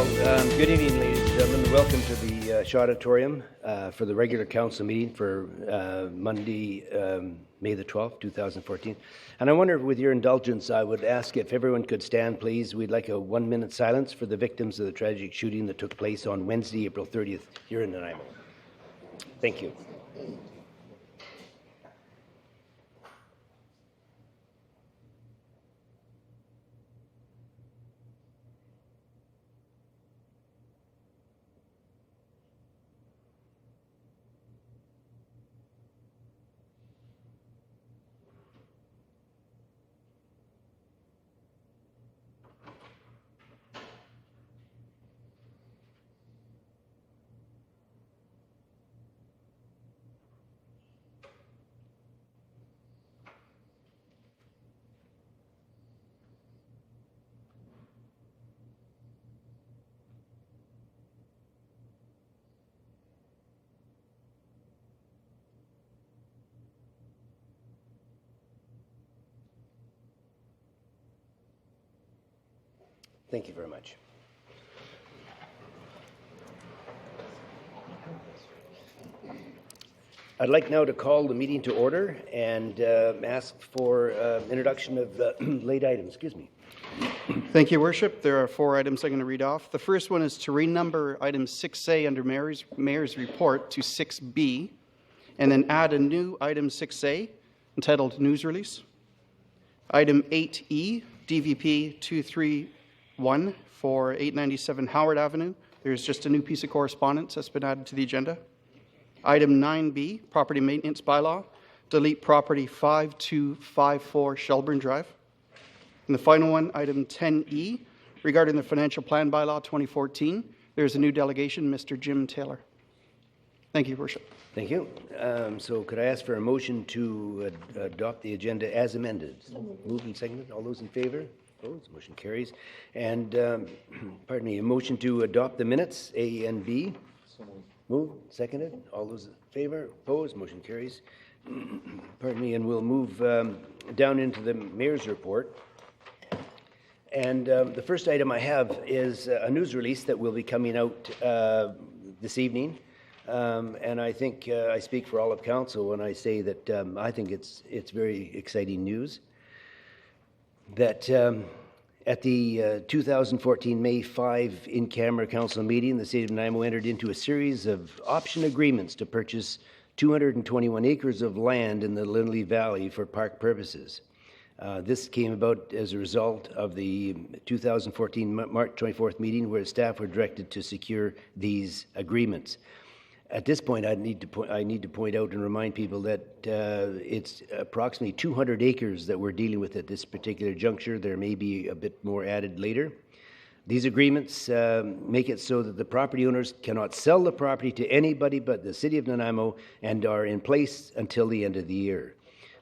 Good evening, ladies and gentlemen. Welcome to the Shaw Auditorium for the regular council meeting for Monday, May the 12th, 2014. And I wonder, with your indulgence, I would ask if everyone could stand, please. We'd like a 1-minute silence for the victims of the tragic shooting that took place on Wednesday, April 30th, here in Nanaimo. Thank you. Thank you very much. I'd like now to call the meeting to order and ask for introduction of late items. Excuse me. Thank you, Worship. There are 4 items I'm going to read off. The first one is to renumber item 6A under Mayor's Report to 6B, and then add a new item 6A entitled News Release. Item 8E, DVP 231 for 897 Howard Avenue. There's just a new piece of correspondence that's been added to the agenda. Item 9B, Property Maintenance Bylaw, delete property 5254 Shelburne Drive. And the final one, item 10E, regarding the Financial Plan Bylaw 2014, there's a new delegation, Mr. Jim Taylor. Thank you, Worship. Thank you. So could I ask for a motion to adopt the agenda as amended? Moved and seconded. All those in favor? Opposed? Motion carries. And, pardon me, a motion to adopt the minutes, A and B. Moved, seconded. All those in favor? Opposed? Motion carries. Pardon me, and we'll move down into the Mayor's Report. And the first item I have is a news release that will be coming out this evening. And I think I speak for all of Council when I say that I think it's very exciting news that at the 2014 May 5 in-camera Council meeting, the City of Nanaimo entered into a series of option agreements to purchase 221 acres of land in the Lindley Valley for park purposes. This came about as a result of the 2014 March 24th meeting where staff were directed to secure these agreements. At this point, I need to point out and remind people that it's approximately 200 acres that we're dealing with at this particular juncture. There may be a bit more added later. These agreements make it so that the property owners cannot sell the property to anybody but the City of Nanaimo and are in place until the end of the year.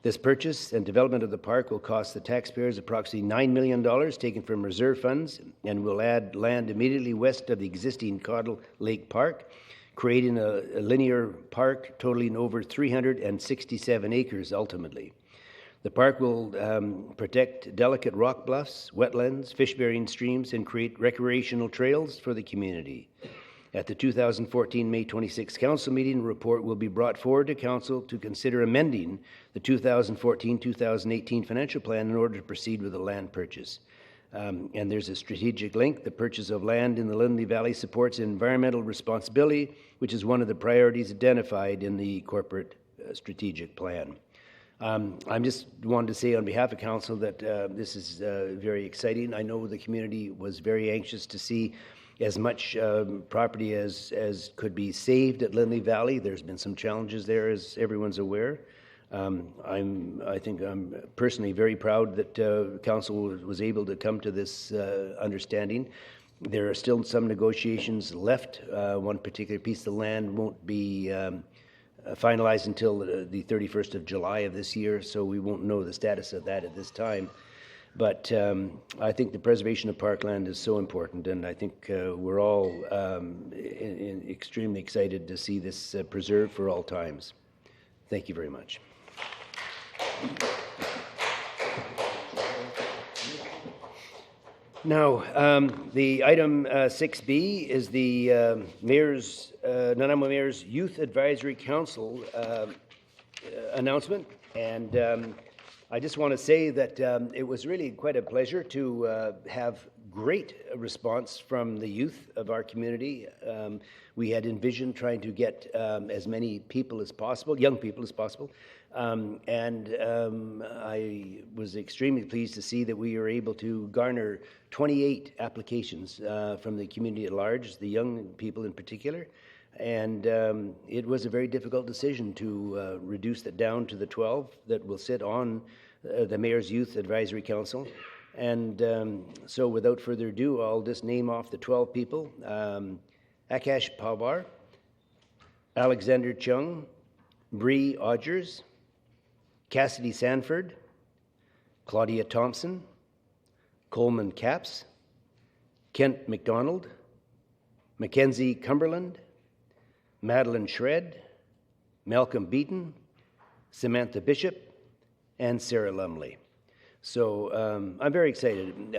This purchase and development of the park will cost the taxpayers approximately $9 million taken from reserve funds and will add land immediately west of the existing Caudle Lake Park, creating a linear park totaling over 367 acres ultimately. The park will protect delicate rock bluffs, wetlands, fish-bearing streams, and create recreational trails for the community. At the 2014 May 26 Council meeting, a report will be brought forward to Council to consider amending the 2014-2018 financial plan in order to proceed with the land purchase. And there's a strategic link. The purchase of land in the Lindley Valley supports environmental responsibility, which is one of the priorities identified in the corporate strategic plan. I'm just wanted to say on behalf of Council that this is very exciting. I know the community was very anxious to see as much property as could be saved at Lindley Valley. There's been some challenges there, as everyone's aware. I think I'm personally very proud that Council was able to come to this understanding. There are still some negotiations left. One particular piece of land won't be finalized until the 31st of July of this year, so we won't know the status of that at this time. But I think the preservation of parkland is so important, and I think we're all extremely excited to see this preserved for all times. Thank you very much. Now, the item 6B is the Nanaimo Mayor's Youth Advisory Council announcement. And I just want to say that it was really quite a pleasure to have great response from the youth of our community. We had envisioned trying to get as many people as possible, young people as possible. I was extremely pleased to see that we were able to garner 28 applications from the community at large, the young people in particular. And it was a very difficult decision to reduce that down to the 12 that will sit on the Mayor's Youth Advisory Council. And so without further ado, I'll just name off the 12 people. Akash Pawar, Alexander Chung, Bree Odgers, Cassidy Sanford, Claudia Thompson, Coleman Capps, Kent McDonald, Mackenzie Cumberland, Madeline Shred, Malcolm Beaton, Samantha Bishop, and Sarah Lumley. So I'm very excited.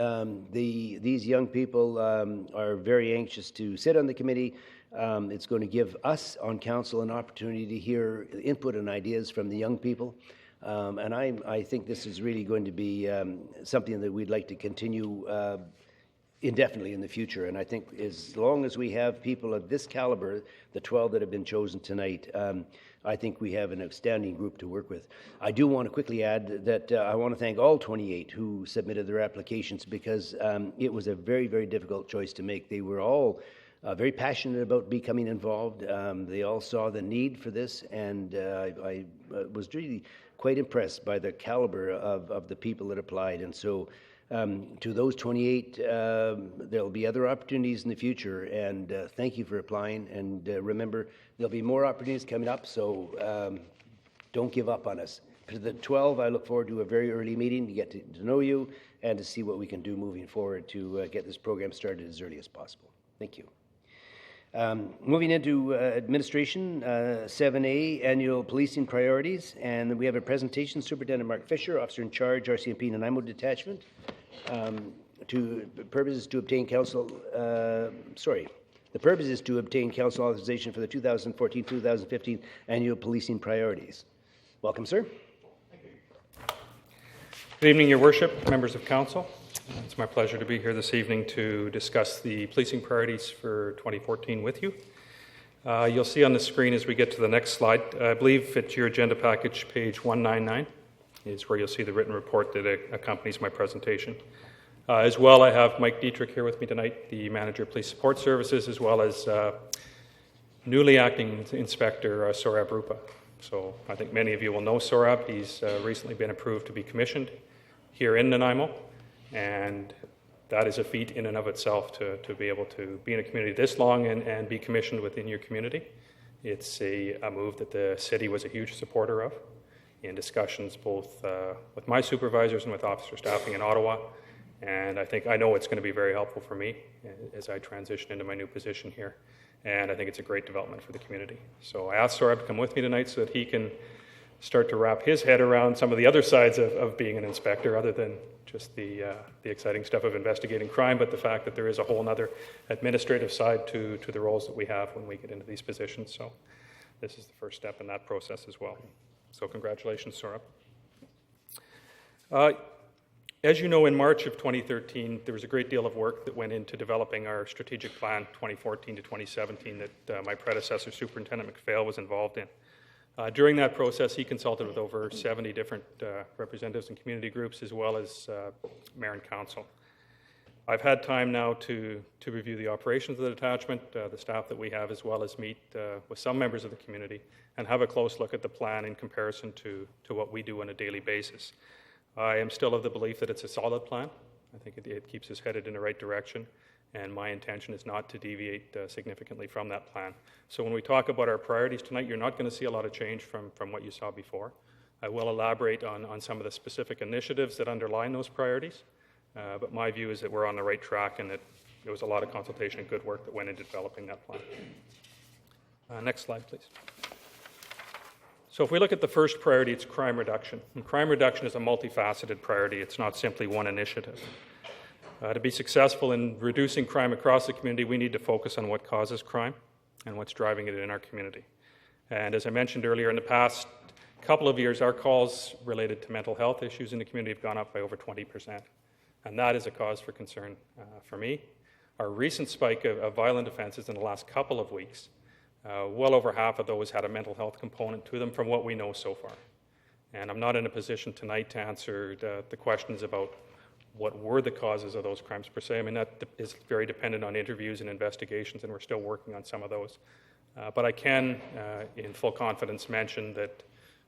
These young people are very anxious to sit on the committee. It's going to give us on council an opportunity to hear input and ideas from the young people. And I think this is really going to be something that we'd like to continue indefinitely in the future. And I think as long as we have people of this caliber, the 12 that have been chosen tonight, I think we have an outstanding group to work with. I do want to quickly add that I want to thank all 28 who submitted their applications, because it was a very, very difficult choice to make. They were all very passionate about becoming involved. They all saw the need for this, and I was really quite impressed by the caliber of the people that applied. And so to those 28, there'll be other opportunities in the future, and thank you for applying. And remember, there'll be more opportunities coming up, so don't give up on us. For the 12, I look forward to a very early meeting to get to know you and to see what we can do moving forward to get this program started as early as possible. Thank you. Moving into administration, 7A, annual policing priorities, and we have a presentation, Superintendent Mark Fisher, Officer in Charge, RCMP Nanaimo Detachment. The purpose is to obtain council authorization for the 2014-2015 annual policing priorities. Welcome, sir. Good evening, Your Worship, members of council. It's my pleasure to be here this evening to discuss the policing priorities for 2014 with you. You'll see on the screen as we get to the next slide, I believe it's your agenda package, page 199, is where you'll see the written report that accompanies my presentation. As well, I have Mike Dietrich here with me tonight, the Manager of Police Support Services, as well as newly acting Inspector Saurabh Rupa. So I think many of you will know Saurabh. He's recently been approved to be commissioned here in Nanaimo. And that is a feat in and of itself to be able to be in a community this long and be commissioned within your community. It's a move that the city was a huge supporter of in discussions both with my supervisors and with officer staffing in Ottawa. And I know it's going to be very helpful for me as I transition into my new position here. And I think it's a great development for the community. So I asked Saurabh to come with me tonight so that he can start to wrap his head around some of the other sides of being an inspector, other than just the exciting stuff of investigating crime, but the fact that there is a whole other administrative side to the roles that we have when we get into these positions. So this is the first step in that process as well. So congratulations, Saurabh. As you know, in March of 2013, there was a great deal of work that went into developing our strategic plan 2014 to 2017 that my predecessor, Superintendent McPhail, was involved in. During that process, he consulted with over 70 different representatives and community groups, as well as mayor and council. I've had time now to review the operations of the detachment, the staff that we have, as well as meet with some members of the community and have a close look at the plan in comparison to what we do on a daily basis. I am still of the belief that it's a solid plan. I think it keeps us headed in the right direction, and my intention is not to deviate significantly from that plan. So when we talk about our priorities tonight, you're not going to see a lot of change from what you saw before. I will elaborate on some of the specific initiatives that underline those priorities, but my view is that we're on the right track and that there was a lot of consultation and good work that went into developing that plan. Next slide, please. So if we look at the first priority, it's crime reduction. And crime reduction is a multifaceted priority. It's not simply one initiative. To be successful in reducing crime across the community, we need to focus on what causes crime and what's driving it in our community. And as I mentioned earlier, in the past couple of years, our calls related to mental health issues in the community have gone up by over 20%. And that is a cause for concern for me. Our recent spike of violent offenses in the last couple of weeks, well over half of those had a mental health component to them from what we know so far. And I'm not in a position tonight to answer the questions about what were the causes of those crimes per se. I mean, that is very dependent on interviews and investigations, and we're still working on some of those. But I can, in full confidence, mention that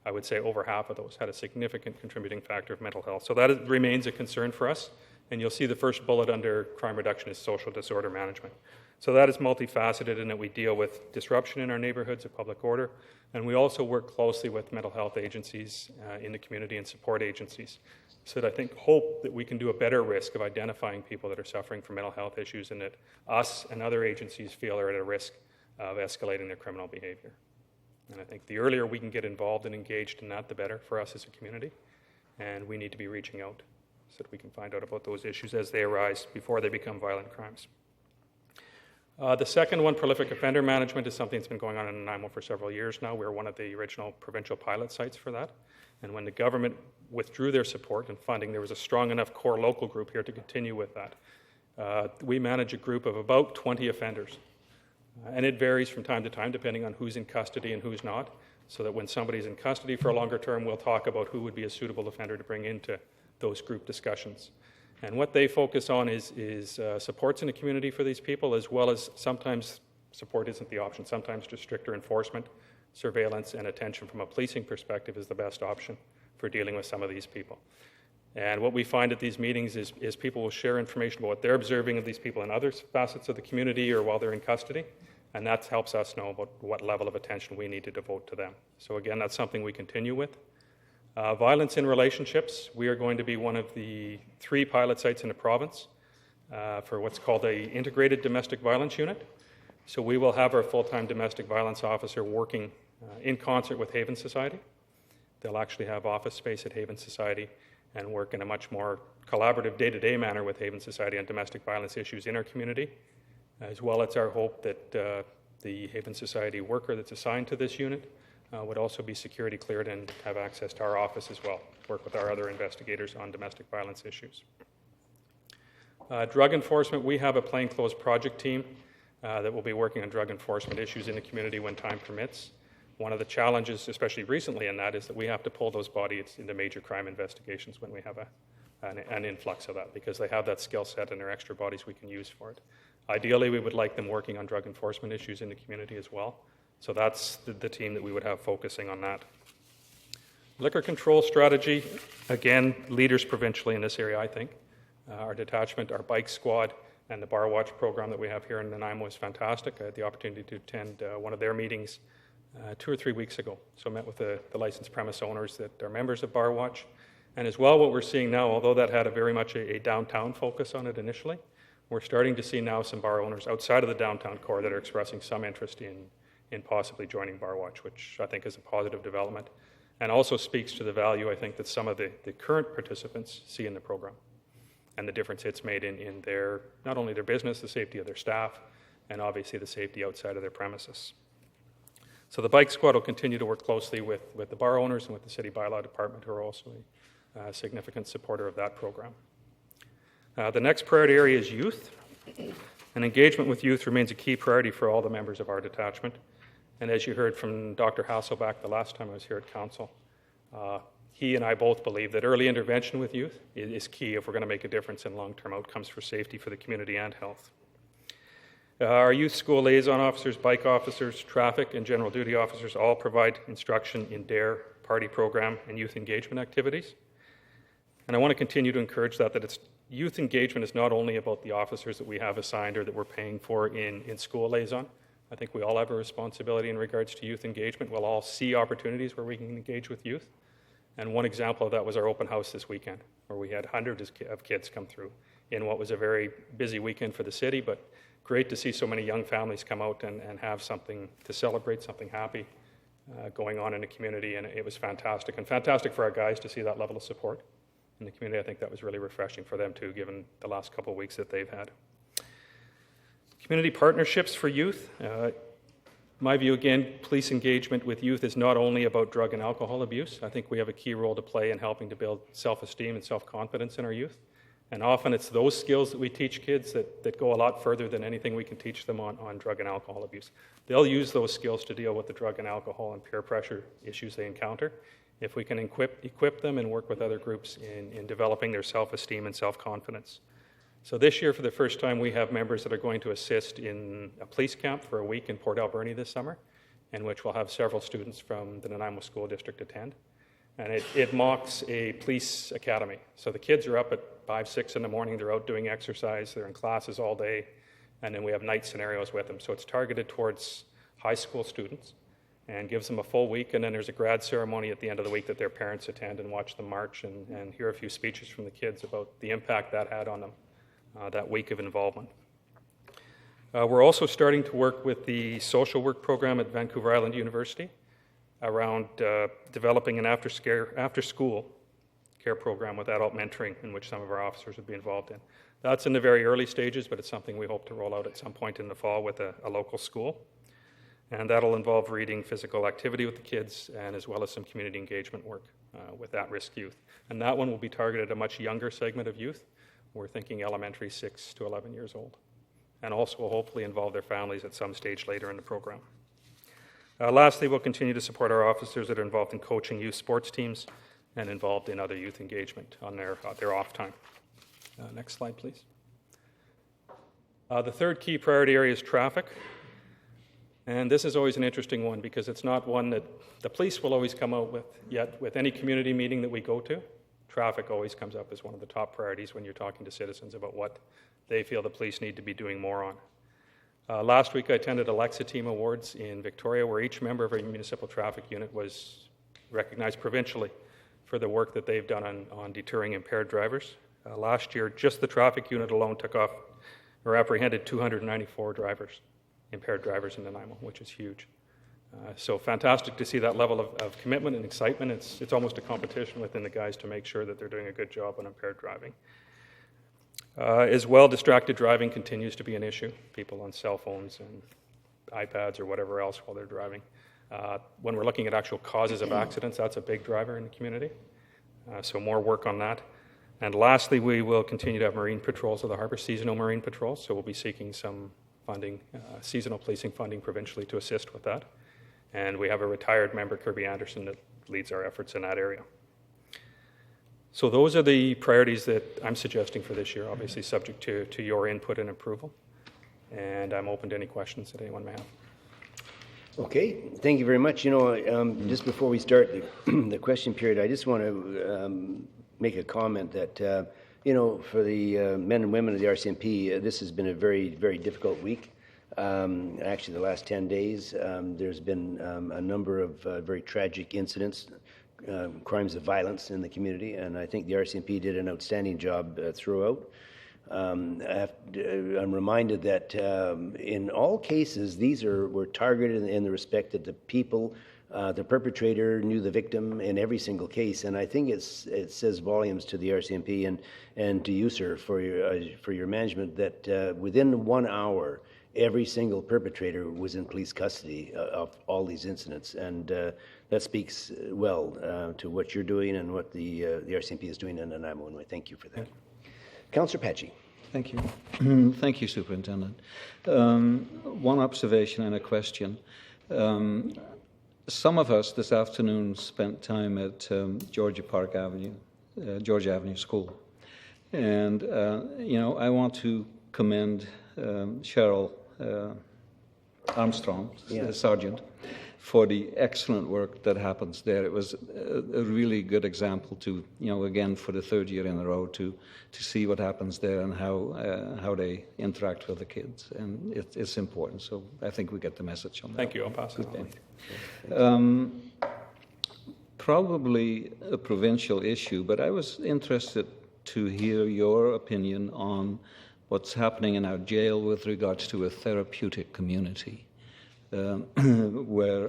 I would say over half of those had a significant contributing factor of mental health. So that remains a concern for us. And you'll see the first bullet under crime reduction is social disorder management. So that is multifaceted in that we deal with disruption in our neighborhoods of public order, and we also work closely with mental health agencies in the community and support agencies. So that I think hope that we can do a better risk of identifying people that are suffering from mental health issues and that us and other agencies feel are at a risk of escalating their criminal behavior. And I think the earlier we can get involved and engaged in that, the better for us as a community. And we need to be reaching out so that we can find out about those issues as they arise before they become violent crimes. The second one, prolific offender management, is something that's been going on in Nanaimo for several years now. We're one of the original provincial pilot sites for that. And when the government withdrew their support and funding, there was a strong enough core local group here to continue with that. We manage a group of about 20 offenders. And it varies from time to time depending on who's in custody and who's not, so that when somebody's in custody for a longer term, we'll talk about who would be a suitable offender to bring into those group discussions. And what they focus on is supports in the community for these people, as well as sometimes support isn't the option. Sometimes just stricter enforcement, surveillance, and attention from a policing perspective is the best option for dealing with some of these people. And what we find at these meetings is people will share information about what they're observing of these people in other facets of the community or while they're in custody, and that helps us know about what level of attention we need to devote to them. So again, that's something we continue with. Violence in relationships, we are going to be one of the 3 pilot sites in the province for what's called an integrated domestic violence unit. So we will have our full-time domestic violence officer working in concert with Haven Society. They'll actually have office space at Haven Society and work in a much more collaborative day-to-day manner with Haven Society on domestic violence issues in our community. As well, it's our hope that the Haven Society worker that's assigned to this unit would also be security cleared and have access to our office as well, work with our other investigators on domestic violence issues. Drug enforcement, we have a plainclothes project team that will be working on drug enforcement issues in the community when time permits. One of the challenges, especially recently in that, is that we have to pull those bodies into major crime investigations when we have an influx of that, because they have that skill set and they're extra bodies we can use for it. Ideally, we would like them working on drug enforcement issues in the community as well. So that's the team that we would have focusing on that. Liquor control strategy, again, leaders provincially in this area, I think. Our detachment, our bike squad, and the Bar Watch program that we have here in Nanaimo is fantastic. I had the opportunity to attend one of their meetings 2 or 3 weeks ago. So I met with the licensed premise owners that are members of Bar Watch. And as well, what we're seeing now, although that had very much a downtown focus on it initially, we're starting to see now some bar owners outside of the downtown core that are expressing some interest in possibly joining Bar Watch, which I think is a positive development, and also speaks to the value, I think, that some of the current participants see in the program and the difference it's made in their, not only their business, the safety of their staff, and obviously the safety outside of their premises. So the bike squad will continue to work closely with the bar owners and with the city bylaw department, who are also a significant supporter of that program. The next priority area is youth. And engagement with youth remains a key priority for all the members of our detachment. And as you heard from Dr. Hasselback the last time I was here at Council, he and I both believe that early intervention with youth is key if we're going to make a difference in long-term outcomes for safety for the community and health. Our youth school liaison officers, bike officers, traffic, and general duty officers all provide instruction in DARE, party program, and youth engagement activities. And I want to continue to encourage that it's youth engagement is not only about the officers that we have assigned or that we're paying for in school liaison. I think we all have a responsibility in regards to youth engagement. We'll all see opportunities where we can engage with youth. And one example of that was our open house this weekend, where we had hundreds of kids come through in what was a very busy weekend for the city, but great to see so many young families come out and have something to celebrate, something happy going on in the community, and it was fantastic. And fantastic for our guys to see that level of support in the community. I think that was really refreshing for them too, given the last couple of weeks that they've had. Community partnerships for youth. My view, again, police engagement with youth is not only about drug and alcohol abuse. I think we have a key role to play in helping to build self-esteem and self-confidence in our youth. And often it's those skills that we teach kids that go a lot further than anything we can teach them on drug and alcohol abuse. They'll use those skills to deal with the drug and alcohol and peer pressure issues they encounter. If we can equip them and work with other groups in developing their self-esteem and self-confidence. So this year, for the first time, we have members that are going to assist in a police camp for a week in Port Alberni this summer, in which we'll have several students from the Nanaimo School District attend. And it mocks a police academy. So the kids are up at 5, 6 in the morning, they're out doing exercise, they're in classes all day, and then we have night scenarios with them. So it's targeted towards high school students and gives them a full week, and then there's a grad ceremony at the end of the week that their parents attend and watch them march and hear a few speeches from the kids about the impact that had on them. That week of involvement. We're also starting to work with the social work program at Vancouver Island University around developing an after-school care program with adult mentoring in which some of our officers would be involved in. That's in the very early stages, but it's something we hope to roll out at some point in the fall with a local school. And that'll involve reading, physical activity with the kids, and as well as some community engagement work with at-risk youth. And that one will be targeted at a much younger segment of youth. We're thinking elementary, 6 to 11 years old, and also will hopefully involve their families at some stage later in the program. Lastly, we'll continue to support our officers that are involved in coaching youth sports teams and involved in other youth engagement on their off time. Next slide, please. The third key priority area is traffic, and this is always an interesting one because it's not one that the police will always come out with yet with any community meeting that we go to. Traffic always comes up as one of the top priorities when you're talking to citizens about what they feel the police need to be doing more on. Last week I attended Alexa Team Awards in Victoria, where each member of our municipal traffic unit was recognized provincially for the work that they've done on deterring impaired drivers. Last year, just the traffic unit alone took off or apprehended 294 impaired drivers in Nanaimo, which is huge. So fantastic to see that level of commitment and excitement. It's almost a competition within the guys to make sure that they're doing a good job on impaired driving. As well, distracted driving continues to be an issue. People on cell phones and iPads or whatever else while they're driving. When we're looking at actual causes of accidents, that's a big driver in the community. So more work on that. And lastly, we will continue to have marine patrols of the harbour, seasonal marine patrols. So we'll be seeking some funding, seasonal policing funding provincially to assist with that. And we have a retired member, Kirby Anderson, that leads our efforts in that area. So those are the priorities that I'm suggesting for this year, obviously subject to your input and approval. And I'm open to any questions that anyone may have. Okay, thank you very much. You know, just before we start the question period, I just want to make a comment that, you know, for the men and women of the RCMP, this has been a very, very difficult week. Actually, the last 10 days, there's been a number of very tragic incidents, crimes of violence in the community, and I think the RCMP did an outstanding job throughout. I'm reminded that in all cases, these were targeted in the respect that the people, the perpetrator knew the victim in every single case, and I think it says volumes to the RCMP and to you, sir, for your management that within 1 hour, every single perpetrator was in police custody of all these incidents, and that speaks well to what you're doing and what the RCMP is doing in Nanaimo, and I thank you for that. Councillor Patchy. Thank you. Thank you, Superintendent. One observation and a question. Some of us this afternoon spent time at Georgia Avenue School, and you know, I want to commend Cheryl Armstrong, Sergeant, for the excellent work that happens there. It was a really good example to, you know, again for the third year in a row to see what happens there and how they interact with the kids, and it's important. So I think we get the message on that. Thank you. I'll pass it on. Probably a provincial issue, but I was interested to hear your opinion on what's happening in our jail with regards to a therapeutic community. where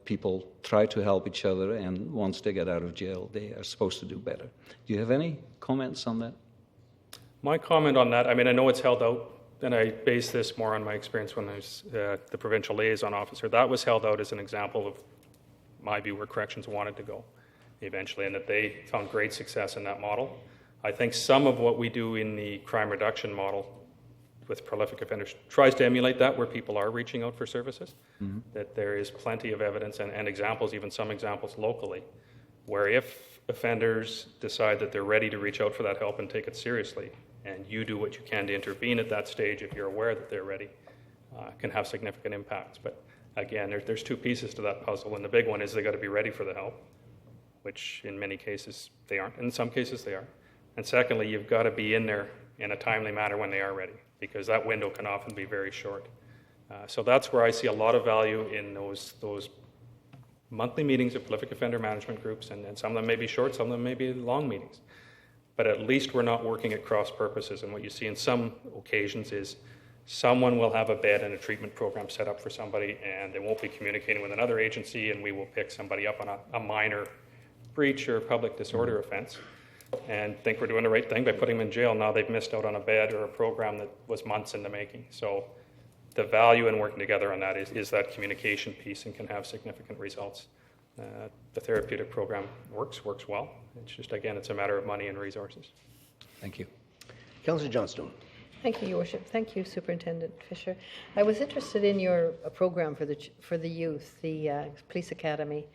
people try to help each other, and once they get out of jail, they are supposed to do better. Do you have any comments on that? My comment on that, I mean, I know it's held out, and I base this more on my experience when I was the provincial liaison officer. That was held out as an example of my view where corrections wanted to go eventually, and that they found great success in that model. I think some of what we do in the crime reduction model with prolific offenders tries to emulate that, where people are reaching out for services, that there is plenty of evidence and examples, even some examples locally, where if offenders decide that they're ready to reach out for that help and take it seriously, and you do what you can to intervene at that stage if you're aware that they're ready, can have significant impacts. But again, there's two pieces to that puzzle, and the big one is they got to be ready for the help, which in many cases they aren't. In some cases they are. And secondly, you've got to be in there in a timely manner when they are ready, because that window can often be very short. So that's where I see a lot of value in those monthly meetings of prolific offender management groups, and some of them may be short, some of them may be long meetings. But at least we're not working at cross purposes, and what you see in some occasions is someone will have a bed and a treatment program set up for somebody, and they won't be communicating with another agency, and we will pick somebody up on a minor breach or public disorder offense and think we're doing the right thing by putting them in jail. Now they've missed out on a bed or a program that was months in the making. So the value in working together on that is that communication piece, and can have significant results. The therapeutic program works well. It's just, again, it's a matter of money and resources. Thank you. Councillor Johnstone. Thank you, Your Worship. Thank you, Superintendent Fisher. I was interested in your program for the youth, the Police Academy,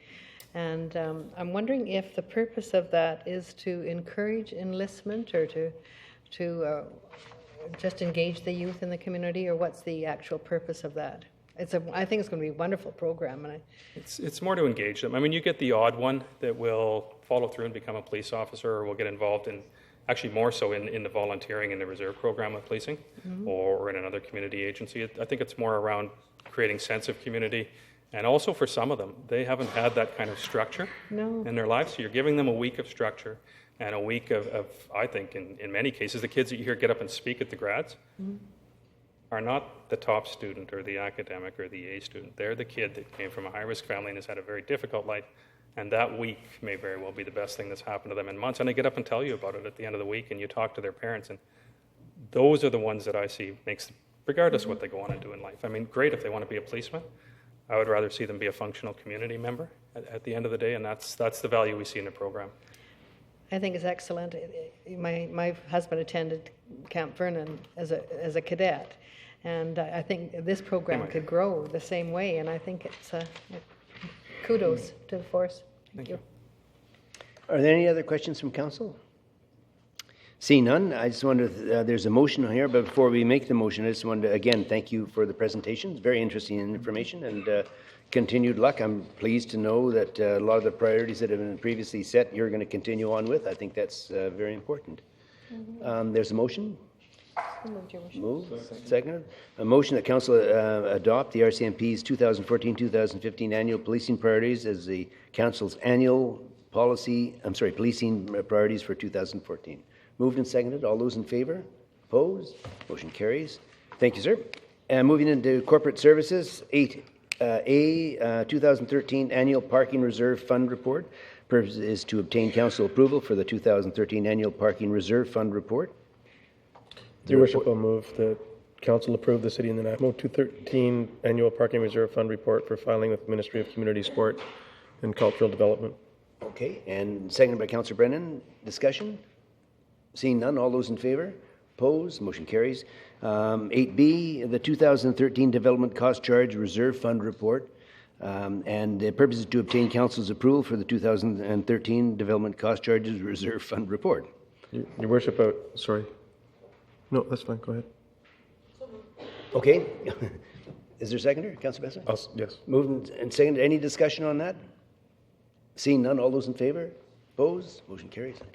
and I'm wondering if the purpose of that is to encourage enlistment, or to just engage the youth in the community, or what's the actual purpose of that? I think it's going to be a wonderful program, and It's more to engage them. I mean, you get the odd one that will follow through and become a police officer, or will get involved in, actually more so in the volunteering in the reserve program with policing, or in another community agency. I think it's more around creating sense of community. And also for some of them, they haven't had that kind of structure in their lives. So you're giving them a week of structure, and a week of I think, in many cases, the kids that you hear get up and speak at the grads are not the top student or the academic or the A student. They're the kid that came from a high-risk family and has had a very difficult life. And that week may very well be the best thing that's happened to them in months. And they get up and tell you about it at the end of the week, and you talk to their parents. And those are the ones that I see makes, regardless of what they go on and do in life. I mean, great if they want to be a policeman. I would rather see them be a functional community member at the end of the day, and that's the value we see in the program. I think it's excellent. My husband attended Camp Vernon as a cadet, and I think this program could grow the same way, and I think it's kudos to the force. Thank you. Are there any other questions from council? Seeing none, I just wonder if there's a motion here, but before we make the motion, I just wanted to, again, thank you for the presentation. It's very interesting information, and continued luck. I'm pleased to know that a lot of the priorities that have been previously set, you're going to continue on with. I think that's very important. There's a motion? Moved, seconded. A motion that council adopt the RCMP's 2014-2015 annual policing priorities as the council's annual policing priorities for 2014. Moved and seconded. All those in favor? Opposed? Motion carries. Thank you, sir. Moving into corporate services, 8A, 2013 Annual Parking Reserve Fund Report. Purpose is to obtain council approval for the 2013 Annual Parking Reserve Fund Report. Your Worship, I'll move that council approve the City of Nanaimo 2013 Annual Parking Reserve Fund Report for filing with the Ministry of Community, Sport and Cultural Development. Okay, and seconded by Councillor Brennan. Discussion? Seeing none, all those in favor? Opposed? Motion carries. 8B, the 2013 Development Cost Charge Reserve Fund Report. And the purpose is to obtain council's approval for the 2013 Development Cost Charges Reserve Fund Report. Your Worship, sorry. No, that's fine. Go ahead. Okay. Is there a seconder? Councillor Besser? Yes. Moved and seconded. Any discussion on that? Seeing none, all those in favor? Opposed? Motion carries. Okay.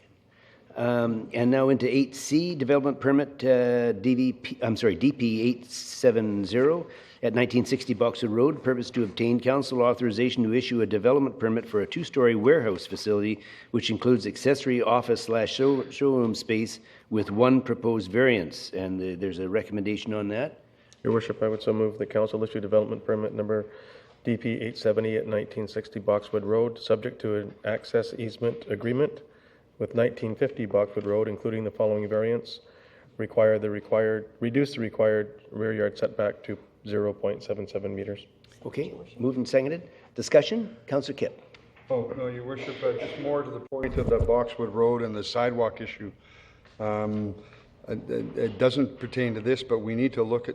And now into 8C, Development Permit DP 870 at 1960 Boxwood Road. Purpose to obtain council authorization to issue a development permit for a two-story warehouse facility, which includes accessory office/showroom space with one proposed variance. And there's a recommendation on that. Your worship, I would so move the council issue development permit number DP 870 at 1960 Boxwood Road, subject to an access easement agreement with 1950 Boxwood Road, including the following variants. Reduce the required rear yard setback to 0.77 meters. Okay, moved and seconded. Discussion? Councillor Kipp. Oh, no, Your Worship, just more to the point of the Boxwood Road and the sidewalk issue. It doesn't pertain to this, but we need to look at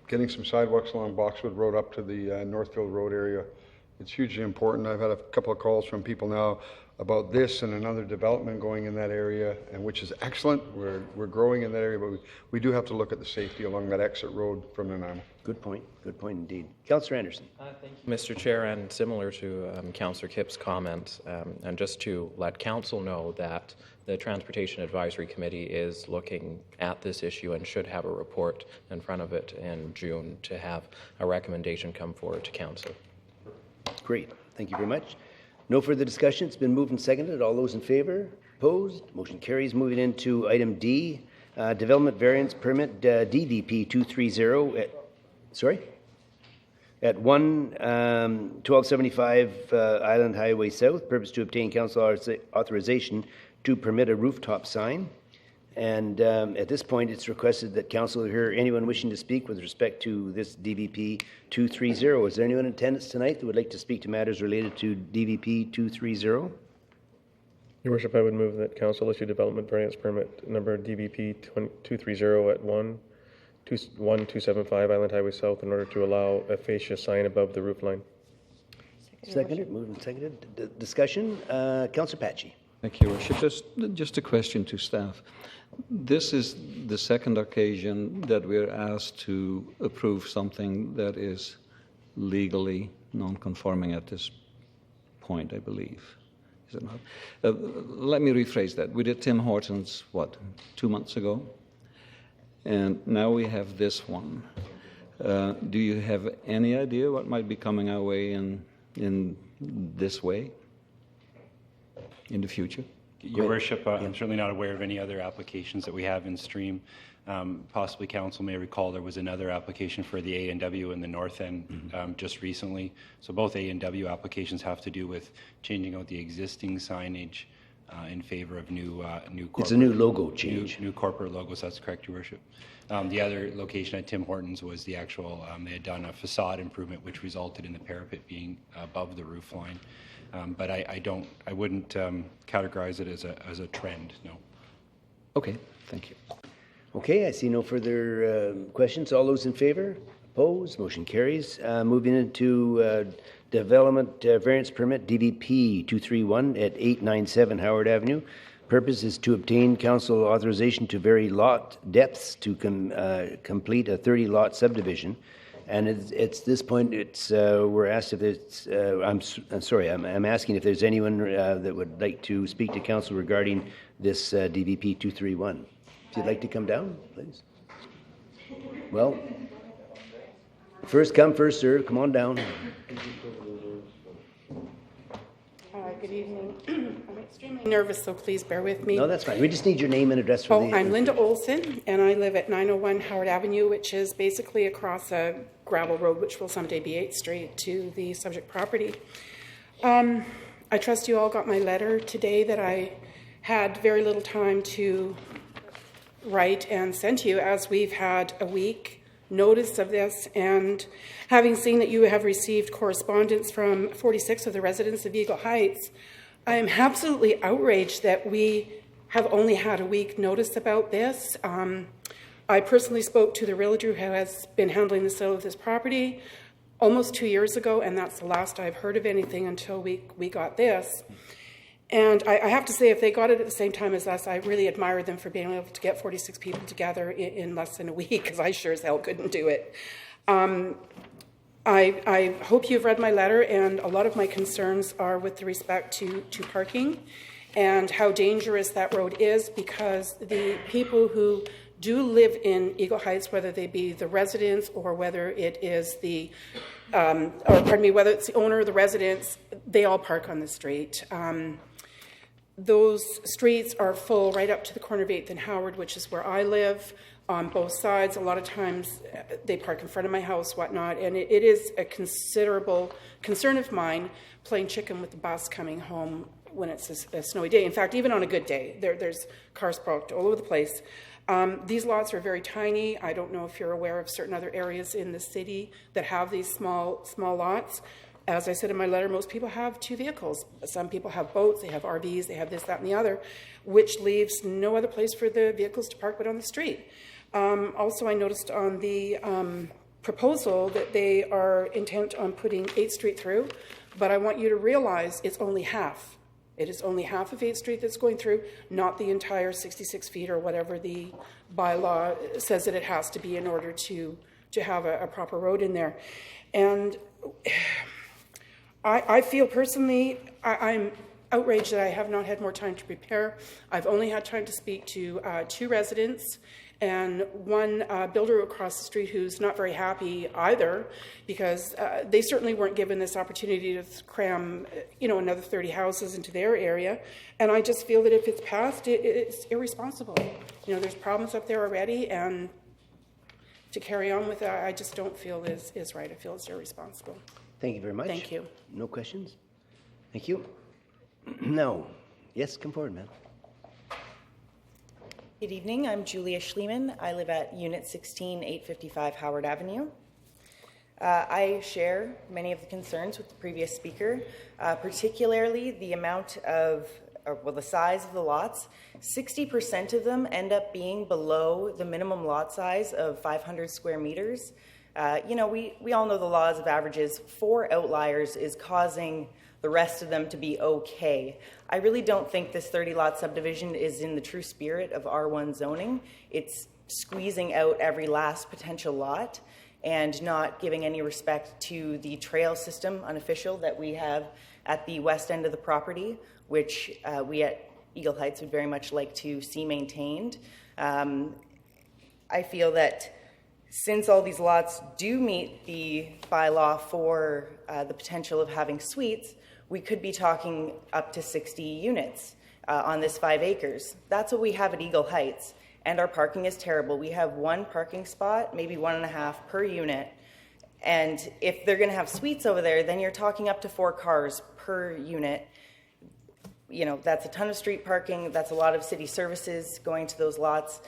getting some sidewalks along Boxwood Road up to the Northfield Road area. It's hugely important. I've had a couple of calls from people now about this and another development going in that area, and which is excellent. We're growing in that area, but we do have to look at the safety along that exit road from Nanaimo. Good point indeed. Councillor Anderson. Thank you, Mr. Chair, and similar to Councillor Kipp's comment, and just to let Council know that the Transportation Advisory Committee is looking at this issue and should have a report in front of it in June to have a recommendation come forward to Council. Great. Thank you very much. No further discussion. It's been moved and seconded. All those in favor? Opposed? Motion carries. Moving into item D, Development Variance Permit DVP 230 at 1275 Island Highway South. Purpose to obtain council authorization to permit a rooftop sign. And at this point, it's requested that council hear anyone wishing to speak with respect to this DVP 230. Is there anyone in attendance tonight that would like to speak to matters related to DVP 230? Your worship, I would move that council issue development variance permit number DVP 230 at 1275 Island Highway South in order to allow a fascia sign above the roof line. Seconded. Moved and seconded. Discussion? Councillor Patchy. Thank you, Your Worship. Just a question to staff. This is the second occasion that we're asked to approve something that is legally non-conforming at this point, I believe. Is it not? Let me rephrase that. We did Tim Hortons, 2 months ago? And now we have this one. Do you have any idea what might be coming our way in this way in the future? Your Worship, I'm certainly not aware of any other applications that we have in stream. Possibly council may recall there was another application for the A&W in the north end just recently. So both A&W applications have to do with changing out the existing signage in favor of new corporate. It's a new logo change. New corporate logos, that's correct, Your Worship. The other location at Tim Hortons was the actual, they had done a facade improvement which resulted in the parapet being above the roof line. But I wouldn't categorize it as a trend, no. Okay, thank you. Okay, I see no further questions. All those in favor? Opposed? Motion carries. Moving into Development Variance Permit DVP 231 at 897 Howard Avenue. Purpose is to obtain council authorization to vary lot depths to complete a 30-lot subdivision. And it's this point. We're asked if it's. I'm asking if there's anyone that would like to speak to council regarding this DVP 231. If you'd like to come down, please. Well, first come, first serve. Come on down. Good evening. I'm extremely nervous, so please bear with me. No, that's fine. We just need your name and address for the... I'm Linda Olson, and I live at 901 Howard Avenue, which is basically across a gravel road, which will someday be 8th Street, to the subject property. I trust you all got my letter today that I had very little time to write and send to you, as we've had a week notice of this, and having seen that you have received correspondence from 46 of the residents of Eagle Heights, I am absolutely outraged that we have only had a week notice about this. I personally spoke to the realtor who has been handling the sale of this property almost 2 years ago, and that's the last I've heard of anything until we got this. And I have to say, if they got it at the same time as us, I really admire them for being able to get 46 people together in less than a week, because I sure as hell couldn't do it. I hope you've read my letter, and a lot of my concerns are with respect to parking and how dangerous that road is, because the people who do live in Eagle Heights, whether they be the residents or whether it is whether it's the owner or the residents, they all park on the street. Those streets are full right up to the corner of 8th and Howard, which is where I live. on both sides. A lot of times they park in front of my house, whatnot, and it is a considerable concern of mine playing chicken with the bus coming home when it's a snowy day. In fact, even on a good day, there's cars parked all over the place. These lots are very tiny. I don't know if you're aware of certain other areas in the city that have these small lots. As I said in my letter, most people have 2 vehicles. Some people have boats, they have RVs, they have this, that, and the other, which leaves no other place for the vehicles to park but on the street. Also, I noticed on the proposal that they are intent on putting 8th Street through, but I want you to realize it's only half. It is only half of 8th Street that's going through, not the entire 66 feet or whatever the bylaw says that it has to be in order to have a proper road in there. And I feel personally, I'm outraged that I have not had more time to prepare. I've only had time to speak to 2 residents and 1 builder across the street who's not very happy either, because they certainly weren't given this opportunity to cram, another 30 houses into their area. And I just feel that if it's passed, it's irresponsible. There's problems up there already, and to carry on with that, I just don't feel is right. I feel it's irresponsible. Thank you very much. Thank you. No questions? Thank you. No. Yes, come forward, ma'am. Good evening. I'm Julia Schliemann. I live at Unit 16, 855 Howard Avenue. I share many of the concerns with the previous speaker, particularly the amount of, the size of the lots. 60% of them end up being below the minimum lot size of 500 square meters. We all know the laws of averages. 4 outliers is causing the rest of them to be okay. I really don't think this 30-lot subdivision is in the true spirit of R1 zoning. It's squeezing out every last potential lot and not giving any respect to the trail system, unofficial, that we have at the west end of the property, which we at Eagle Heights would very much like to see maintained. I feel that since all these lots do meet the bylaw for the potential of having suites, we could be talking up to 60 units on this 5 acres. That's what we have at Eagle Heights, and our parking is terrible. We have 1 parking spot, maybe 1.5 per unit, and if they're gonna have suites over there, then you're talking up to 4 cars per unit. That's a ton of street parking, that's a lot of city services going to those lots.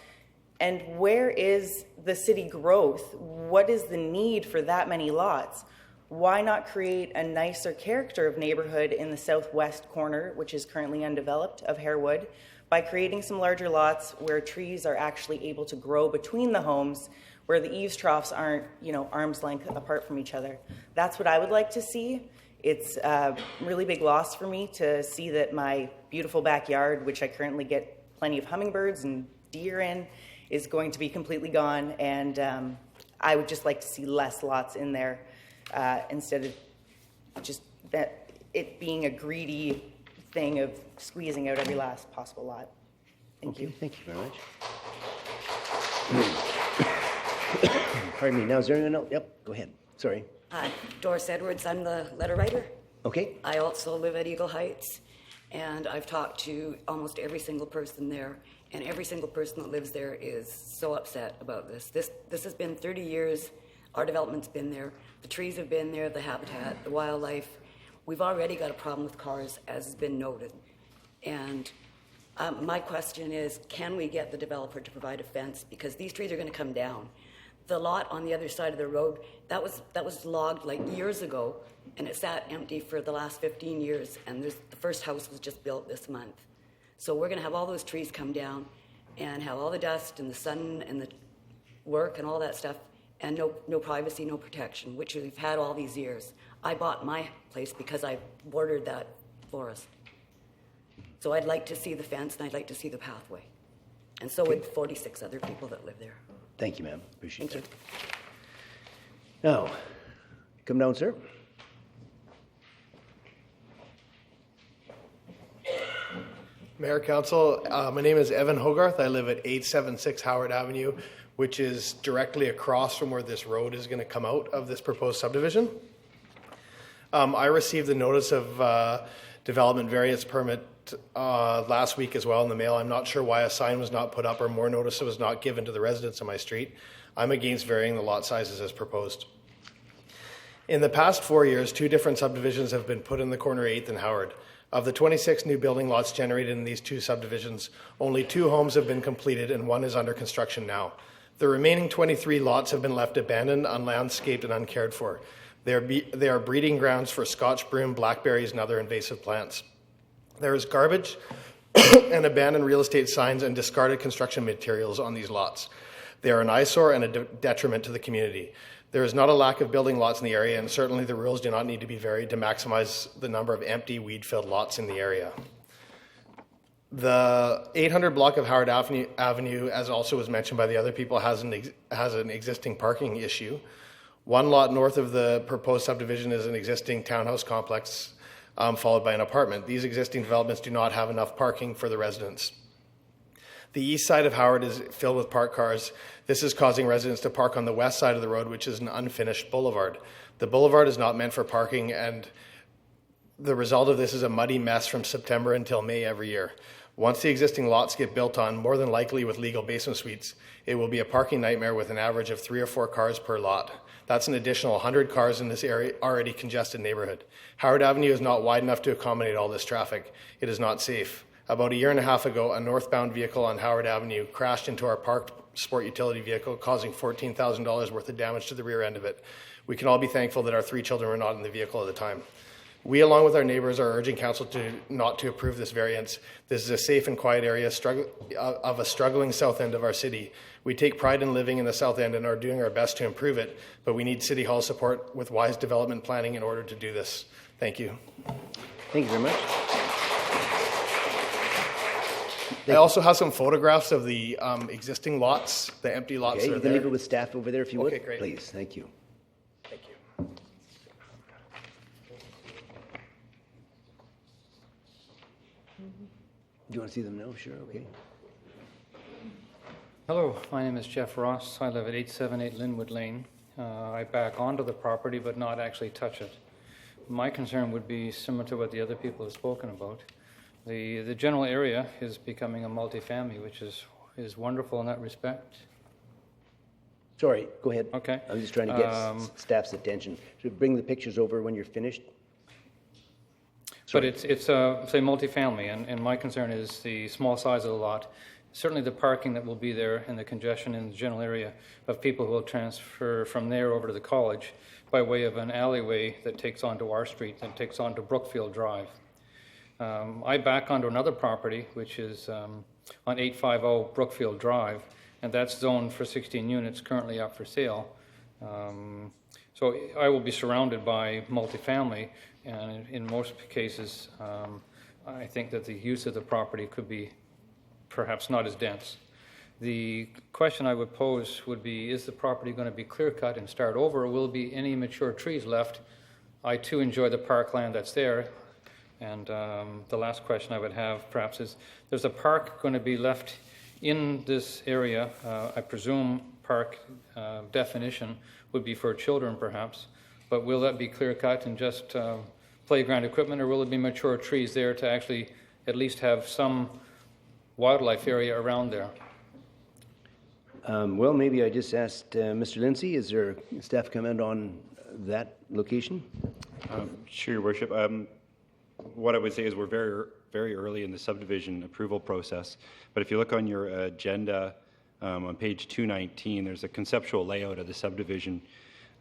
And where is the city growth? What is the need for that many lots? Why not create a nicer character of neighborhood in the southwest corner, which is currently undeveloped, of Harewood, by creating some larger lots where trees are actually able to grow between the homes, where the eaves troughs aren't, arm's length apart from each other. That's what I would like to see. It's a really big loss for me to see that my beautiful backyard, which I currently get plenty of hummingbirds and deer in, is going to be completely gone, and I would just like to see less lots in there instead of just that it being a greedy thing of squeezing out every last possible lot. Thank you. Thank you very much. Pardon me. Now, is there anyone else? Yep, go ahead. Sorry. Hi, Doris Edwards. I'm the letter writer. Okay. I also live at Eagle Heights, and I've talked to almost every single person there, and every single person that lives there is so upset about this. This has been 30 years. Our development's been there. The trees have been there, the habitat, the wildlife. We've already got a problem with cars, as has been noted. And my question is, can we get the developer to provide a fence? Because these trees are going to come down. The lot on the other side of the road, that was logged like years ago, and it sat empty for the last 15 years, and the first house was just built this month. So we're going to have all those trees come down and have all the dust and the sun and the work and all that stuff, and no privacy, no protection, which we've had all these years. I bought my place because I bordered that forest. So I'd like to see the fence, and I'd like to see the pathway. And so would 46 other people that live there. Thank you, ma'am. Appreciate Thank that. Now, come down, sir. Mayor, Council, my name is Evan Hogarth. I live at 876 Howard Avenue, which is directly across from where this road is going to come out of this proposed subdivision. I received the notice of development variance permit last week as well in the mail. I'm not sure why a sign was not put up or more notice was not given to the residents of my street. I'm against varying the lot sizes as proposed. In the past 4 years, 2 different subdivisions have been put in the corner 8th and Howard. Of the 26 new building lots generated in these 2 subdivisions, only 2 homes have been completed and 1 is under construction now. The remaining 23 lots have been left abandoned, unlandscaped, and uncared for. They are breeding grounds for Scotch broom, blackberries, and other invasive plants. There is garbage and abandoned real estate signs and discarded construction materials on these lots. They are an eyesore and a detriment to the community. There is not a lack of building lots in the area, and certainly the rules do not need to be varied to maximize the number of empty, weed-filled lots in the area. The 800 block of Howard Avenue, as also was mentioned by the other people, has an existing parking issue. 1 lot north of the proposed subdivision is an existing townhouse complex, followed by an apartment. These existing developments do not have enough parking for the residents. The east side of Howard is filled with parked cars. This is causing residents to park on the west side of the road, which is an unfinished boulevard. The boulevard is not meant for parking, and the result of this is a muddy mess from September until May every year. Once the existing lots get built on, more than likely with legal basement suites, it will be a parking nightmare with an average of 3 or 4 cars per lot. That's an additional 100 cars in this area, already congested neighborhood. Howard Avenue is not wide enough to accommodate all this traffic. It is not safe. About a year and a half ago, a northbound vehicle on Howard Avenue crashed into our parked sport utility vehicle, causing $14,000 worth of damage to the rear end of it. We can all be thankful that our 3 children were not in the vehicle at the time. We, along with our neighbors, are urging council not to approve this variance. This is a safe and quiet area of a struggling south end of our city. We take pride in living in the south end and are doing our best to improve it, but we need City Hall support with wise development planning in order to do this. Thank you. Thank you very much. I also have some photographs of the existing lots, the empty lots Okay, that are you can there. leave it with staff over there if you would. Okay, great. Please, thank you. Thank you. Do you want to see them now? Sure, okay. Hello, my name is Jeff Ross. I live at 878 Linwood Lane. I back onto the property but not actually touch it. My concern would be similar to what the other people have spoken about. The general area is becoming a multifamily, which is wonderful in that respect. Sorry, go ahead. Okay. I was just trying to get staff's attention. So bring the pictures over when you're finished. But it's say multifamily, and my concern is the small size of the lot. Certainly the parking that will be there and the congestion in the general area of people who will transfer from there over to the college by way of an alleyway that takes onto our street and takes onto Brookfield Drive. I back onto another property, which is on 850 Brookfield Drive, and that's zoned for 16 units currently up for sale. So I will be surrounded by multifamily, and in most cases, I think that the use of the property could be perhaps not as dense. The question I would pose would be, is the property going to be clear-cut and start over, or will there be any mature trees left? I too enjoy the parkland that's there. And the last question I would have perhaps is, there's a park going to be left in this area. I presume park definition would be for children perhaps, but will that be clear-cut and just playground equipment, or will it be mature trees there to actually at least have some wildlife area around there? Well, maybe I just asked Mr. Lindsay, is there a staff comment on that location? Sure, Your Worship. What I would say is we're very early in the subdivision approval process, but if you look on your agenda on page 219, there's a conceptual layout of the subdivision.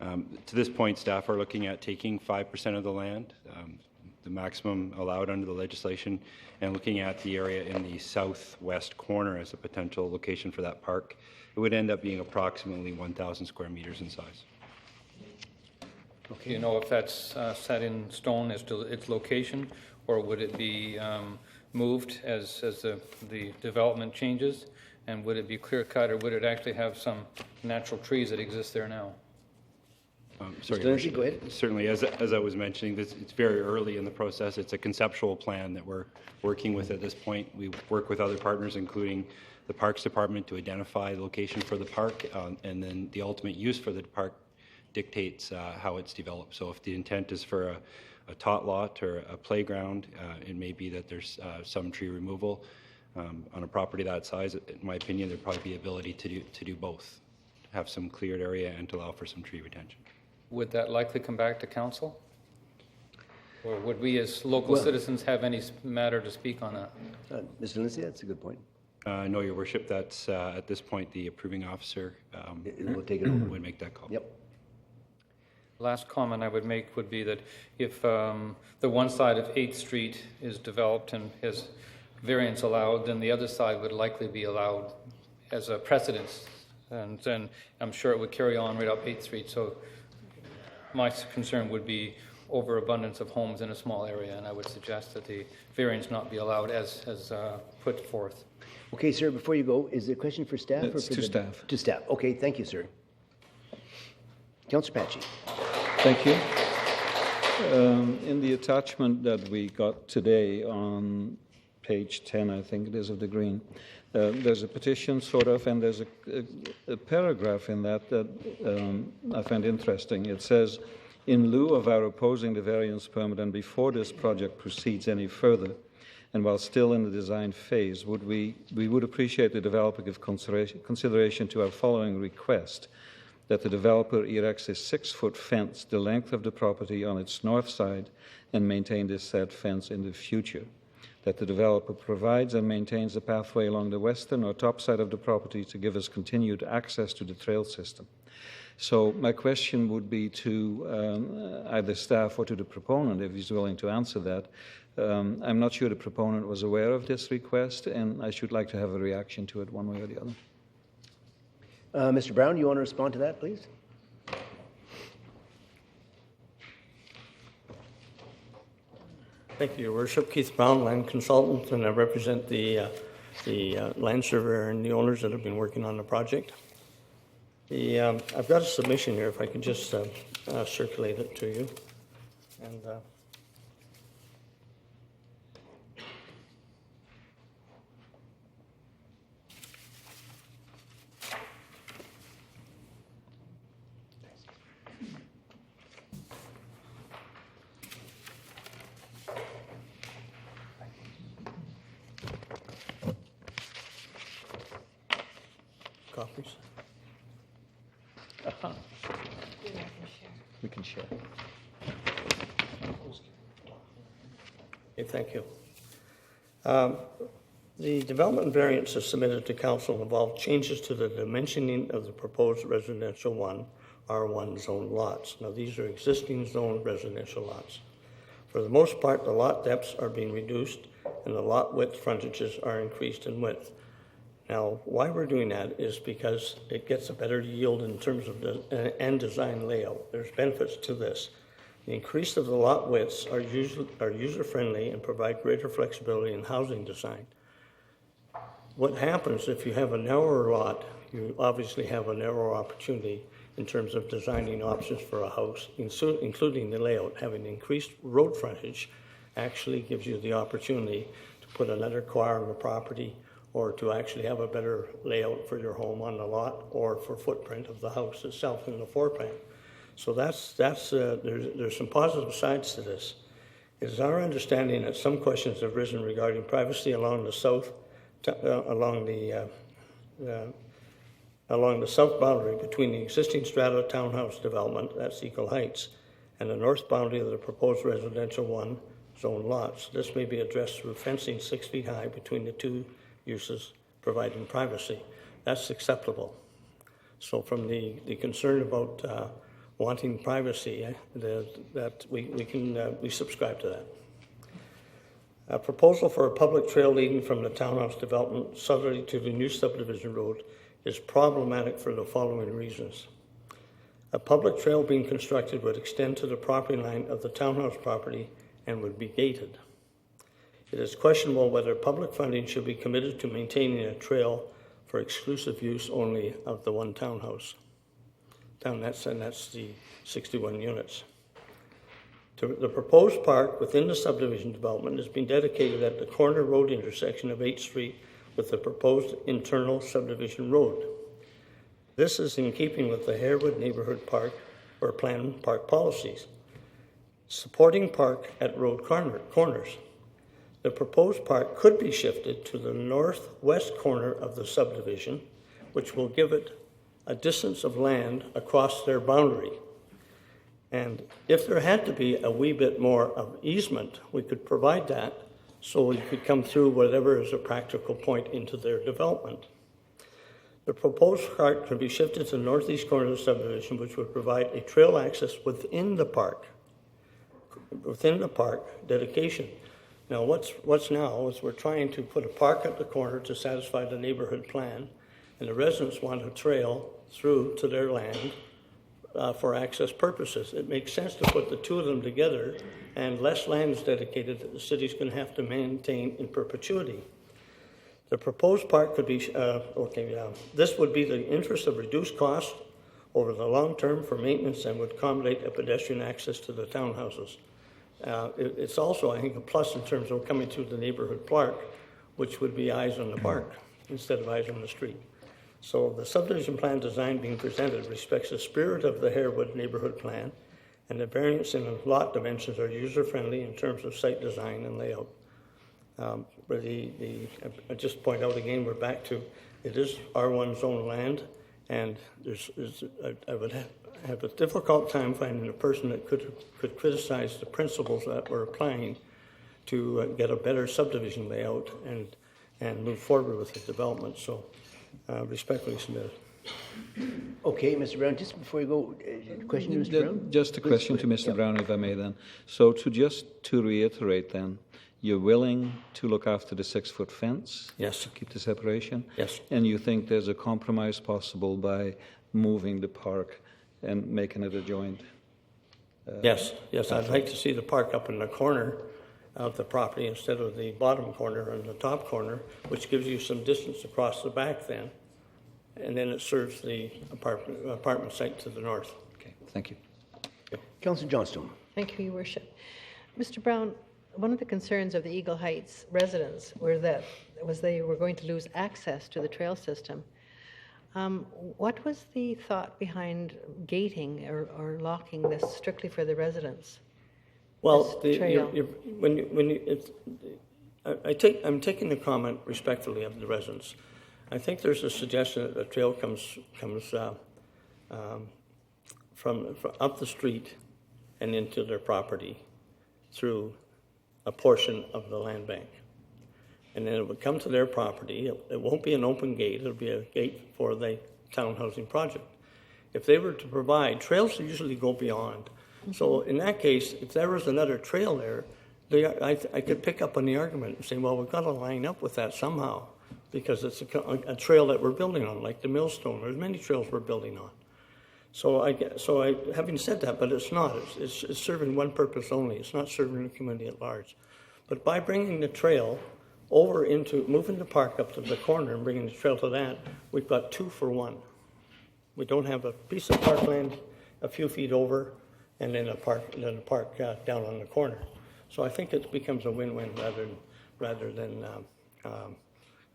To this point, staff are looking at taking 5% of the land, the maximum allowed under the legislation, and looking at the area in the southwest corner as a potential location for that park. It would end up being approximately 1,000 square meters in size. Okay. Do you know if that's set in stone as to its location, or would it be moved as the development changes? And would it be clear-cut, or would it actually have some natural trees that exist there now? Sorry, Lindsay, go ahead. Certainly, as I was mentioning, it's very early in the process. It's a conceptual plan that we're working with at this point. We work with other partners, including the Parks Department, to identify the location for the park, and then the ultimate use for the park dictates how it's developed. So if the intent is for a tot lot or a playground, it may be that there's some tree removal. On a property that size, in my opinion, there'd probably be ability to do both, have some cleared area and to allow for some tree retention. Would that likely come back to council? Or would we as local citizens have any matter to speak on that? Mr. Lindsay, that's a good point. No, Your Worship, that's at this point the approving officer We'll take it over. would make that call. Yep. Last comment I would make would be that if the one side of 8th Street is developed and has variance allowed, then the other side would likely be allowed as a precedence. And then I'm sure it would carry on right up 8th Street. So my concern would be overabundance of homes in a small area, and I would suggest that the variance not be allowed as put forth. Okay, sir, before you go, is there a question for staff? It's or for to staff. To staff. Okay, thank you, sir. Councillor Patchy. Thank you. In the attachment that we got today on page 10, I think it is, of the Green, there's a petition, sort of, and there's a paragraph in that I find interesting. It says, in lieu of our opposing the variance permit and before this project proceeds any further, and while still in the design phase, we would appreciate the developer give consideration to our following request, that the developer erects a 6-foot fence the length of the property on its north side and maintain this said fence in the future. That the developer provides and maintains a pathway along the western or top side of the property to give us continued access to the trail system. So my question would be to either staff or to the proponent, if he's willing to answer that. I'm not sure the proponent was aware of this request, and I should like to have a reaction to it one way or the other. Mr. Brown, you want to respond to that, please? Thank you, Your Worship. Keith Brown, land consultant, and I represent the land surveyor and the owners that have been working on the project. I've got a submission here, if I can just circulate it to you. And copies. We can share. Okay, thank you. The development variances submitted to council involve changes to the dimensioning of the proposed residential R1 zone lots. Now, these are existing zone residential lots. For the most part, the lot depths are being reduced and the lot width frontages are increased in width. Now, why we're doing that is because it gets a better yield in terms of and design layout. There's benefits to this. The increase of the lot widths are user-friendly and provide greater flexibility in housing design. What happens if you have a narrower lot, you obviously have a narrower opportunity in terms of designing options for a house, including the layout. Having increased road frontage actually gives you the opportunity to put another car on the property or to actually have a better layout for your home on the lot or for footprint of the house itself in the floor plan. So there's some positive sides to this. It is our understanding that some questions have risen regarding privacy along the south, along the south boundary between the existing strata townhouse development, that's Eagle Heights, and the north boundary of the proposed residential 1 zone lots. This may be addressed through fencing 6 feet high between the two uses, providing privacy. That's acceptable. So from the concern about wanting privacy, that we subscribe to that. A proposal for a public trail leading from the townhouse development southerly to the new subdivision road is problematic for the following reasons. A public trail being constructed would extend to the property line of the townhouse property and would be gated. It is questionable whether public funding should be committed to maintaining a trail for exclusive use only of the one townhouse. That's the 61 units. The proposed park within the subdivision development has been dedicated at the corner road intersection of 8th Street with the proposed internal subdivision road. This is in keeping with the Harewood Neighborhood Park or plan park policies. Supporting park at road corners. The proposed park could be shifted to the northwest corner of the subdivision, which will give it a distance of land across their boundary. And if there had to be a wee bit more of easement, we could provide that so you could come through whatever is a practical point into their development. The proposed park could be shifted to the northeast corner of the subdivision, which would provide a trail access within the park dedication. Now, what's now is we're trying to put a park at the corner to satisfy the neighborhood plan, and the residents want a trail through to their land for access purposes. It makes sense to put the two of them together, and less land is dedicated that the city's going to have to maintain in perpetuity. The proposed park could be, this would be the interest of reduced cost over the long term for maintenance and would accommodate a pedestrian access to the townhouses. It's also, I think, a plus in terms of coming through the neighborhood park, which would be eyes on the park instead of eyes on the street. So the subdivision plan design being presented respects the spirit of the Harewood neighborhood plan, and the variance in lot dimensions are user-friendly in terms of site design and layout. I just point out again, we're back to, it is R1 zone land, and I would have a difficult time finding a person that could criticize the principles that we're applying to get a better subdivision layout and move forward with the development. So respectfully submitted. Okay, Mr. Brown, just before you go, question to Mr. Brown? Just a question to Mr. Brown, if I may then. So to reiterate then, you're willing to look after the 6-foot fence? Yes. To keep the separation? Yes. And you think there's a compromise possible by moving the park and making it a joint? Yes, I'd like to see the park up in the corner of the property instead of the bottom corner and the top corner, which gives you some distance across the back then, and then it serves the apartment site to the north. Okay, thank you. Councillor Johnstone. Thank you, Your Worship. Mr. Brown, one of the concerns of the Eagle Heights residents was they were going to lose access to the trail system. What was the thought behind gating or locking this strictly for the residents? Well, I'm taking the comment respectfully of the residents. I think there's a suggestion that the trail comes from up the street and into their property through a portion of the land bank. And then it would come to their property. It won't be an open gate. It'll be a gate for the town housing project. If they were to provide, trails usually go beyond. Mm-hmm. So in that case, if there was another trail there, I could pick up on the argument and say, well, we've got to line up with that somehow because it's a trail that we're building on, like the Millstone. There's many trails we're building on. So having said that, but it's not. It's serving one purpose only. It's not serving the community at large. But by bringing the trail over into, moving the park up to the corner and bringing the trail to that, we've got 2 for 1. We don't have a piece of parkland a few feet over and then a park down on the corner. So I think it becomes a win-win rather than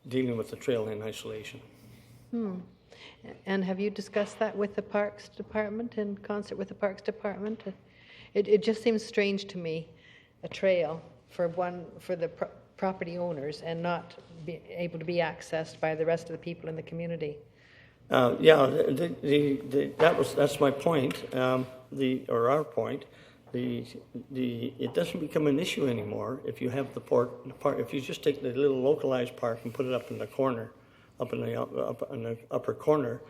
dealing with the trail in isolation. And have you discussed that with the Parks Department, in concert with the Parks Department? It just seems strange to me, a trail for the property owners and not be able to be accessed by the rest of the people in the community. That's my point. Our point. It doesn't become an issue anymore if you have the park. If you just take the little localized park and put it up in the corner, up in the upper corner,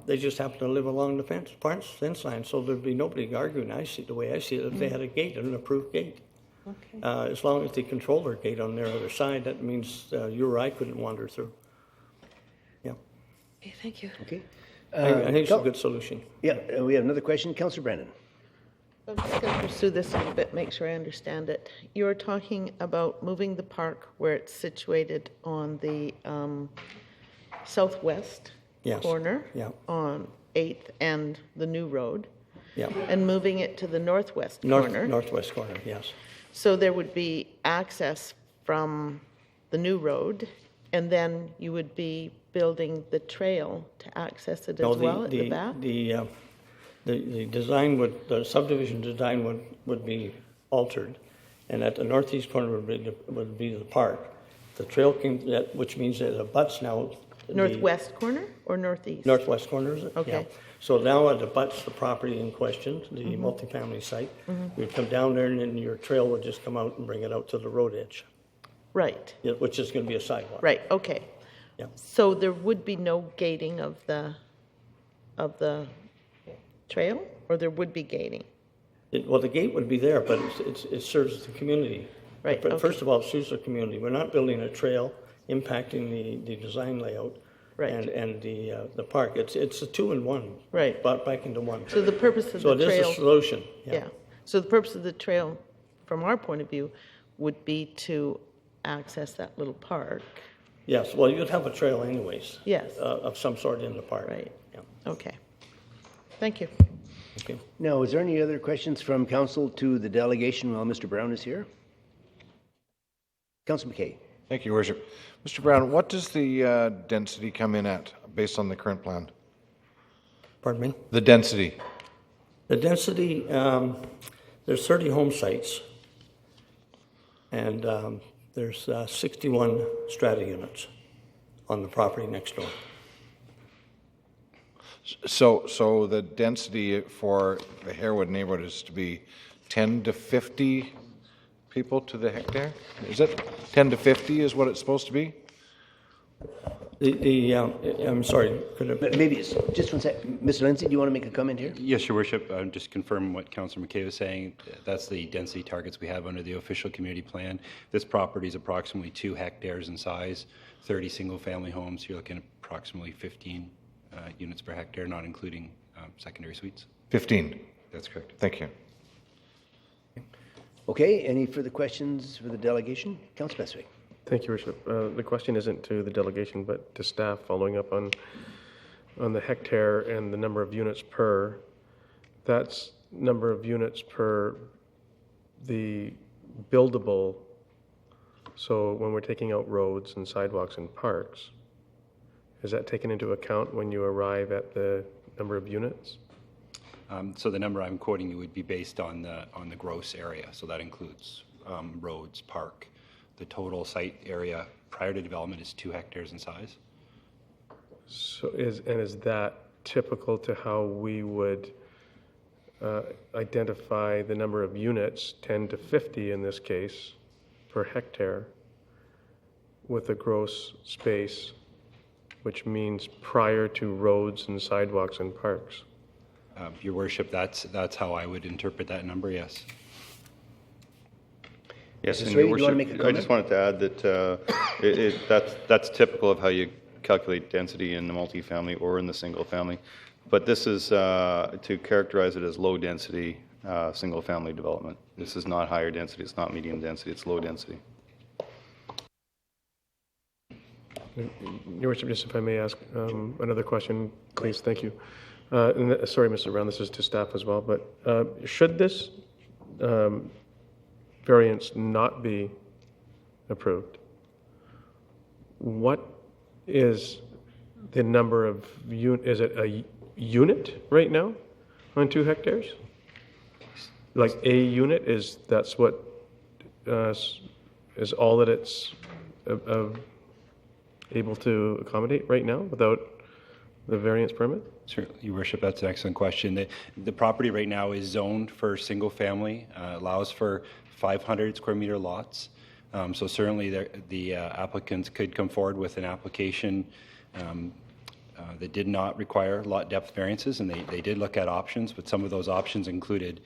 they just happen to live along the fence line, so there'd be nobody arguing. The way I see it, if they had a gate, an approved gate. Okay. As long as they control their gate on their other side, that means you or I couldn't wander through. Yeah. Okay, thank you. Okay. I think it's a good solution. Yeah, we have another question. Councillor Brandon. I'm just going to pursue this a little bit, make sure I understand it. You're talking about moving the park where it's situated on the southwest corner on 8th and the new road, and moving it to the northwest corner. Northwest corner, yes. So there would be access from the new road, and then you would be building the trail to access it as well at the back? The design the subdivision design would be altered, and at the northeast corner would be the park. The trail which means that it abuts now. Northwest corner or northeast? Northwest corner, is it? Okay. Yeah. So now it abuts the property in question, the multifamily site. We'd come down there, and then your trail would just come out and bring it out to the road edge. Right. Yeah, which is going to be a sidewalk. Right, okay. Yeah. So there would be no gating of the trail, or there would be gating? Well, the gate would be there, but it serves the community. Right, But okay. first of all, it serves the community. We're not building a trail impacting the design layout. Right. And the park. It's a two-in-one. Right. Brought back into one. So the purpose of the trail... So it is a solution. Yeah. So the purpose of the trail, from our point of view, would be to access that little park. Yes, well, you'd have a trail anyways. Yes. Of some sort in the park. Right. Yeah. Okay. Thank you. Okay. Now, is there any other questions from council to the delegation while Mr. Brown is here? Councilor McKay. Thank you, Worship. Mr. Brown, what does the density come in at based on the current plan? Pardon me? The density. The density, there's 30 home sites, and there's 61 strata units on the property next door. So the density for the Harewood neighborhood is to be 10 to 50 people to the hectare? Is it 10 to 50 is what it's supposed to be? I'm sorry. Maybe it's just one sec. Mr. Lindsay, do you want to make a comment here? Yes, Your Worship. Just confirm what Councillor McKay was saying. That's the density targets we have under the official community plan. This property is approximately 2 hectares in size, 30 single-family homes. You're looking at approximately 15 units per hectare, not including secondary suites. 15. That's correct. Thank you. Okay, any further questions for the delegation? Councilor Bestwick. Thank you, Worship. The question isn't to the delegation, but to staff, following up on the hectare and the number of units per. That's number of units per the buildable. So when we're taking out roads and sidewalks and parks, is that taken into account when you arrive at the number of units? So the number I'm quoting you would be based on the gross area. So that includes roads, park. The total site area prior to development is 2 hectares in size. So is that typical to how we would identify the number of units, 10 to 50 in this case, per hectare, with a gross space, which means prior to roads and sidewalks and parks? Your Worship, that's how I would interpret that number, yes. Yes, Mr. and Swayze, Your do you want to Worship, make a I comment? just wanted to add that that's typical of how you calculate density in the multifamily or in the single family. But this is to characterize it as low density single family development. This is not higher density, it's not medium density, it's low density. Your Worship, just if I may ask another question, please. Thank you. Sorry, Mr. Brown, this is to staff as well, but should this variance not be approved, what is the number of is it a unit right now on 2 hectares? Like a unit that's what is all that it's able to accommodate right now without the variance permit? Certainly, Your Worship, that's an excellent question. The property right now is zoned for single family, allows for 500 square meter lots. So certainly the applicants could come forward with an application that did not require lot depth variances, and they did look at options, but some of those options included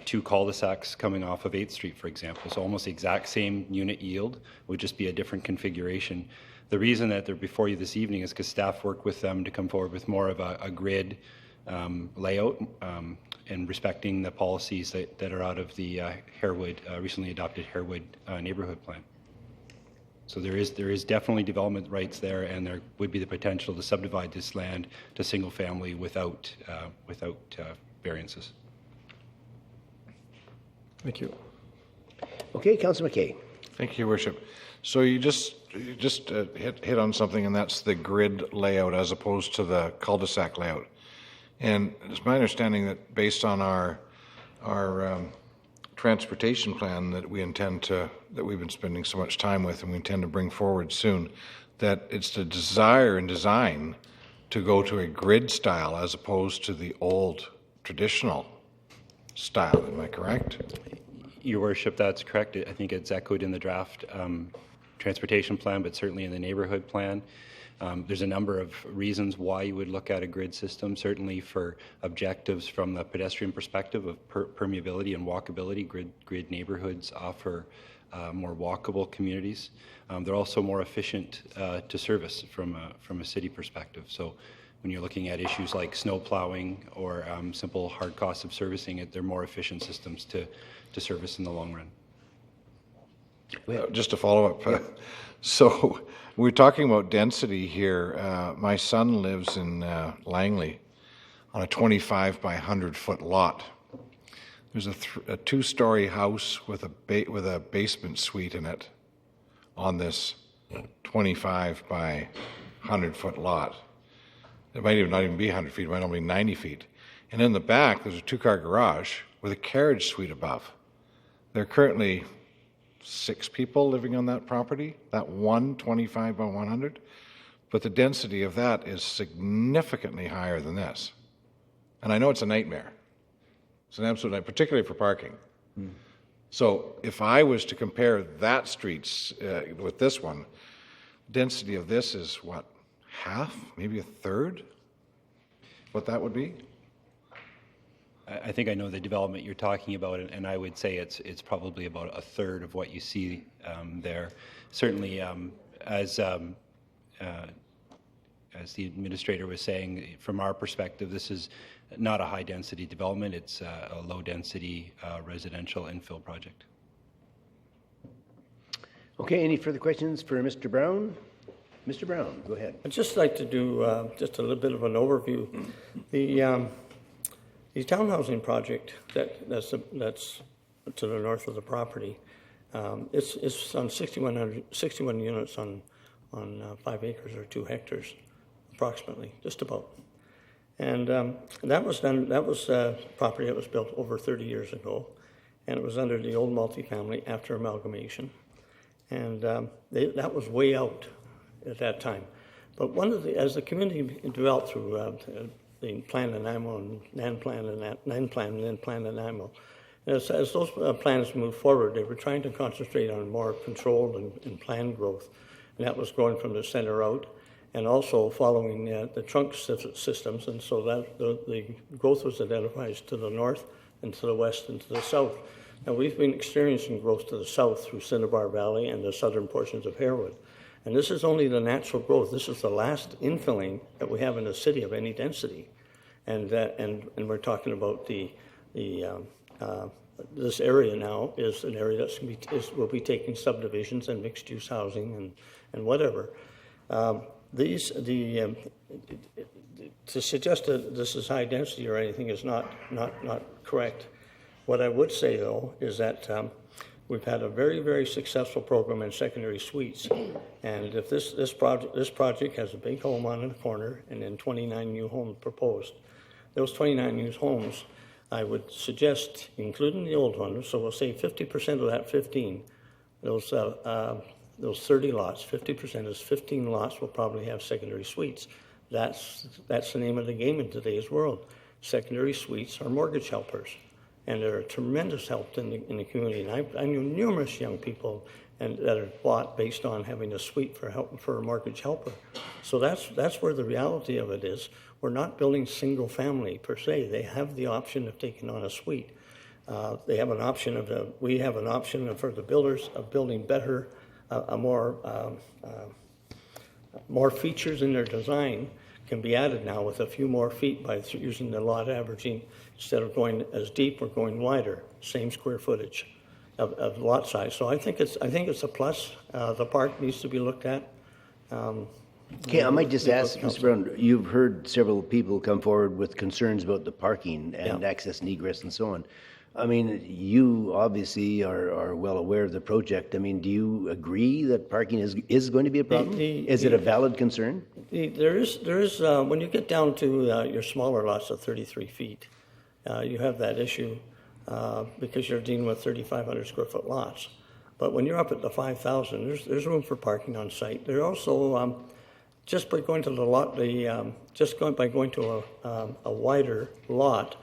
2 cul-de-sacs coming off of 8th Street, for example. So almost the exact same unit yield would just be a different configuration. The reason that they're before you this evening is because staff worked with them to come forward with more of a grid layout and respecting the policies that are out of the recently adopted Harewood neighborhood plan. So there is definitely development rights there, and there would be the potential to subdivide this land to single family without variances. Thank you. Okay, Councilor McKay. Thank you, Your Worship. So you just hit on something, and that's the grid layout as opposed to the cul-de-sac layout. And it's my understanding that based on our transportation plan that we've been spending so much time with and we intend to bring forward soon, that it's the desire and design to go to a grid style as opposed to the old traditional style. Am I correct? Your Worship, that's correct. I think it's echoed in the draft transportation plan, but certainly in the neighborhood plan. There's a number of reasons why you would look at a grid system. Certainly for objectives from the pedestrian perspective of permeability and walkability, grid neighborhoods offer more walkable communities. They're also more efficient to service from a city perspective. So when you're looking at issues like snow plowing or simple hard costs of servicing it, they're more efficient systems to service in the long run. Just to follow up, so we're talking about density here. My son lives in Langley on a 25 by 100 foot lot. There's a two-story house with a basement suite in it on this 25 by 100 foot lot. It might not even be 100 feet, it might only be 90 feet. And in the back, there's a two-car garage with a carriage suite above. There are currently 6 people living on that property, that one 25 by 100, but the density of that is significantly higher than this. And I know it's a nightmare. It's an absolute nightmare, particularly for parking. So if I was to compare that street with this one, density of this is what, half, maybe a third what that would be? I think I know the development you're talking about, and I would say it's probably about a third of what you see there. Certainly, as the administrator was saying, from our perspective, this is not a high-density development. It's a low-density residential infill project. Okay, any further questions for Mr. Brown? Mr. Brown, go ahead. I'd just like to do just a little bit of an overview. The townhousing project that's to the north of the property, it's on 61 units on 5 acres or 2 hectares, approximately, just about. And that was property that was built over 30 years ago, and it was under the old multifamily after amalgamation, and that was way out at that time. But as the community developed through the Plan Nanaimo and NAN Plan and NAN Plan and then Plan Nanaimo, as those plans moved forward, they were trying to concentrate on more controlled and planned growth, and that was growing from the center out, and also following the trunk systems, and so that the growth was identified to the north and to the west and to the south. Now we've been experiencing growth to the south through Cinnabar Valley and the southern portions of Harewood. And this is only the natural growth. This is the last infilling that we have in the city of any density. And we're talking about this area now is an area that will be taking subdivisions and mixed-use housing and whatever. To suggest that this is high density or anything is not correct. What I would say, though, is that we've had a very, very successful program in secondary suites, and if this project has a big home on the corner and then 29 new homes proposed, those 29 new homes, I would suggest, including the old ones, so we'll say 50% of that 15, those 30 lots, 50% is 15 lots will probably have secondary suites. That's the name of the game in today's world. Secondary suites are mortgage helpers, and they're a tremendous help in the community. And I knew numerous young people that are bought based on having a suite for a mortgage helper. So that's where the reality of it is. We're not building single family per se. They have the option of taking on a suite. We have an option for the builders of building better, more features in their design can be added now with a few more feet by using the lot averaging. Instead of going as deep, we're going wider, same square footage of lot size. So I think it's a plus. The park needs to be looked at. Okay, I might just ask, Mr. Brown, you've heard several people come forward with concerns about the parking and access and egress and so on. I mean, you obviously are well aware of the project. I mean, do you agree that parking is going to be a problem? Is it a valid concern? There is when you get down to your smaller lots of 33 feet, you have that issue because you're dealing with 3,500 square foot lots. But when you're up at the 5,000, there's room for parking on site. There also just by going to the lot, by going to a wider lot,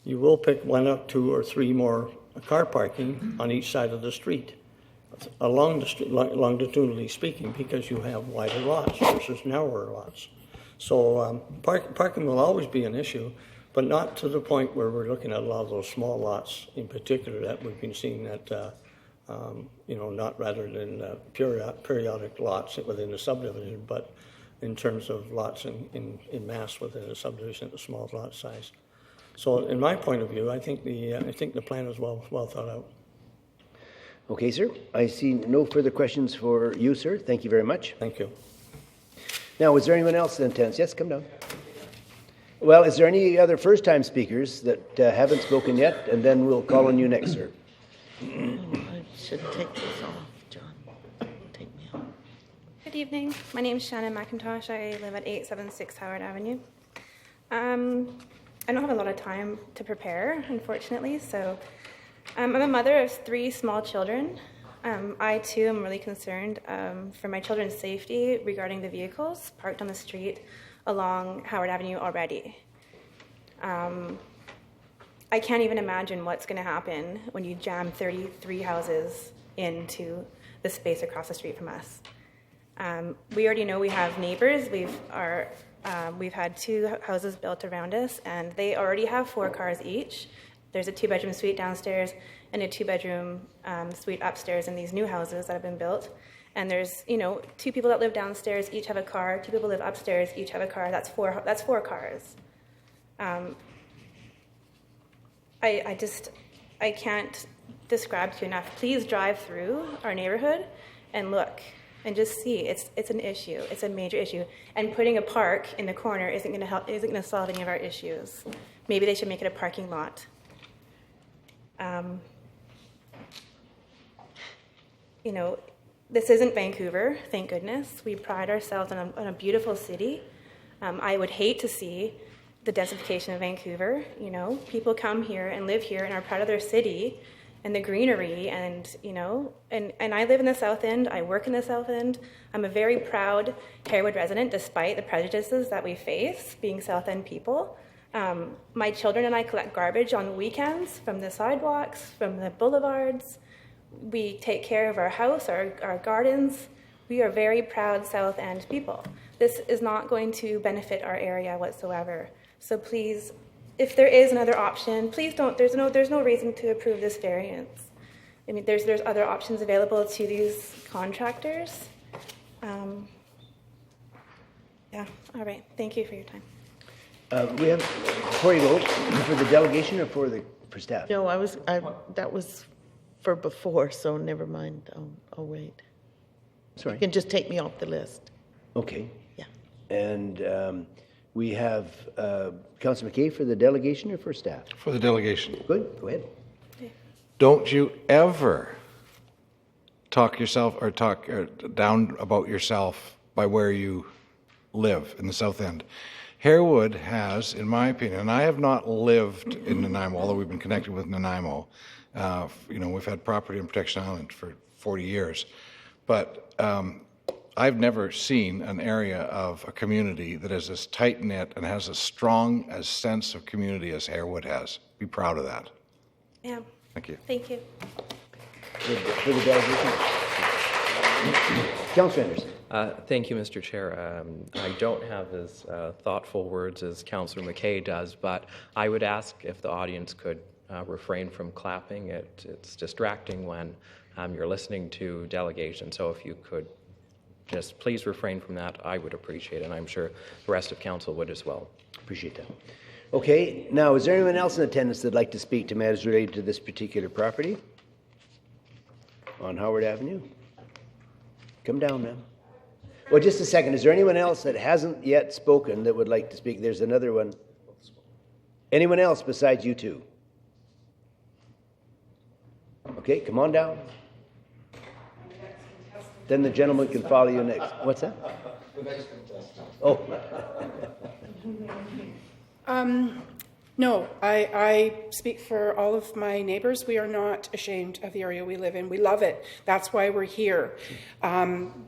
you will pick one up, 2 or 3 more car parking on each side of the street, along the street, longitudinally speaking, because you have wider lots versus narrower lots. So parking will always be an issue, but not to the point where we're looking at a lot of those small lots in particular that we've been seeing that, not rather than periodic lots within the subdivision, but in terms of lots in mass within the subdivision at the small lot size. So, in my point of view, I think the plan is well thought out. Okay, sir. I see no further questions for you, sir. Thank you very much. Thank you. Now, is there anyone else that intends? Yes, come down. Well, is there any other first-time speakers that haven't spoken yet? And then we'll call on you next, sir. I should take this off, John. Take me off. Good evening. My name is Shannon McIntosh. I live at 876 Howard Avenue. I don't have a lot of time to prepare, unfortunately, so I'm a mother of 3 small children. I, too, am really concerned for my children's safety regarding the vehicles parked on the street along Howard Avenue already. I can't even imagine what's going to happen when you jam 33 houses into the space across the street from us. We already know we have neighbors. We've had 2 houses built around us, and they already have 4 cars each. There's a 2-bedroom suite downstairs and a 2-bedroom suite upstairs in these new houses that have been built. And there's, 2 people that live downstairs, each have a car. 2 people live upstairs, each have a car. That's 4 cars. I can't describe to you enough. Please drive through our neighborhood and look. And just see, it's an issue. It's a major issue. And putting a park in the corner isn't going to solve any of our issues. Maybe they should make it a parking lot. This isn't Vancouver, thank goodness. We pride ourselves on a beautiful city. I would hate to see the densification of Vancouver. People come here and live here and are proud of their city and the greenery, and I live in the South End. I work in the South End. I'm a very proud Harewood resident, despite the prejudices that we face being South End people. My children and I collect garbage on weekends from the sidewalks, from the boulevards. We take care of our house, our gardens. We are very proud South End people. This is not going to benefit our area whatsoever. So please, if there is another option, please don't. There's no reason to approve this variance. I mean, there's other options available to these contractors. All right. Thank you for your time. We have, before you go, for the delegation or for staff? No, that was for before, so never mind. I'll wait. Sorry. You can just take me off the list. Okay. Yeah. And we have Councillor McKay for the delegation or for staff? For the delegation. Good. Go ahead. Don't you ever talk down about yourself by where you live in the South End. Harewood has, in my opinion, and I have not lived in Nanaimo, although we've been connected with Nanaimo. We've had property on Protection Island for 40 years. But I've never seen an area of a community that is as tight-knit and has as strong a sense of community as Harewood has. Be proud of that. Yeah. Thank you. Thank you. For the delegation. Councillor Anderson. Thank you, Mr. Chair. I don't have as thoughtful words as Councillor McKay does, but I would ask if the audience could refrain from clapping. It's distracting when you're listening to delegation, so if you could just please refrain from that, I would appreciate it, and I'm sure the rest of council would as well. Appreciate that. Okay, now is there anyone else in attendance that'd like to speak to matters related to this particular property on Howard Avenue? Come down, ma'am. Well, just a second. Is there anyone else that hasn't yet spoken that would like to speak? There's another one. Anyone else besides you two? Okay, come on down. Then the gentleman can follow you next. What's that? The next contestant. Oh. No, I speak for all of my neighbors. We are not ashamed of the area we live in. We love it. That's why we're here.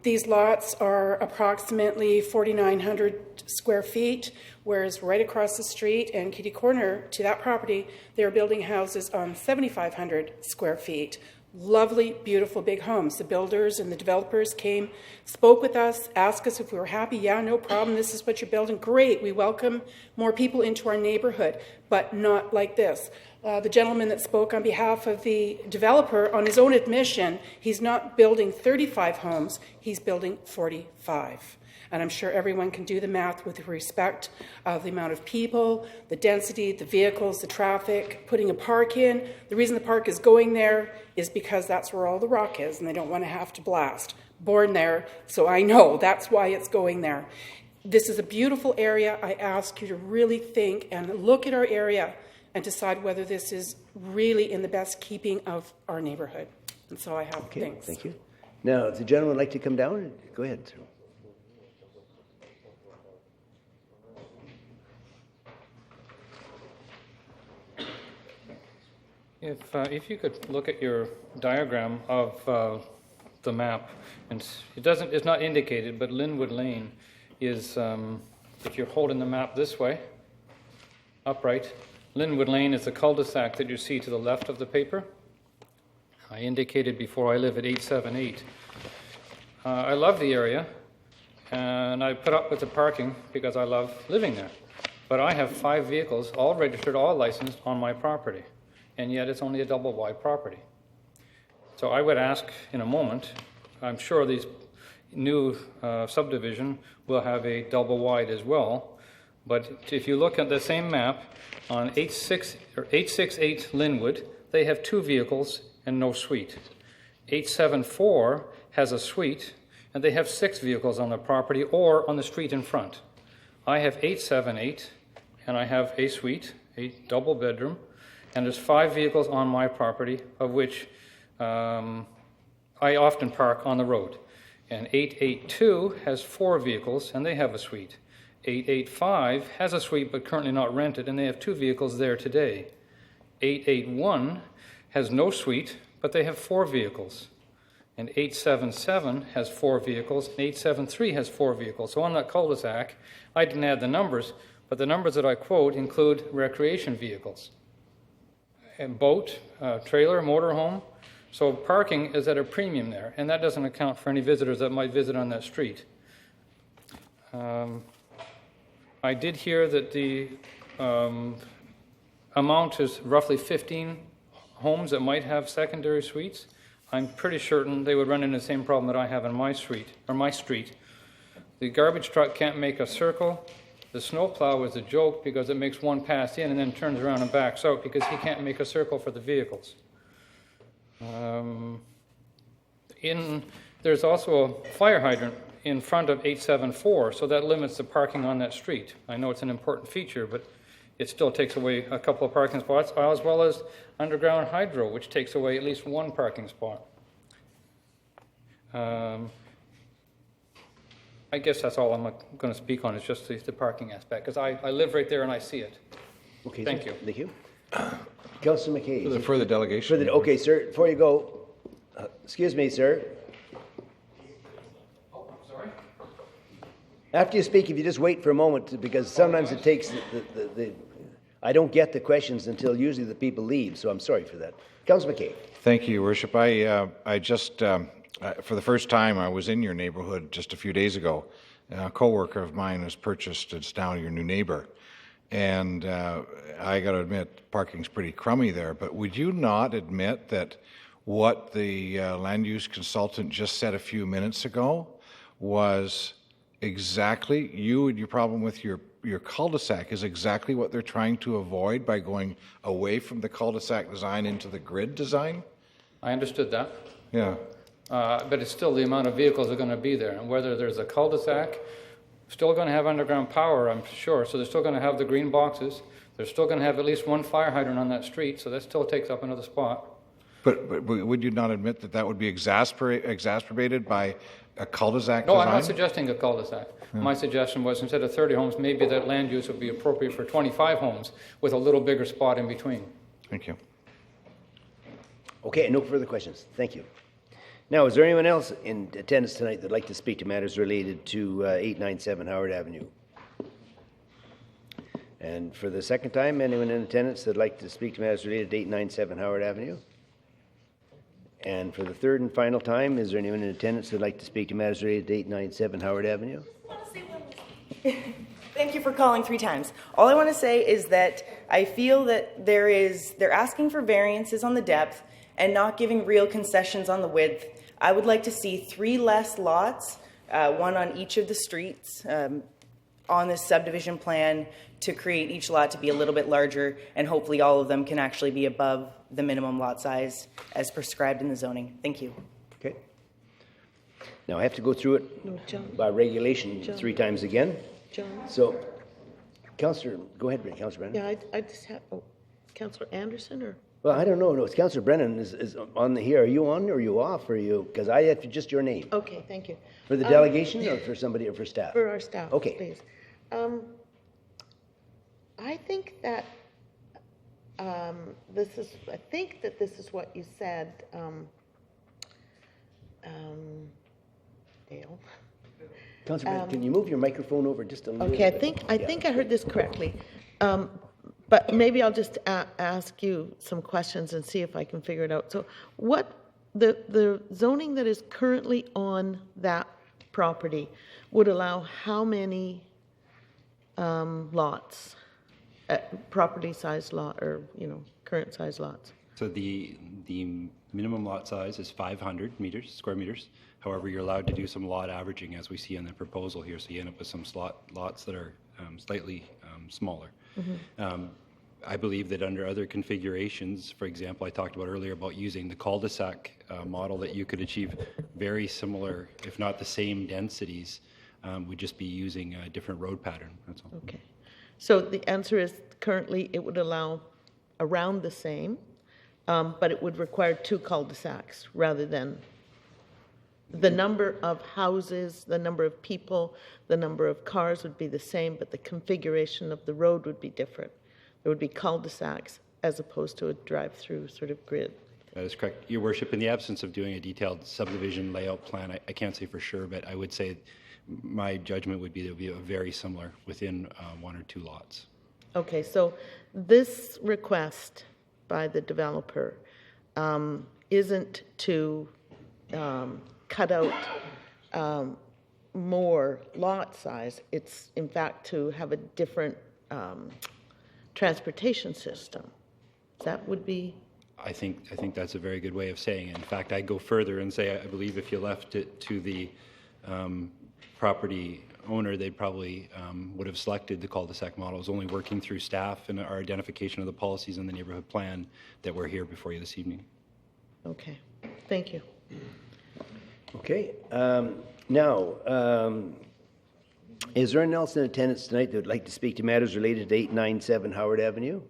These lots are approximately 4,900 square feet, whereas right across the street and kitty corner to that property, they're building houses on 7,500 square feet. Lovely, beautiful, big homes. The builders and the developers came, spoke with us, asked us if we were happy. Yeah, no problem. This is what you're building. Great. We welcome more people into our neighborhood, but not like this. The gentleman that spoke on behalf of the developer, on his own admission, he's not building 35 homes, he's building 45. And I'm sure everyone can do the math with respect of the amount of people, the density, the vehicles, the traffic, putting a park in. The reason the park is going there is because that's where all the rock is and they don't want to have to blast. Born there, so I know that's why it's going there. This is a beautiful area. I ask you to really think and look at our area and decide whether this is really in the best keeping of our neighborhood. And so I have things. Thank you. Now, if the gentleman would like to come down, go ahead, sir. If you could look at your diagram of the map, and it's not indicated, but Linwood Lane is, if you're holding the map this way, upright, Linwood Lane is the cul-de-sac that you see to the left of the paper. I indicated before I live at 878. I love the area, and I put up with the parking because I love living there. But I have 5 vehicles, all registered, all licensed on my property. And yet it's only a double-wide property. So I would ask in a moment, I'm sure these new subdivision will have a double-wide as well, but if you look at the same map on 868 Linwood, they have 2 vehicles and no suite. 874 has a suite, and they have 6 vehicles on the property or on the street in front. I have 878, and I have a suite, a double bedroom, and there's 5 vehicles on my property, of which I often park on the road. And 882 has 4 vehicles, and they have a suite. 885 has a suite, but currently not rented, and they have 2 vehicles there today. 881 has no suite, but they have 4 vehicles. And 877 has 4 vehicles, and 873 has 4 vehicles. So on that cul-de-sac, I didn't add the numbers, but the numbers that I quote include recreation vehicles. And boat, trailer, motorhome. So parking is at a premium there, and that doesn't account for any visitors that might visit on that street. I did hear that the amount is roughly 15 homes that might have secondary suites. I'm pretty certain they would run into the same problem that I have in my street. The garbage truck can't make a circle. The snowplow is a joke because it makes one pass in and then turns around and backs out because he can't make a circle for the vehicles. There's also a fire hydrant in front of 874, so that limits the parking on that street. I know it's an important feature, but it still takes away a couple of parking spots, as well as underground hydro, which takes away at least 1 parking spot. I guess that's all I'm going to speak on, is just the parking aspect, because I live right there and I see it. Okay, Thank sir. you. Thank you. Councillor McKay. For the further delegation. Okay, sir, before you go, excuse me, sir. Oh, I'm sorry. After you speak, if you just wait for a moment, because sometimes it takes I don't get the questions until usually the people leave, so I'm sorry for that. Councillor McKay. Thank you, Your Worship. I just, for the first time, I was in your neighborhood just a few days ago. A co-worker of mine was purchased. It's now your new neighbor. And I got to admit, parking's pretty crummy there. But would you not admit that what the land use consultant just said a few minutes ago was exactly, you and your problem with your cul-de-sac is exactly what they're trying to avoid by going away from the cul-de-sac design into the grid design? I understood that. Yeah. But it's still the amount of vehicles that are going to be there. And whether there's a cul-de-sac, still going to have underground power, I'm sure. So they're still going to have the green boxes. They're still going to have at least 1 fire hydrant on that street, so that still takes up another spot. But would you not admit that that would be exacerbated by a cul-de-sac No, design? I'm not suggesting a cul-de-sac. My suggestion was instead of 30 homes, maybe that land use would be appropriate for 25 homes with a little bigger spot in between. Thank you. Okay, no further questions. Thank you. Now, is there anyone else in attendance tonight that'd like to speak to matters related to 897 Howard Avenue? And for the second time, anyone in attendance that'd like to speak to matters related to 897 Howard Avenue? And for the third and final time, is there anyone in attendance that'd like to speak to matters related to 897 Howard Avenue? Thank you for calling 3 times. All I want to say is that I feel that they're asking for variances on the depth and not giving real concessions on the width. I would like to see 3 less lots, one on each of the streets on this subdivision plan to create each lot to be a little bit larger, and hopefully all of them can actually be above the minimum lot size as prescribed in the zoning. Thank you. Okay. Now, I have to go through it by regulation 3 times again. John? So, Councillor, go ahead, Councillor Brennan. Yeah, I just have, Councillor Anderson or? Well, I don't know. No, it's Councillor Brennan is on the here. Are you on or are you off? Or are you? Because I have just your name. Okay, thank you. For the delegation or for somebody or for staff? For our staff, Okay. please. I think that this is what you said, Dale. Councillor Brennan, can you move your microphone over just a little Okay, I bit? think I heard this correctly. But maybe I'll just ask you some questions and see if I can figure it out. So what the zoning that is currently on that property would allow how many lots, property size lot, or, current size lots? So the minimum lot size is 500 square meters. However, you're allowed to do some lot averaging, as we see in the proposal here, so you end up with some lots that are slightly smaller. I believe that under other configurations, for example, I talked about earlier about using the cul-de-sac model, that you could achieve very similar, if not the same densities. We'd just be using a different road pattern, that's all. Okay. So the answer is currently it would allow around the same, but it would require 2 cul-de-sacs rather than the number of houses, the number of people, the number of cars would be the same, but the configuration of the road would be different. There would be cul-de-sacs as opposed to a drive-through sort of grid. That is correct. Your Worship, in the absence of doing a detailed subdivision layout plan, I can't say for sure, but I would say my judgment would be that it would be very similar within 1 or 2 lots. Okay, so this request by the developer isn't to cut out more lot size. It's in fact to have a different transportation system. That would be... I think that's a very good way of saying it. In fact, I'd go further and say I believe if you left it to the property owner, they probably would have selected the cul-de-sac model. It was only working through staff and our identification of the policies in the neighborhood plan that we're here before you this evening. Okay, thank you. Okay. Now, is there anyone else in attendance tonight that would like to speak to matters related to 897 Howard Avenue?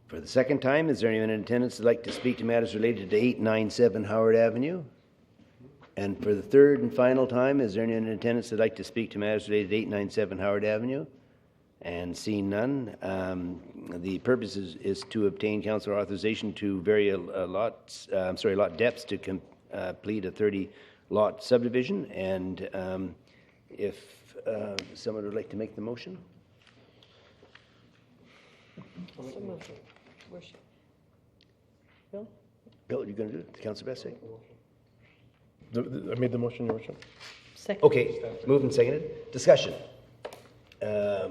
For the second time, is there anyone in attendance that would like to speak to matters related to 897 Howard Avenue? And for the third and final time, is there anyone in attendance that would like to speak to matters related to 897 Howard Avenue? And seeing none, the purpose is to obtain council authorization to vary lot depths to complete a 30-lot subdivision. And if someone would like to make the motion. Bill? Bill, you're going to do it? Councillor Bessig? I made the motion, Your Worship. Second. Okay, moved and seconded. Discussion.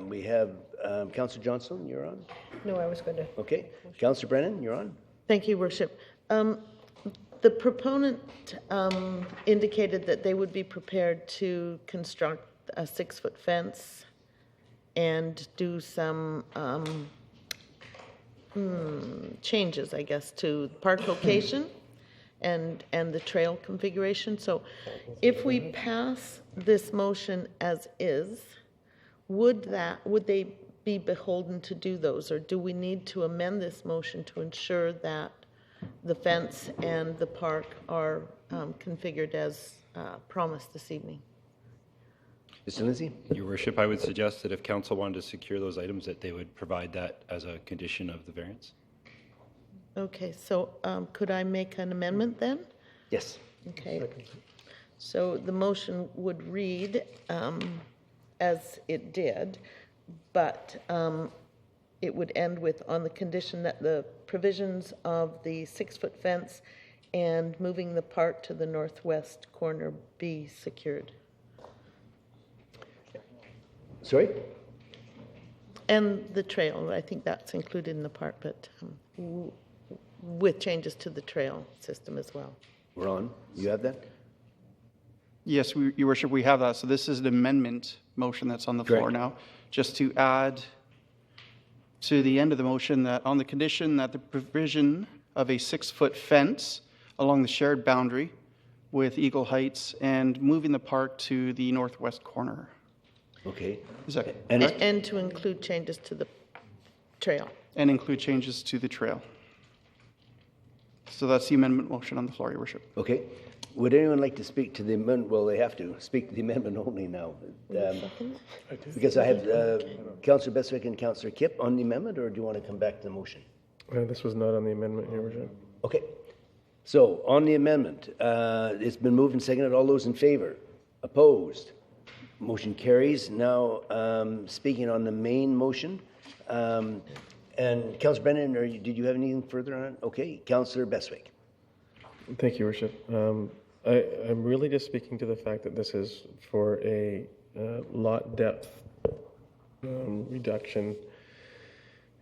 We have Councillor Johnson, you're on. No, I was going to... Okay. Councillor Brennan, you're on. Thank you, Worship. The proponent indicated that they would be prepared to construct a 6-foot fence and do some changes, I guess, to park location and the trail configuration. So if we pass this motion as is, would they be beholden to do those, or do we need to amend this motion to ensure that the fence and the park are configured as promised this evening. Mr. Lindsay? Your Worship, I would suggest that if council wanted to secure those items, that they would provide that as a condition of the variance. Okay, so could I make an amendment then? Yes. Okay. So the motion would read as it did, but it would end with, on the condition that the provisions of the 6-foot fence and moving the park to the northwest corner be secured. Sorry? And the trail, I think that's included in the park, but with changes to the trail system as well. Ron, you have that? Yes, Your Worship, we have that. So this is an amendment motion that's on the floor now. Just to add to the end of the motion that on the condition that the provision of a 6-foot fence along the shared boundary with Eagle Heights and moving the park to the northwest corner. Okay. Is that And to include changes to the trail. And include changes to the trail. So that's the amendment motion on the floor, Your Worship. Okay. Would anyone like to speak to the amendment? Well, they have to speak to the amendment only now. Because I have Councillor Beswick and Councillor Kipp on the amendment, or do you want to come back to the motion? This was not on the amendment, Your Worship. Okay. So on the amendment, it's been moved and seconded. All those in favor? Opposed? Motion carries. Now, speaking on the main motion, and Councillor Brennan, did you have anything further on it? Okay. Councillor Beswick. Thank you, Worship. I'm really just speaking to the fact that this is for a lot depth reduction.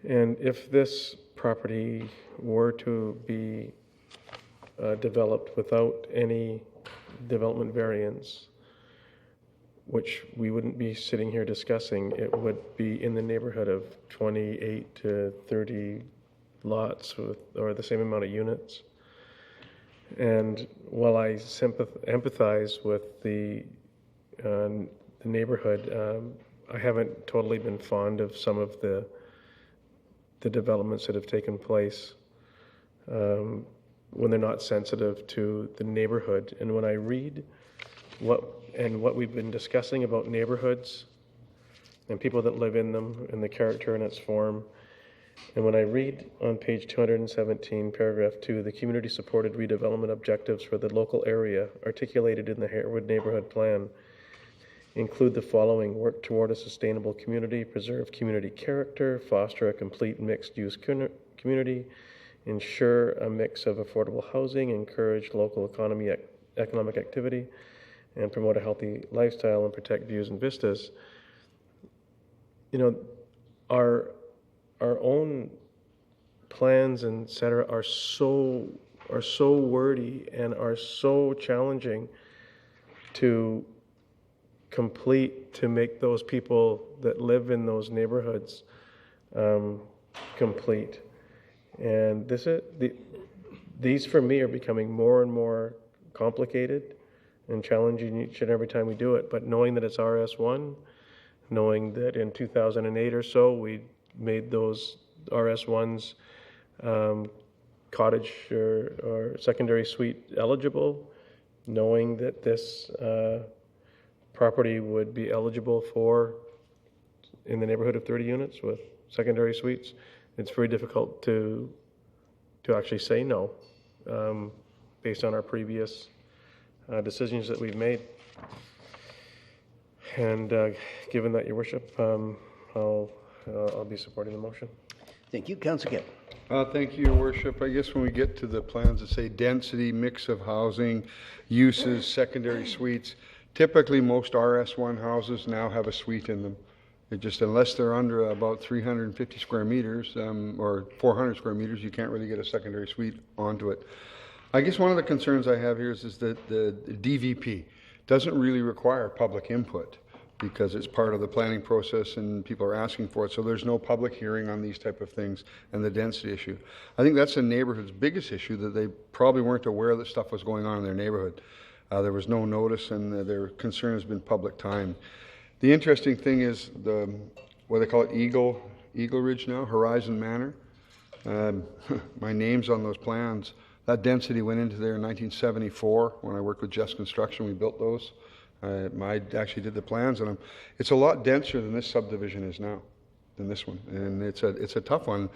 And if this property were to be developed without any development variance, which we wouldn't be sitting here discussing, it would be in the neighborhood of 28 to 30 lots or the same amount of units. And while I empathize with the neighborhood, I haven't totally been fond of some of the developments that have taken place when they're not sensitive to the neighborhood. And when I read what we've been discussing about neighborhoods and people that live in them and the character and its form, and when I read on page 217, paragraph 2, the community-supported redevelopment objectives for the local area articulated in the Harewood Neighborhood Plan include the following: work toward a sustainable community, preserve community character, foster a complete mixed-use community, ensure a mix of affordable housing, encourage local economic activity, and promote a healthy lifestyle and protect views and vistas. You know, our own plans and et cetera are so wordy and are so challenging to complete, to make those people that live in those neighborhoods complete. And these for me are becoming more and more complicated and challenging each and every time we do it. But knowing that it's RS1, knowing that in 2008 or so we made those RS1s cottage or secondary suite eligible, knowing that this property would be eligible for in the neighborhood of 30 units with secondary suites, it's very difficult to actually say no based on our previous decisions that we've made. And given that, Your Worship, I'll be supporting the motion. Thank you. Councillor Kipp. Thank you, Your Worship. I guess when we get to the plans that say density, mix of housing, uses, secondary suites, typically most RS1 houses now have a suite in them. It just, unless they're under about 350 square meters or 400 square meters, you can't really get a secondary suite onto it. I guess one of the concerns I have here is that the DVP doesn't really require public input because it's part of the planning process and people are asking for it. So there's no public hearing on these type of things and the density issue. I think that's the neighborhood's biggest issue, that they probably weren't aware that stuff was going on in their neighborhood. There was no notice, and their concern has been public time. The interesting thing is what they call it, Eagle Ridge now, Horizon Manor. My name's on those plans. That density went into there in 1974 when I worked with Jess Construction. We built those. I actually did the plans, and it's a lot denser than this subdivision is now, than this one. And it's a tough one.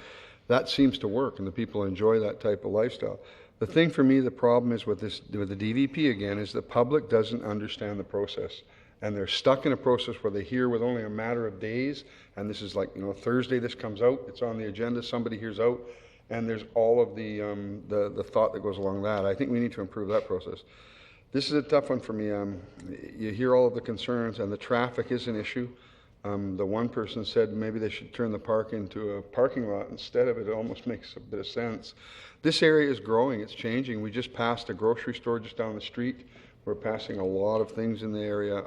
That seems to work, and the people enjoy that type of lifestyle. The thing for me, the problem is with the DVP again, is the public doesn't understand the process. And they're stuck in a process where they hear with only a matter of days, and this is like, Thursday this comes out, it's on the agenda, somebody hears out, and there's all of the thought that goes along that. I think we need to improve that process. This is a tough one for me. You hear all of the concerns, and the traffic is an issue. The one person said maybe they should turn the park into a parking lot instead of it. It almost makes a bit of sense. This area is growing, it's changing. We just passed a grocery store just down the street. We're passing a lot of things in the area.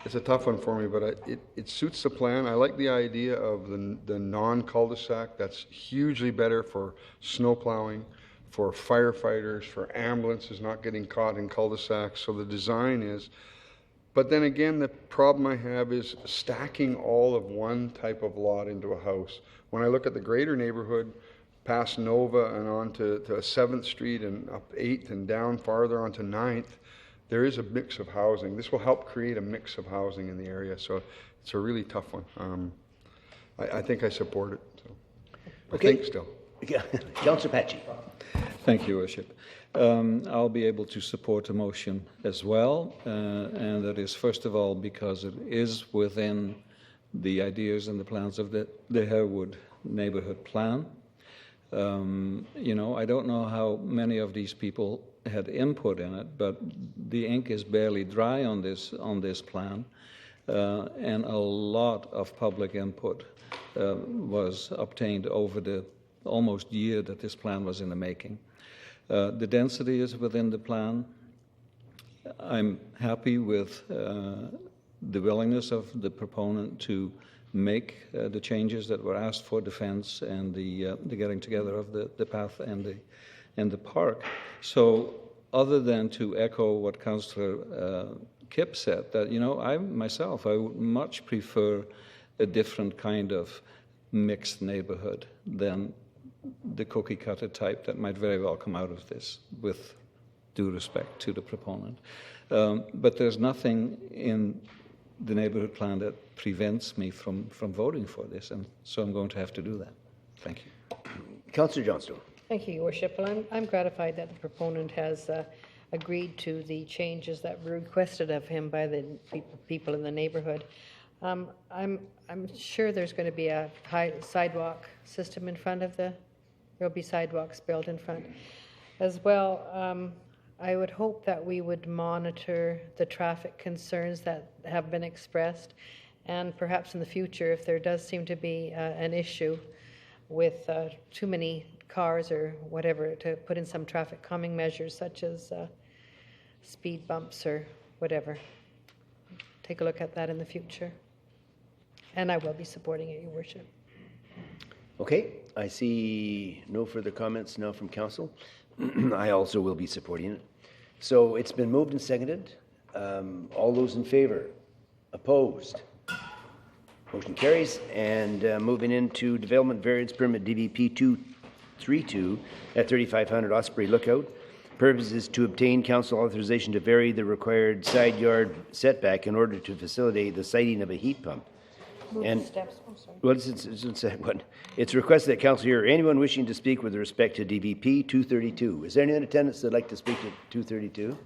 It's a tough one for me, but it suits the plan. I like the idea of the non-cul-de-sac. That's hugely better for snow plowing, for firefighters, for ambulances not getting caught in cul-de-sacs. So the design is, but then again, the problem I have is stacking all of one type of lot into a house. When I look at the greater neighborhood, past Nova and on to 7th Street and up 8th and down farther onto 9th, there is a mix of housing. This will help create a mix of housing in the area, so it's a really tough one. I think I support it. So. Okay. I think still. Councillor Patchy. Thank you, Worship. I'll be able to support the motion as well, and that is first of all because it is within the ideas and the plans of the Harewood neighborhood plan. I don't know how many of these people had input in it, but the ink is barely dry on this plan, and a lot of public input was obtained over the almost year that this plan was in the making. The density is within the plan. I'm happy with the willingness of the proponent to make the changes that were asked for the fence and the getting together of the path and the park. So other than to echo what Councillor Kipp said, that, I would much prefer a different kind of mixed neighborhood than the cookie cutter type that might very well come out of this, with due respect to the proponent. But there's nothing in the neighborhood plan that prevents me from voting for this, and so I'm going to have to do that. Thank you. Councillor Johnstone. Thank you, Your Worship. Well, I'm gratified that the proponent has agreed to the changes that were requested of him by the people in the neighborhood. I'm sure there's going to be a high sidewalk system in front of there'll be sidewalks built in front. As well, I would hope that we would monitor the traffic concerns that have been expressed, and perhaps in the future, if there does seem to be an issue with too many cars or whatever, to put in some traffic calming measures such as speed bumps or whatever. Take a look at that in the future. And I will be supporting it, Your Worship. Okay, I see no further comments now from council. I also will be supporting it. So it's been moved and seconded. All those in favor? Opposed? Motion carries. And moving into development variance permit DVP 232 at 3500 Osprey Lookout. Purpose is to obtain council authorization to vary the required side yard setback in order to facilitate the siting of a heat pump. It's requested that council hear anyone wishing to speak with respect to DVP 232. Is there anyone in attendance that would like to speak to 232?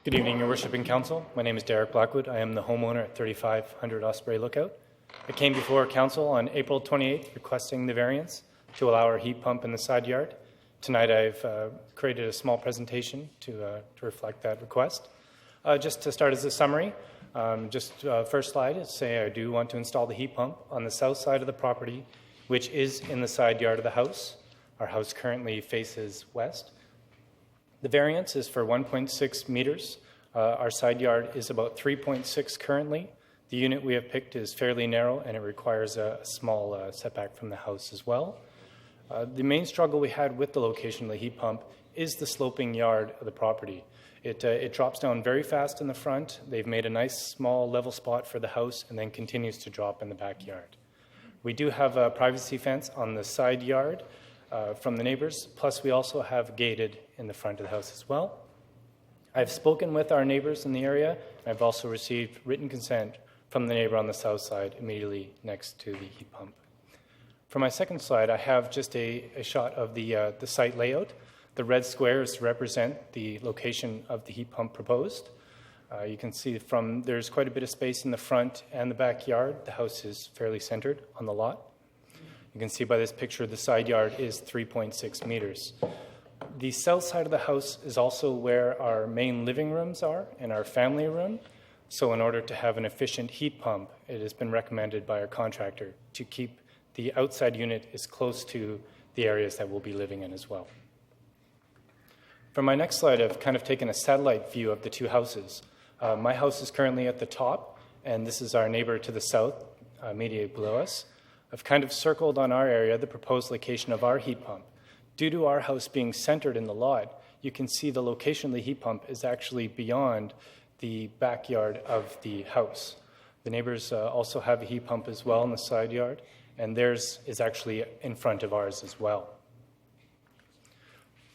Good evening, Your Worship and Council. My name is Derek Blackwood. I am the homeowner at 3500 Osprey Lookout. I came before council on April 28th requesting the variance to allow our heat pump in the side yard. Tonight I've created a small presentation to reflect that request. Just to start as a summary, first slide is say I do want to install the heat pump on the south side of the property, which is in the side yard of the house. Our house currently faces west. The variance is for 1.6 meters. Our side yard is about 3.6 currently. The unit we have picked is fairly narrow and it requires a small setback from the house as well. The main struggle we had with the location of the heat pump is the sloping yard of the property. It drops down very fast in the front. They've made a nice small level spot for the house and then continues to drop in the backyard. We do have a privacy fence on the side yard from the neighbors, plus we also have gated in the front of the house as well. I've spoken with our neighbors in the area, and I've also received written consent from the neighbor on the south side immediately next to the heat pump. For my second slide, I have just a shot of the site layout. The red squares represent the location of the heat pump proposed. You can see there's quite a bit of space in the front and the backyard. The house is fairly centered on the lot. You can see by this picture the side yard is 3.6 meters. The south side of the house is also where our main living rooms are and our family room. So in order to have an efficient heat pump, it has been recommended by our contractor to keep the outside unit as close to the areas that we'll be living in as well. For my next slide, I've kind of taken a satellite view of the two houses. My house is currently at the top, and this is our neighbor to the south, immediately below us. I've kind of circled on our area the proposed location of our heat pump. Due to our house being centered in the lot, you can see the location of the heat pump is actually beyond the backyard of the house. The neighbors also have a heat pump as well in the side yard, and theirs is actually in front of ours as well.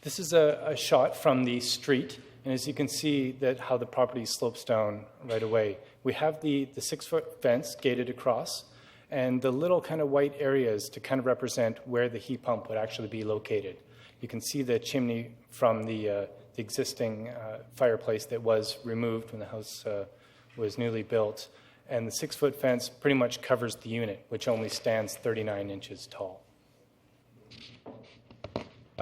This is a shot from the street, and as you can see that how the property slopes down right away. We have the 6-foot fence gated across, and the little kind of white areas to kind of represent where the heat pump would actually be located. You can see the chimney from the existing fireplace that was removed when the house was newly built, and the 6-foot fence pretty much covers the unit, which only stands 39 inches tall.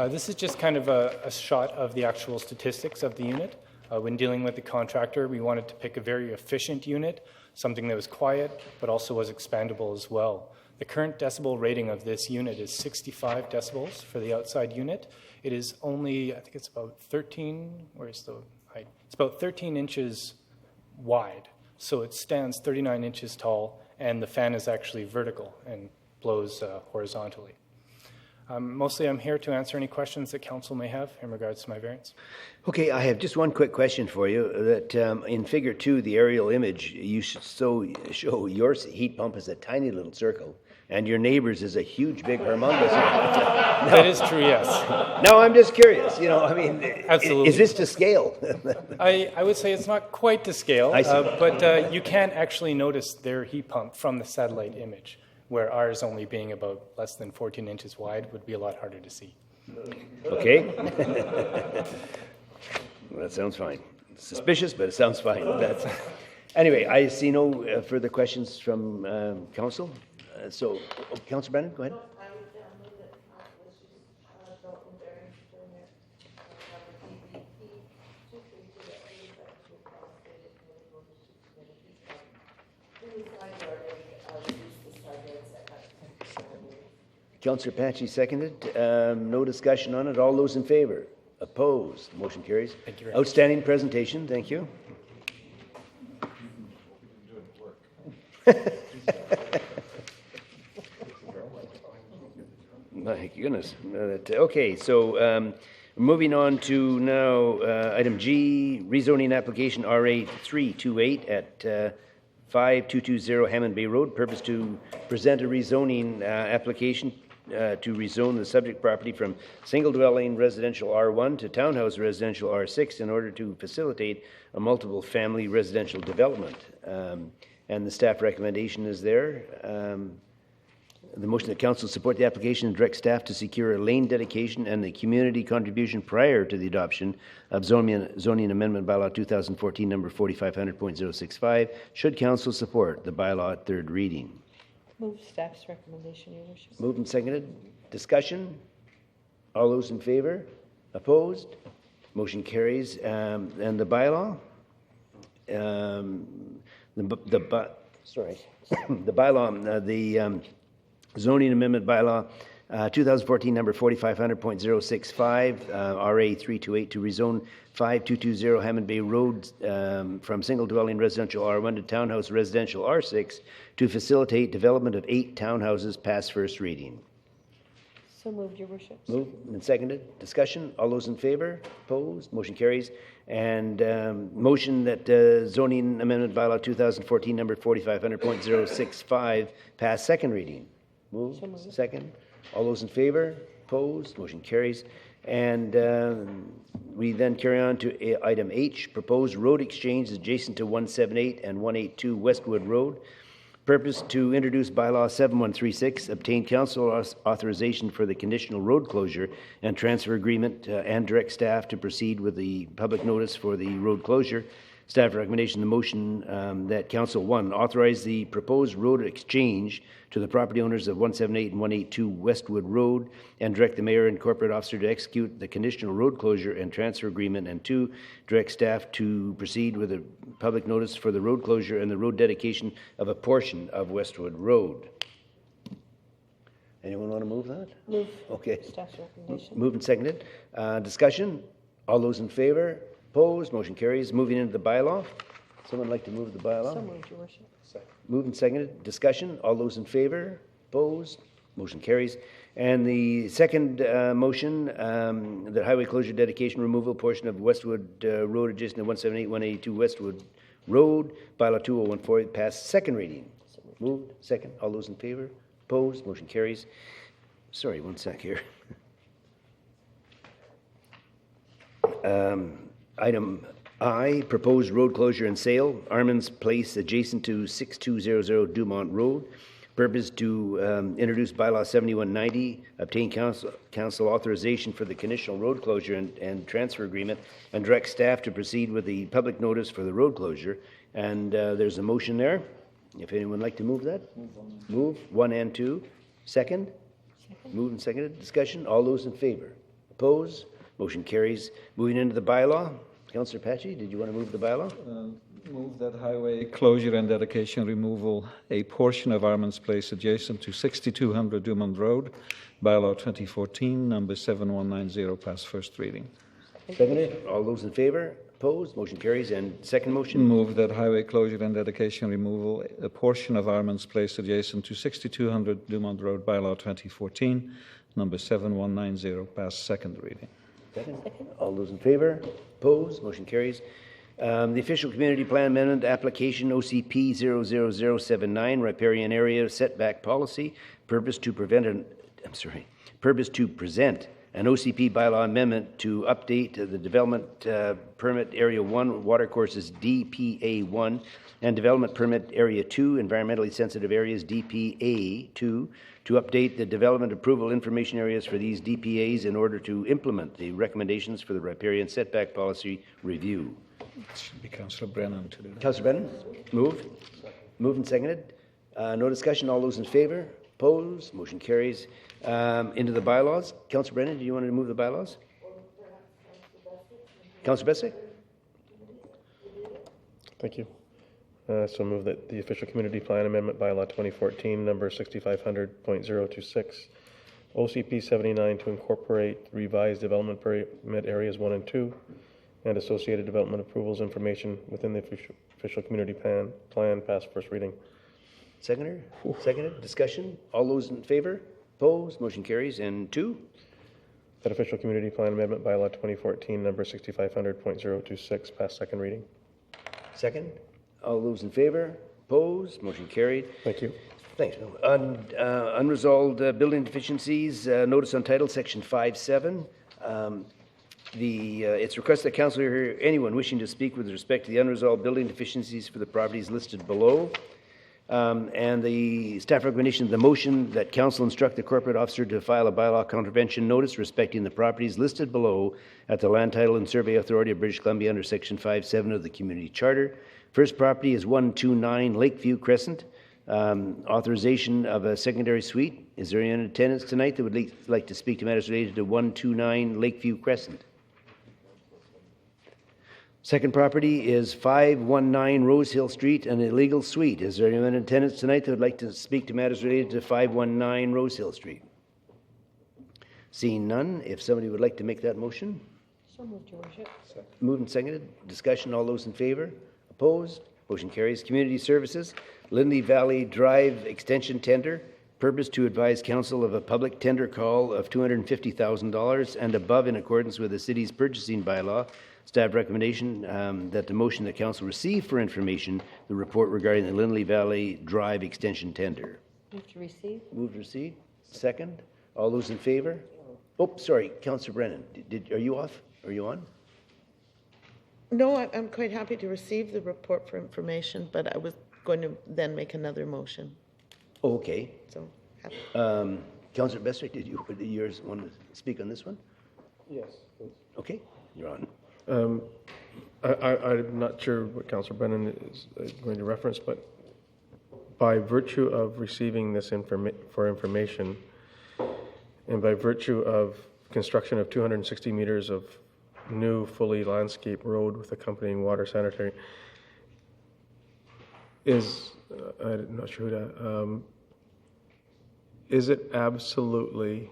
This is just kind of a shot of the actual statistics of the unit. When dealing with the contractor, we wanted to pick a very efficient unit, something that was quiet, but also was expandable as well. The current decibel rating of this unit is 65 decibels for the outside unit. It is only, I think it's about 13, where's the height? It's about 13 inches wide. So it stands 39 inches tall, and the fan is actually vertical and blows horizontally. Mostly I'm here to answer any questions that council may have in regards to my variance. Okay, I have just one quick question for you. That in Figure 2, the aerial image, you should show your heat pump as a tiny little circle, and your neighbor's is a huge, big, humongous. That is true, yes. No, I'm just curious. You know, I mean, absolutely. Is this to scale? I would say it's not quite to scale, I see. But you can actually notice their heat pump from the satellite image, where ours only being about less than 14 inches wide would be a lot harder to see. Okay. Well, that sounds fine. Suspicious, but it sounds fine. Anyway, I see no further questions from council. Councillor Brennan, go ahead. Councillor Patchy seconded. No discussion on it. All those in favour? Opposed? Motion carries. Thank you very much. Outstanding presentation. Thank you. My goodness. Okay, so moving on to now item G, rezoning application RA 328 at 5220 Hammond Bay Road. Purpose to present a rezoning application to rezone the subject property from single dwelling residential R1 to townhouse residential R6 in order to facilitate a multiple family residential development. And the staff recommendation is there. The motion that council support the application and direct staff to secure a lane dedication and the community contribution prior to the adoption of zoning amendment bylaw 2014 number 4500.065. Should council support the bylaw at third reading? Move staff's recommendation, Your Worship. Moved and seconded. Discussion? All those in favor? Opposed? Motion carries. And the bylaw? The bylaw, the zoning amendment bylaw 2014 number 4500.065 RA 328 to rezone 5220 Hammond Bay Road from single dwelling residential R1 to townhouse residential R6 to facilitate development of 8 townhouses past first reading. So moved, Your Worship. Moved and seconded. Discussion. All those in favor? Opposed? Motion carries. And motion that zoning amendment bylaw 2014 number 4500.065 pass second reading. Moved. Second. All those in favor? Opposed? Motion carries. And we then carry on to item H, proposed road exchange adjacent to 178 and 182 Westwood Road. Purpose to introduce bylaw 7136, obtain council authorization for the conditional road closure and transfer agreement and direct staff to proceed with the public notice for the road closure. Staff recommendation, the motion that Council 1 authorize the proposed road exchange to the property owners of 178 and 182 Westwood Road and direct the mayor and corporate officer to execute the conditional road closure and transfer agreement, and 2, direct staff to proceed with a public notice for the road closure and the road dedication of a portion of Westwood Road. Anyone want to move that? Move. Okay. Staff's recommendation. Moved and seconded. Discussion? All those in favor? Opposed? Motion carries. Moving into the bylaw. Someone like to move the bylaw? So moved, Your Worship. Moved and seconded. Discussion? All those in favor? Opposed? Motion carries. And the second motion, the highway closure dedication removal portion of Westwood Road adjacent to 178, 182 Westwood Road, bylaw 2014, passed second reading. Moved, second. All those in favor? Opposed? Motion carries. Sorry, one sec here. Item I, proposed road closure and sale, Armand's Place adjacent to 6200 Dumont Road. Purpose to introduce bylaw 7190, obtain council authorization for the conditional road closure and transfer agreement, and direct staff to proceed with the public notice for the road closure. And there's a motion there. If anyone would like to move that? Move 1 and 2. Second? Moved and seconded. Discussion. All those in favor? Opposed? Motion carries. Moving into the bylaw. Councillor Patchy, did you want to move the bylaw? Move that highway closure and dedication removal a portion of Armand's Place adjacent to 6200 Dumont Road, bylaw 2014, number 7190, pass first reading. Seconded. All those in favor? Opposed? Motion carries. And second motion? Move that highway closure and dedication removal a portion of Armand's Place adjacent to 6200 Dumont Road, bylaw 2014, number 7190, pass second reading. Second. All those in favor? Opposed? Motion carries. The official community plan amendment application OCP 00079 riparian area setback policy. Purpose to present an OCP bylaw amendment to update the development permit area 1 watercourses DPA 1 and development permit area 2 environmentally sensitive areas DPA 2 to update the development approval information areas for these DPAs in order to implement the recommendations for the riparian setback policy review. It should be Councillor Brennan to do that. Councillor Brennan, moved. Moved and seconded. No discussion. All those in favor? Opposed? Motion carries. Into the bylaws. Councillor Brennan, do you want to move the bylaws? Councillor Bessick? Thank you. So move that the official community plan amendment bylaw 2014 number 6500.026 OCP 79 to incorporate revised development permit areas 1 and 2 and associated development approvals information within the official community plan pass first reading. Seconder? Seconded. Discussion? All those in favor? Opposed? Motion carries. And 2? That official community plan amendment bylaw 2014 number 6500.026 pass second reading. Second. All those in favor? Opposed? Motion carried. Thank you. Thanks. Unresolved building deficiencies, notice on title, section 5.7. It's requested that council hear anyone wishing to speak with respect to the unresolved building deficiencies for the properties listed below. And the staff recommendation, the motion that council instruct the corporate officer to file a bylaw contravention notice respecting the properties listed below at the Land Title and Survey Authority of British Columbia under section 5.7 of the Community Charter. First property is 129 Lakeview Crescent. Authorization of a secondary suite. Is there any in attendance tonight that would like to speak to matters related to 129 Lakeview Crescent? Second property is 519 Rose Hill Street, an illegal suite. Is there anyone in attendance tonight that would like to speak to matters related to 519 Rose Hill Street? Seeing none, if somebody would like to make that motion. So moved, Your Worship. Moved and seconded. Discussion. All those in favor? Opposed? Motion carries. Community Services, Lindy Valley Drive Extension Tender. Purpose to advise council of a public tender call of $250,000 and above in accordance with the city's purchasing bylaw. Staff recommendation that the motion that council receive for information the report regarding the Lindley Valley Drive extension tender. Move to receive. Move to receive. Second. All those in favor? Oh, sorry, Councillor Brennan. Are you off? Are you on? No, I'm quite happy to receive the report for information, but I was going to then make another motion. Oh, okay. So, Councillor Bestwick, did you want to speak on this one? Yes, please. Okay, you're on. I'm not sure what Councillor Brennan is going to reference, but by virtue of receiving this for information, and by virtue of construction of 260 meters of new fully landscaped road with accompanying water sanitary, I'm not sure who to, is it absolute Where's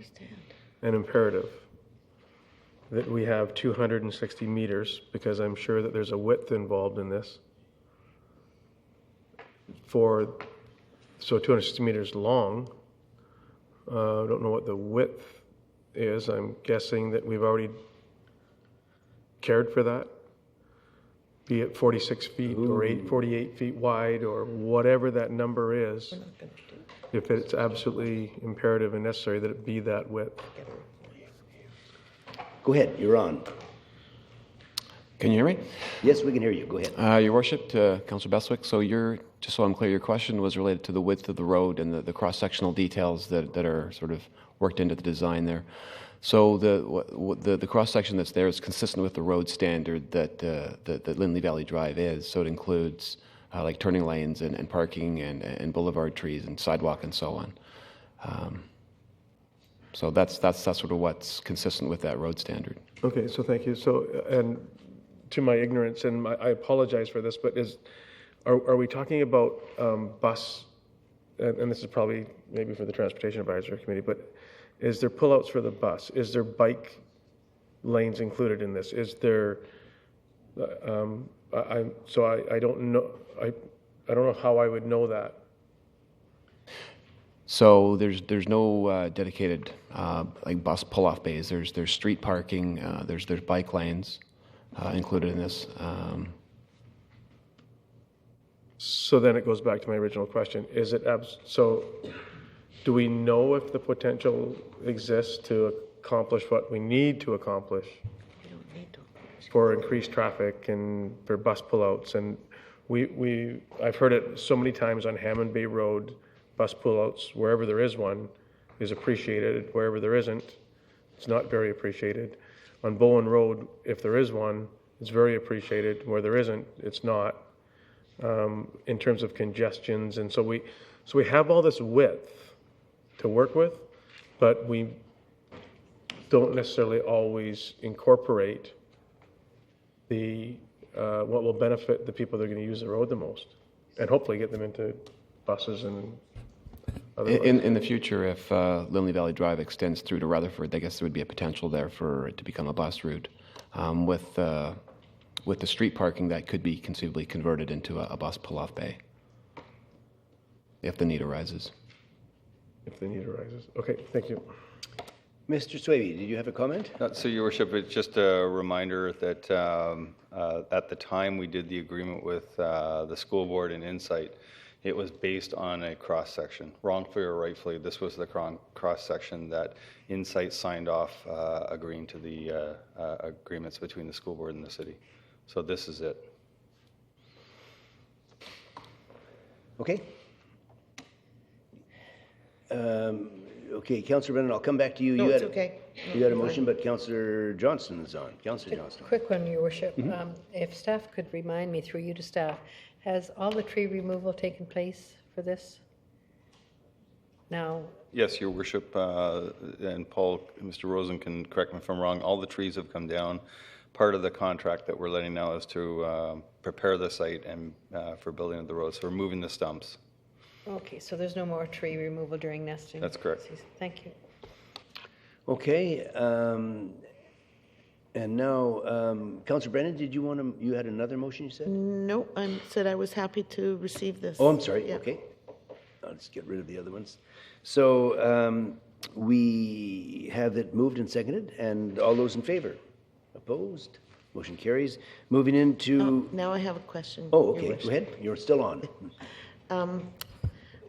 Dan? and imperative that we have 260 meters, because I'm sure that there's a width involved in this, so 260 meters long. I don't know what the width is. I'm guessing that we've already cared for that, be it 46 feet or 48 feet wide or whatever that number is. If it's absolutely imperative and necessary that it be that width. Go ahead, you're on. Can you hear me? Yes, we can hear you. Go ahead. Your Worship, to Councillor Bestwick, so just so I'm clear, your question was related to the width of the road and the cross-sectional details that are sort of worked into the design there. So the cross-section that's there is consistent with the road standard that Lindley Valley Drive is. So it includes like turning lanes and parking and boulevard trees and sidewalk and so on. So that's sort of what's consistent with that road standard. Okay, so thank you. So, and to my ignorance, and I apologize for this, but are we talking about bus, and this is probably maybe for the Transportation Advisory Committee, but is there pullouts for the bus? Is there bike lanes included in this? Is there, I don't know, I don't know how I would know that. So there's no dedicated like bus pull-off bays. There's street parking. There's bike lanes included in this. So then it goes back to my original question. Is it so? Do we know if the potential exists to accomplish what we need to accomplish for increased traffic and for bus pullouts? And I've heard it so many times on Hammond Bay Road. Bus pullouts, wherever there is one, is appreciated. Wherever there isn't, it's not very appreciated. On Bowen Road, if there is one, it's very appreciated. Where there isn't, it's not. In terms of congestions, and so we have all this width to work with, but we don't necessarily always incorporate the what will benefit the people that are going to use the road the most, and hopefully get them into buses and other in the future, if Lindley Valley Drive extends through to Rutherford, I guess there would be a potential there for it to become a bus route. With the street parking, that could be conceivably converted into a bus pull-off bay if the need arises. If the need arises. Okay, thank you. Mr. Swaby, did you have a comment? So, Your Worship, it's just a reminder that at the time we did the agreement with the school board and Insight, it was based on a cross-section. Wrongfully or rightfully, this was the cross-section that Insight signed off agreeing to the agreements between the school board and the city. So this is it. Okay. Okay, Councillor Brennan, I'll come back to you. No, it's okay. You had a motion, but Councillor Johnston is on. Councillor Johnston. Quick one, Your Worship. If staff could remind me, through you to staff, has all the tree removal taken place for this? Now, Yes, Your Worship, and Paul, Mr. Rosen can correct me if I'm wrong, all the trees have come down. Part of the contract that we're letting now is to prepare the site and for building of the road, so we're moving the stumps. okay, so there's no more tree removal during nesting? That's correct. Thank you. Okay. And now, Councillor Brennan, did you want to, you had another motion you said? No, I said I was happy to receive this. Oh, I'm sorry, Yeah. okay. I'll just get rid of the other ones. So we have it moved and seconded, and all those in favor? Opposed? Motion carries. Moving into... Now I have a question. Oh, Your okay, Worship. go ahead. You're still on.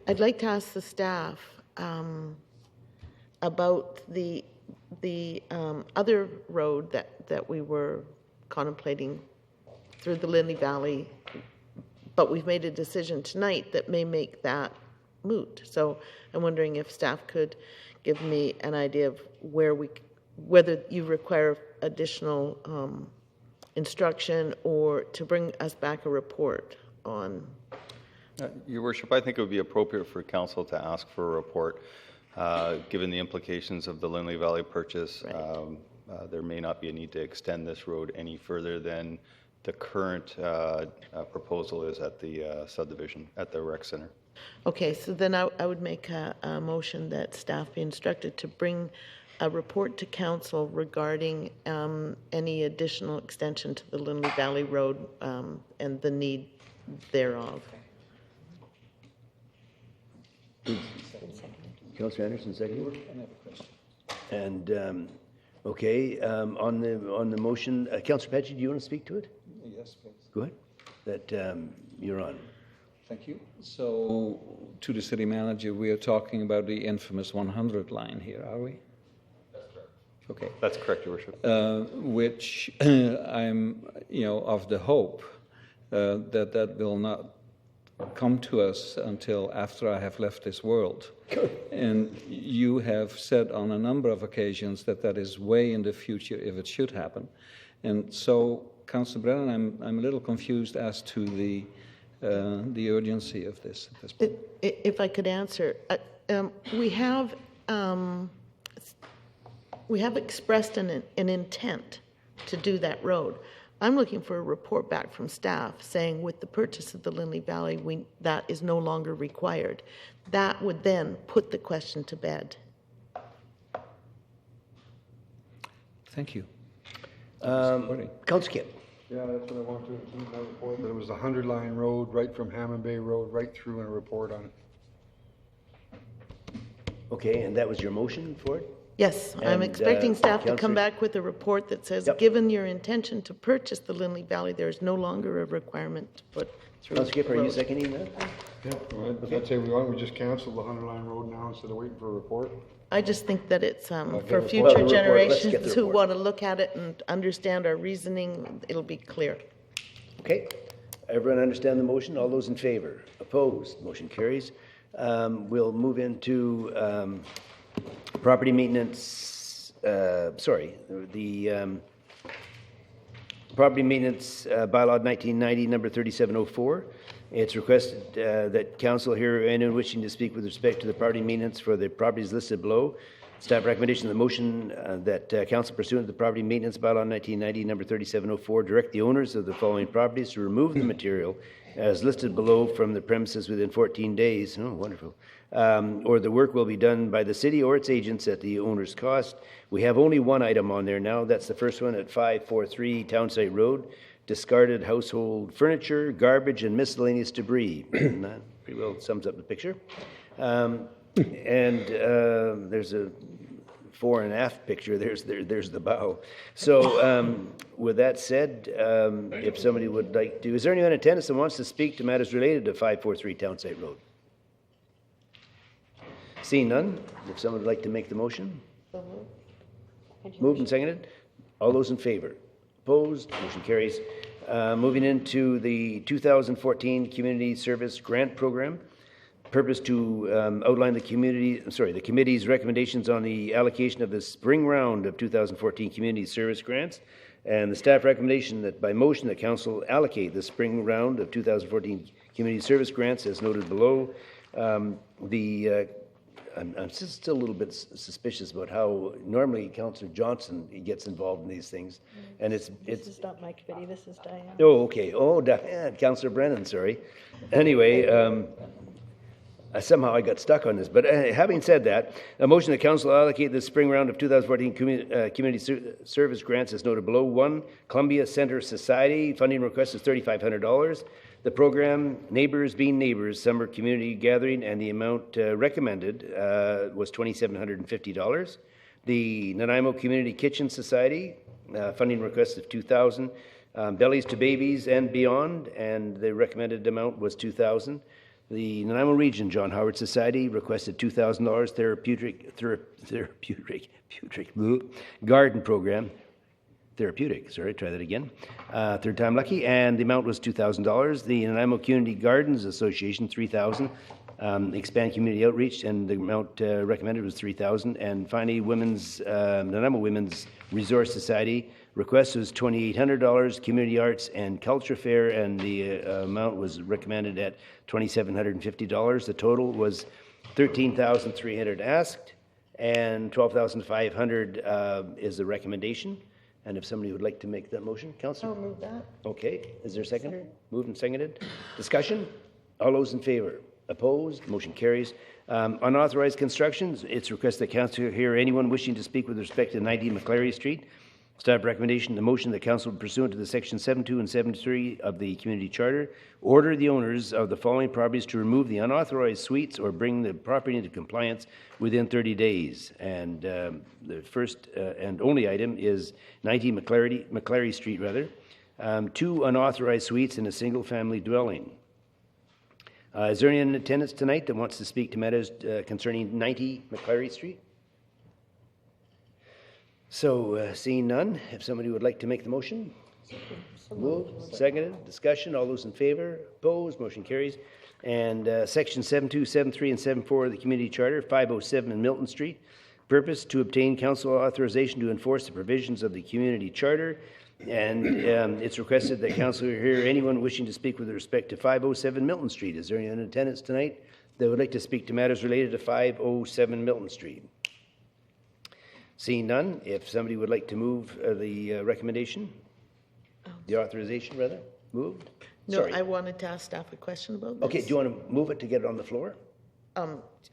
I'd like to ask the staff about the other road that we were contemplating through the Lindley Valley, but we've made a decision tonight that may make that moot. So I'm wondering if staff could give me an idea of whether you require additional instruction or to bring us back a report on. Your Worship, I think it would be appropriate for Council to ask for a report. Given the implications of the Lindley Valley purchase, there may not be a need to extend this road any further than the current proposal is at the subdivision, at the rec center. Okay, so then I would make a motion that staff be instructed to bring a report to council regarding any additional extension to the Lindley Valley Road and the need thereof. Councillor Anderson, second. And, okay, on the motion, Councillor Paget, do you want to speak to it? Yes, please. Go ahead. That you're on. Thank you. So, to the city manager, we are talking about the infamous 100 line here, are we? That's correct. Okay. That's correct, Your Worship. Which I'm, of the hope that will not come to us until after I have left this world. And you have said on a number of occasions that is way in the future if it should happen. And so, Councillor Brennan, I'm a little confused as to the urgency of this at this point. If I could answer, we have expressed an intent to do that road. I'm looking for a report back from staff saying with the purchase of the Lindley Valley, that is no longer required. That would then put the question to bed. Thank you. Councillor Kip. Yeah, that's what I want to include in my report, that it was the 100 line road right from Hammond Bay Road right through in a report on it. Okay, and that was your motion for it? Yes, I'm And, expecting staff to come Councillor- back with a report that says, Yep. given your intention to purchase the Lindley Valley, there is no longer a requirement to put through. Councillor Kip, are you Well- seconding that? Yeah, well, I'd say why don't we just cancel the 100 line road now instead of waiting for a report? I just think that it's for Well, the future report- let's get the generations who report. want to look at it and understand our reasoning, it'll be clear. Okay. Everyone understand the motion? All those in favor? Opposed? Motion carries. We'll move into property maintenance, the property maintenance bylaw 1990, number 3704. It's requested that council hear anyone wishing to speak with respect to the property maintenance for the properties listed below. Staff recommendation, the motion that council pursuant to the property maintenance bylaw 1990, number 3704, direct the owners of the following properties to remove the material as listed below from the premises within 14 days. Oh, wonderful. Or the work will be done by the city or its agents at the owner's cost. We have only one item on there now. That's the first one at 543 Townsite Road. Discarded household furniture, garbage, and miscellaneous debris. That pretty well sums up the picture. And there's a fore and aft picture. There's the bow. So with that said, if somebody would like to, is there anyone in attendance that wants to speak to matters related to 543 Townsite Road? Seeing none, if someone would like to make the motion. Moved and seconded. All those in favor? Opposed? Motion carries. Moving into the 2014 Community Service Grant Program. Purpose to outline the committee's recommendations on the allocation of the spring round of 2014 Community Service Grants. And the staff recommendation that by motion the council allocate the spring round of 2014 Community Service Grants as noted below. I'm still a little bit suspicious about how normally Councillor Johnson gets involved in these things, and This is not my committee, this is Diane. Oh, okay. Oh, Councillor Brennan, sorry. Anyway, Somehow I got stuck on this, but having said that, a motion that council allocate the spring round of 2014 community service grants as noted below. 1, Columbia Center Society, funding request is $3,500. The program Neighbors Being Neighbors Summer Community Gathering, and the amount recommended was $2,750. The Nanaimo Community Kitchen Society, funding request of $2,000. Bellies to Babies and Beyond, and the recommended amount was $2,000. The Nanaimo Region John Howard Society requested $2,000 therapeutic garden program. Therapeutic, sorry, try that again. Third time lucky, and the amount was $2,000. The Nanaimo Community Gardens Association, $3,000. Expand community outreach, and the amount recommended was $3,000. And finally, Nanaimo Women's Resource Society request was $2,800. Community Arts and Culture Fair, and the amount was recommended at $2,750. The total was $13,300 asked, and $12,500 is the recommendation. And if somebody would like to make that motion, Councillor? I'll move that. Okay, is there a second? Moved and seconded. Discussion? All those in favor? Opposed? Motion carries. Unauthorized constructions, it's requested that council hear anyone wishing to speak with respect to 90 McClary Street. Staff recommendation, the motion that council pursuant to the section 72 and 73 of the community charter order the owners of the following properties to remove the unauthorized suites or bring the property into compliance within 30 days. And the first and only item is 90 McClary Street, 2 unauthorized suites in a single family dwelling. Is there anyone in attendance tonight that wants to speak to matters concerning 90 McClary Street? So, seeing none, if somebody would like to make the motion? Moved, seconded, discussion, all those in favor, opposed, motion carries. And section 72, 73, and 74 of the community charter, 507 in Milton Street. Purpose, to obtain council authorization to enforce the provisions of the community charter. And it's requested that council hear anyone wishing to speak with respect to 507 Milton Street. Is there anyone in attendance tonight that would like to speak to matters related to 507 Milton Street? Seeing none, if somebody would like to move the recommendation, the authorization rather, moved? No, Sorry. I wanted to ask staff a question about this. Okay, do you want to move it to get it on the floor?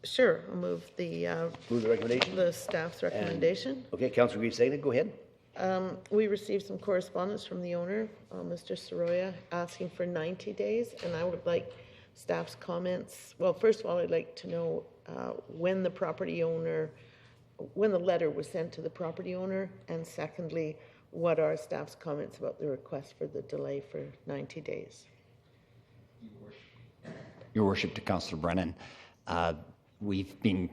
Sure, I'll move the recommendation? The staff's recommendation. Okay, Councillor Grieve, seconded, go ahead. We received some correspondence from the owner, Mr. Soroya, asking for 90 days, and I would like staff's comments. Well, first of all, I'd like to know when the letter was sent to the property owner, and secondly, what are staff's comments about the request for the delay for 90 days? Your Worship, to Councillor Brennan, we've been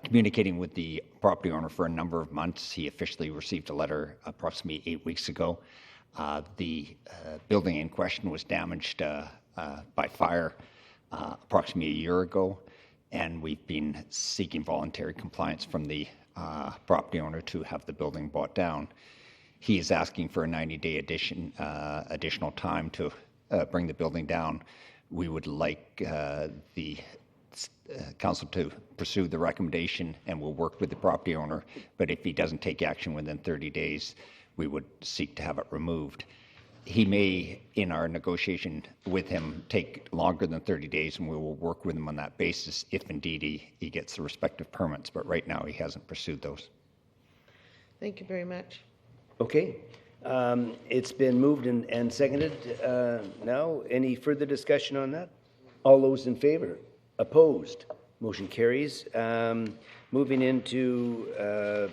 communicating with the property owner for a number of months. He officially received a letter approximately 8 weeks ago. The building in question was damaged by fire approximately a year ago, and we've been seeking voluntary compliance from the property owner to have the building brought down. He is asking for a 90-day additional time to bring the building down. We would like the council to pursue the recommendation, and we'll work with the property owner, but if he doesn't take action within 30 days, we would seek to have it removed. He may, in our negotiation with him, take longer than 30 days, and we will work with him on that basis if indeed he gets the respective permits, but right now he hasn't pursued those. Thank you very much. Okay. It's been moved and seconded. Now, any further discussion on that? All those in favor? Opposed? Motion carries. Moving into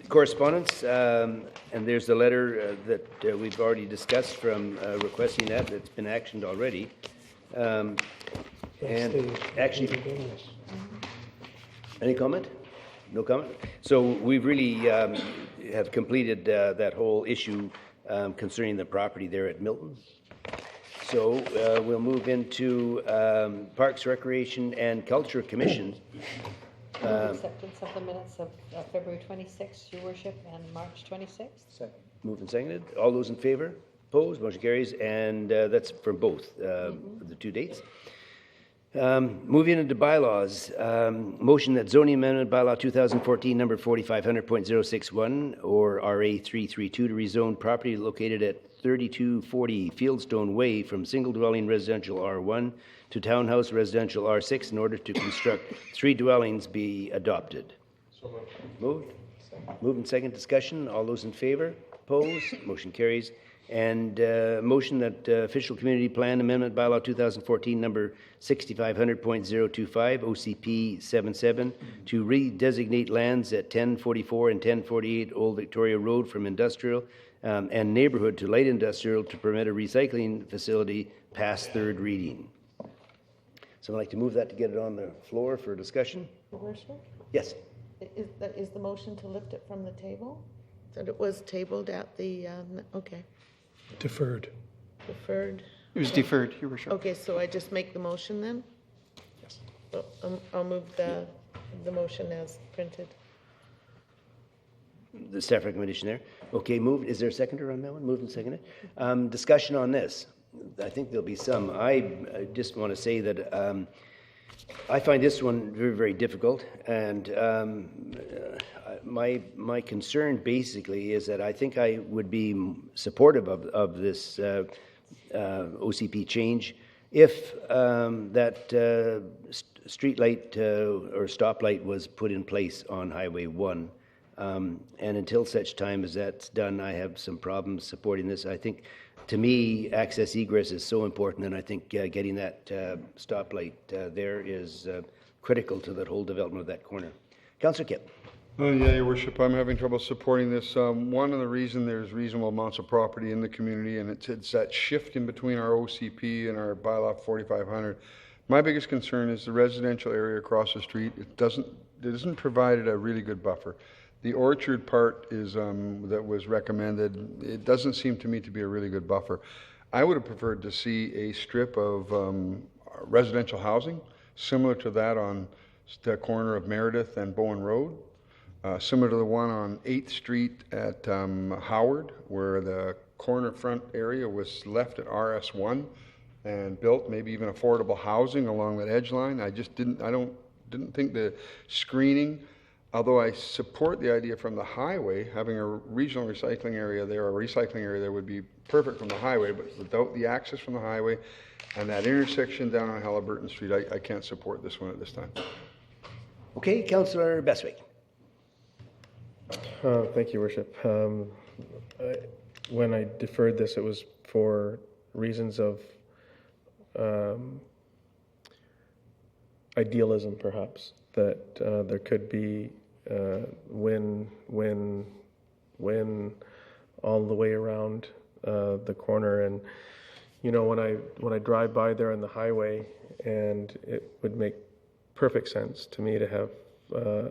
correspondence, and there's the letter that we've already discussed from requesting that's been actioned already. And actually, any comment? No comment? So we've really have completed that whole issue concerning the property there at Milton. So we'll move into Parks, Recreation, and Culture Commission. Acceptance of the minutes of February 26th, Your Worship, and March 26th. Second. Moved and seconded. All those in favor? Opposed? Motion carries. And that's for both the two dates. Moving into bylaws, motion that zoning amendment bylaw 2014 number 4500.061 or RA 332 to rezone property located at 3240 Fieldstone Way from single dwelling residential R1 to townhouse residential R6 in order to construct 3 dwellings be adopted. Moved. Moved and second discussion. All those in favor? Opposed? Motion carries. And motion that official community plan amendment bylaw 2014 number 6500.025 OCP 77 to redesignate lands at 1044 and 1048 Old Victoria Road from industrial and neighborhood to light industrial to permit a recycling facility past third reading. So I'd like to move that to get it on the floor for discussion. Your Worship? Yes. Is the motion to lift it from the table? That it was tabled at the, okay. Deferred. Deferred. It was deferred, Your Worship. Okay, so I just make the motion then? Yes. I'll move the motion as printed. The staff recommendation there. Okay, moved. Is there a seconder on that one? Moved and seconded. Discussion on this. I think there'll be some. I just want to say that I find this one very, very difficult. And my concern basically is that I think I would be supportive of this OCP change if that street light or stoplight was put in place on Highway 1. And until such time as that's done, I have some problems supporting this. I think, to me, access egress is so important, and I think getting that stoplight there is critical to that whole development of that corner. Councillor Kipp. Yeah, Your Worship, I'm having trouble supporting this. One of the reasons there's reasonable amounts of property in the community, and it's that shift in between our OCP and our bylaw 4500. My biggest concern is the residential area across the street. It isn't provided a really good buffer. The orchard part is that was recommended. It doesn't seem to me to be a really good buffer. I would have preferred to see a strip of residential housing similar to that on the corner of Meredith and Bowen Road, similar to the one on 8th Street at Howard, where the corner front area was left at RS1 and built maybe even affordable housing along that edge line. I didn't think the screening. Although I support the idea from the highway, having a regional recycling area there, a recycling area there would be perfect from the highway, but without the access from the highway and that intersection down on Halliburton Street, I can't support this one at this time. Okay, Councillor Bestwick. Thank you, Worship. When I deferred this, it was for reasons of idealism, perhaps, that there could be win all the way around the corner. And you know, when I drive by there on the highway, and it would make perfect sense to me to have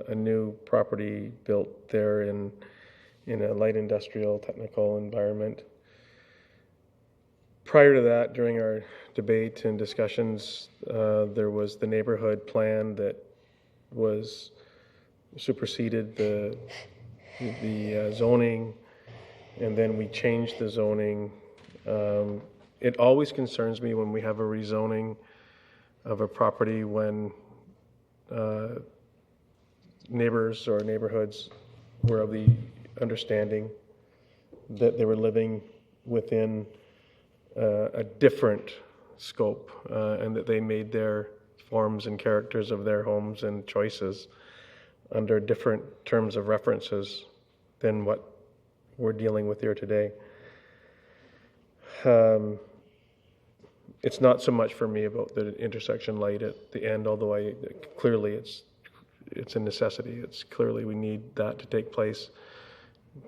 a new property built there in a light industrial technical environment. Prior to that, during our debate and discussions, there was the neighborhood plan that was superseded the zoning, and then we changed the zoning. It always concerns me when we have a rezoning of a property when neighbors or neighborhoods were of the understanding that they were living within a different scope and that they made their forms and characters of their homes and choices under different terms of references than what we're dealing with here today. It's not so much for me about the intersection light at the end, although clearly it's a necessity. It's clearly we need that to take place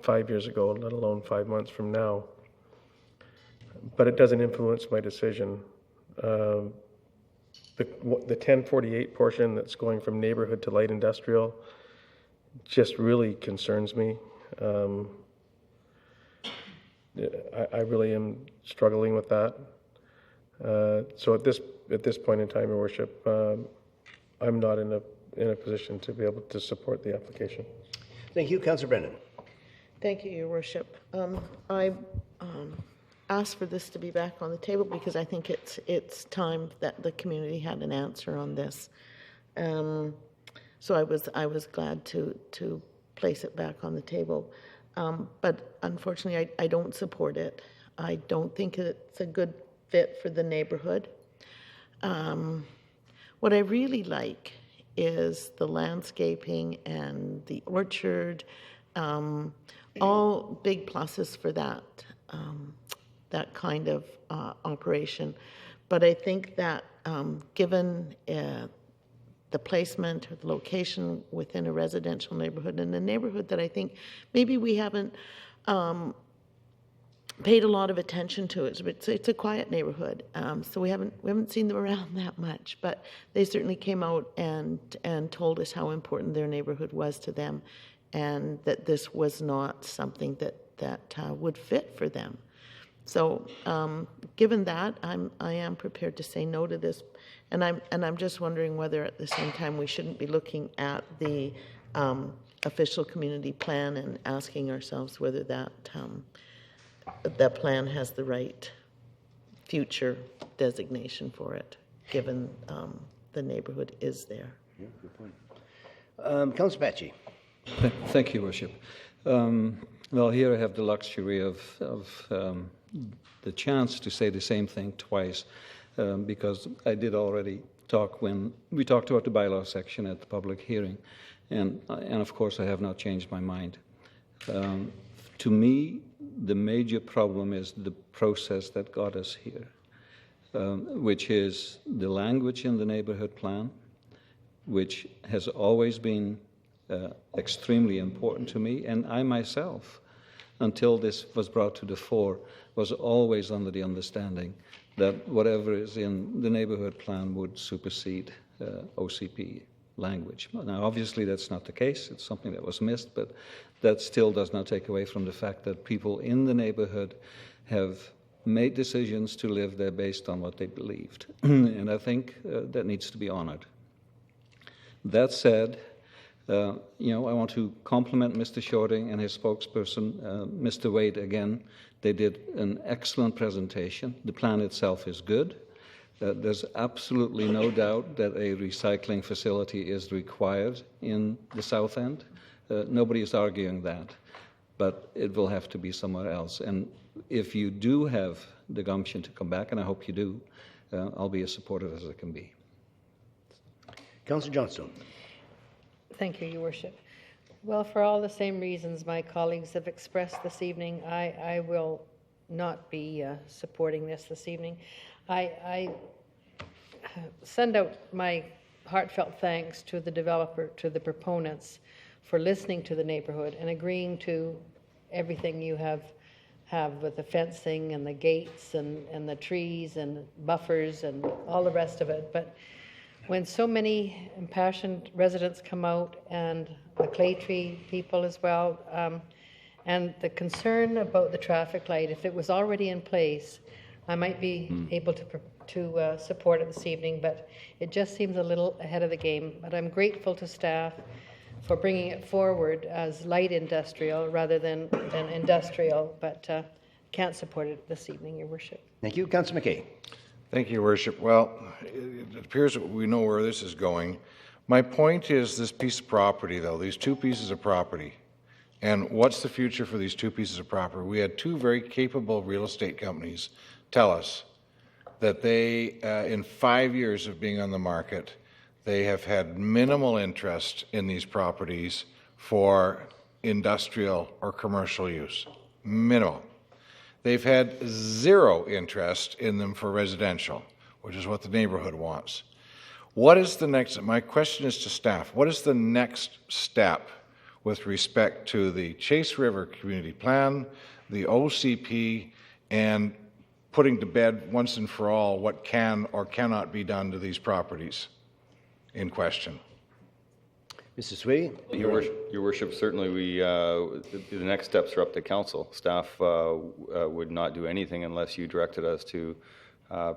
5 years ago, let alone 5 months from now. But it doesn't influence my decision. The 1048 portion that's going from neighborhood to light industrial just really concerns me. I really am struggling with that. So at this point in time, Your Worship, I'm not in a position to be able to support the application. Thank you, Councillor Brennan. Thank you, Your Worship. ask for this to be back on the table because I think it's time that the community had an answer on this. So I was glad to place it back on the table. But unfortunately, I don't support it. I don't think it's a good fit for the neighborhood. What I really like is the landscaping and the orchard, all big pluses for that kind of operation. But I think that given the placement or the location within a residential neighborhood, and a neighborhood that I think maybe we haven't paid a lot of attention to it. It's a quiet neighborhood, so we haven't seen them around that much. But they certainly came out and told us how important their neighborhood was to them, and that this was not something that would fit for them. So, given that, I am prepared to say no to this, and I'm just wondering whether at the same time we shouldn't be looking at the official community plan and asking ourselves whether that plan has the right future designation for it, given the neighborhood is there. Yeah, good point. Councillor Batchy. Thank you, Worship. Well, here I have the luxury of the chance to say the same thing twice, because I did already talk when we talked about the bylaw section at the public hearing, and of course I have not changed my mind. To me, the major problem is the process that got us here, which is the language in the neighborhood plan, which has always been extremely important to me, and I myself, until this was brought to the fore, was always under the understanding that whatever is in the neighborhood plan would supersede OCP language. Now, obviously, that's not the case. It's something that was missed, but that still does not take away from the fact that people in the neighborhood have made decisions to live there based on what they believed. And I think that needs to be honored. That said, I want to compliment Mr. Shorting and his spokesperson, Mr. Wade, again. They did an excellent presentation. The plan itself is good. There's absolutely no doubt that a recycling facility is required in the South End. Nobody is arguing that, but it will have to be somewhere else. And if you do have the gumption to come back, and I hope you do, I'll be as supportive as I can be. Councillor Johnstone. Thank you, Your Worship. Well, for all the same reasons my colleagues have expressed this evening, I will not be supporting this evening. I send out my heartfelt thanks to the developer, to the proponents, for listening to the neighborhood and agreeing to everything you have with the fencing and the gates and the trees and buffers and all the rest of it. But when so many impassioned residents come out, and the Clay Tree people as well, and the concern about the traffic light, if it was already in place, I might be able to support it this evening, but it just seems a little ahead of the game. But I'm grateful to staff for bringing it forward as light industrial rather than industrial, but can't support it this evening, Your Worship. Thank you. Councillor McKay. Thank you, Your Worship. Well, it appears that we know where this is going. My point is this piece of property, though, these two pieces of property, and what's the future for these two pieces of property? We had two very capable real estate companies tell us that they, in 5 years of being on the market, they have had minimal interest in these properties for industrial or commercial use. Minimal. They've had zero interest in them for residential, which is what the neighborhood wants. What is the next, my question is to staff, what is the next step with respect to the Chase River Community Plan, the OCP, and putting to bed once and for all what can or cannot be done to these properties in question? Mr. Sway? Your Worship, certainly the next steps are up to council. Staff would not do anything unless you directed us to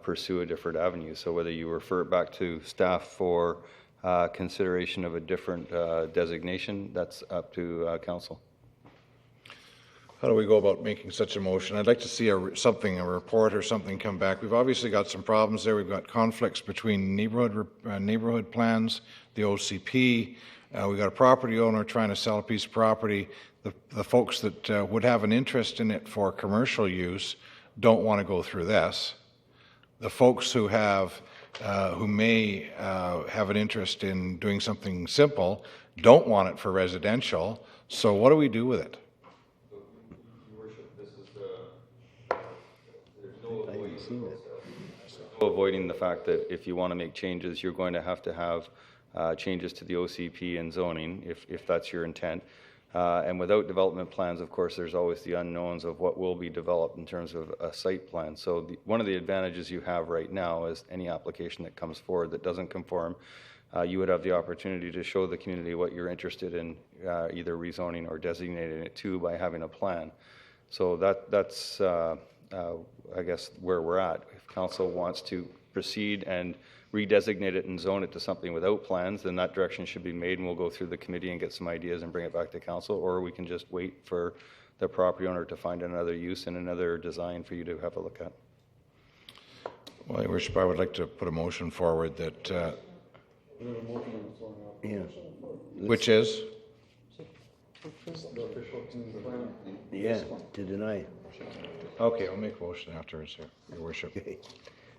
pursue a different avenue. So whether you refer it back to staff for consideration of a different designation, that's up to council. How do we go about making such a motion? I'd like to see a report or something come back. We've obviously got some problems there. We've got conflicts between neighborhood plans, the OCP. We've got a property owner trying to sell a piece of property. The folks that would have an interest in it for commercial use don't want to go through this. The folks who may have an interest in doing something simple don't want it for residential. So what do we do with it? Avoiding the fact that if you want to make changes, you're going to have changes to the OCP and zoning, if that's your intent. And without development plans, of course, there's always the unknowns of what will be developed in terms of a site plan. So one of the advantages you have right now is any application that comes forward that doesn't conform, you would have the opportunity to show the community what you're interested in, either rezoning or designating it to by having a plan. So that's I guess where we're at. If council wants to proceed and redesignate it and zone it to something without plans, then that direction should be made, and we'll go through the committee and get some ideas and bring it back to council, or we can just wait for the property owner to find another use and another design for you to have a look at. Well, Your Worship, I would like to put a motion forward that, which is? Yeah, to deny. Okay, I'll make a motion afterwards, Your Worship. Okay.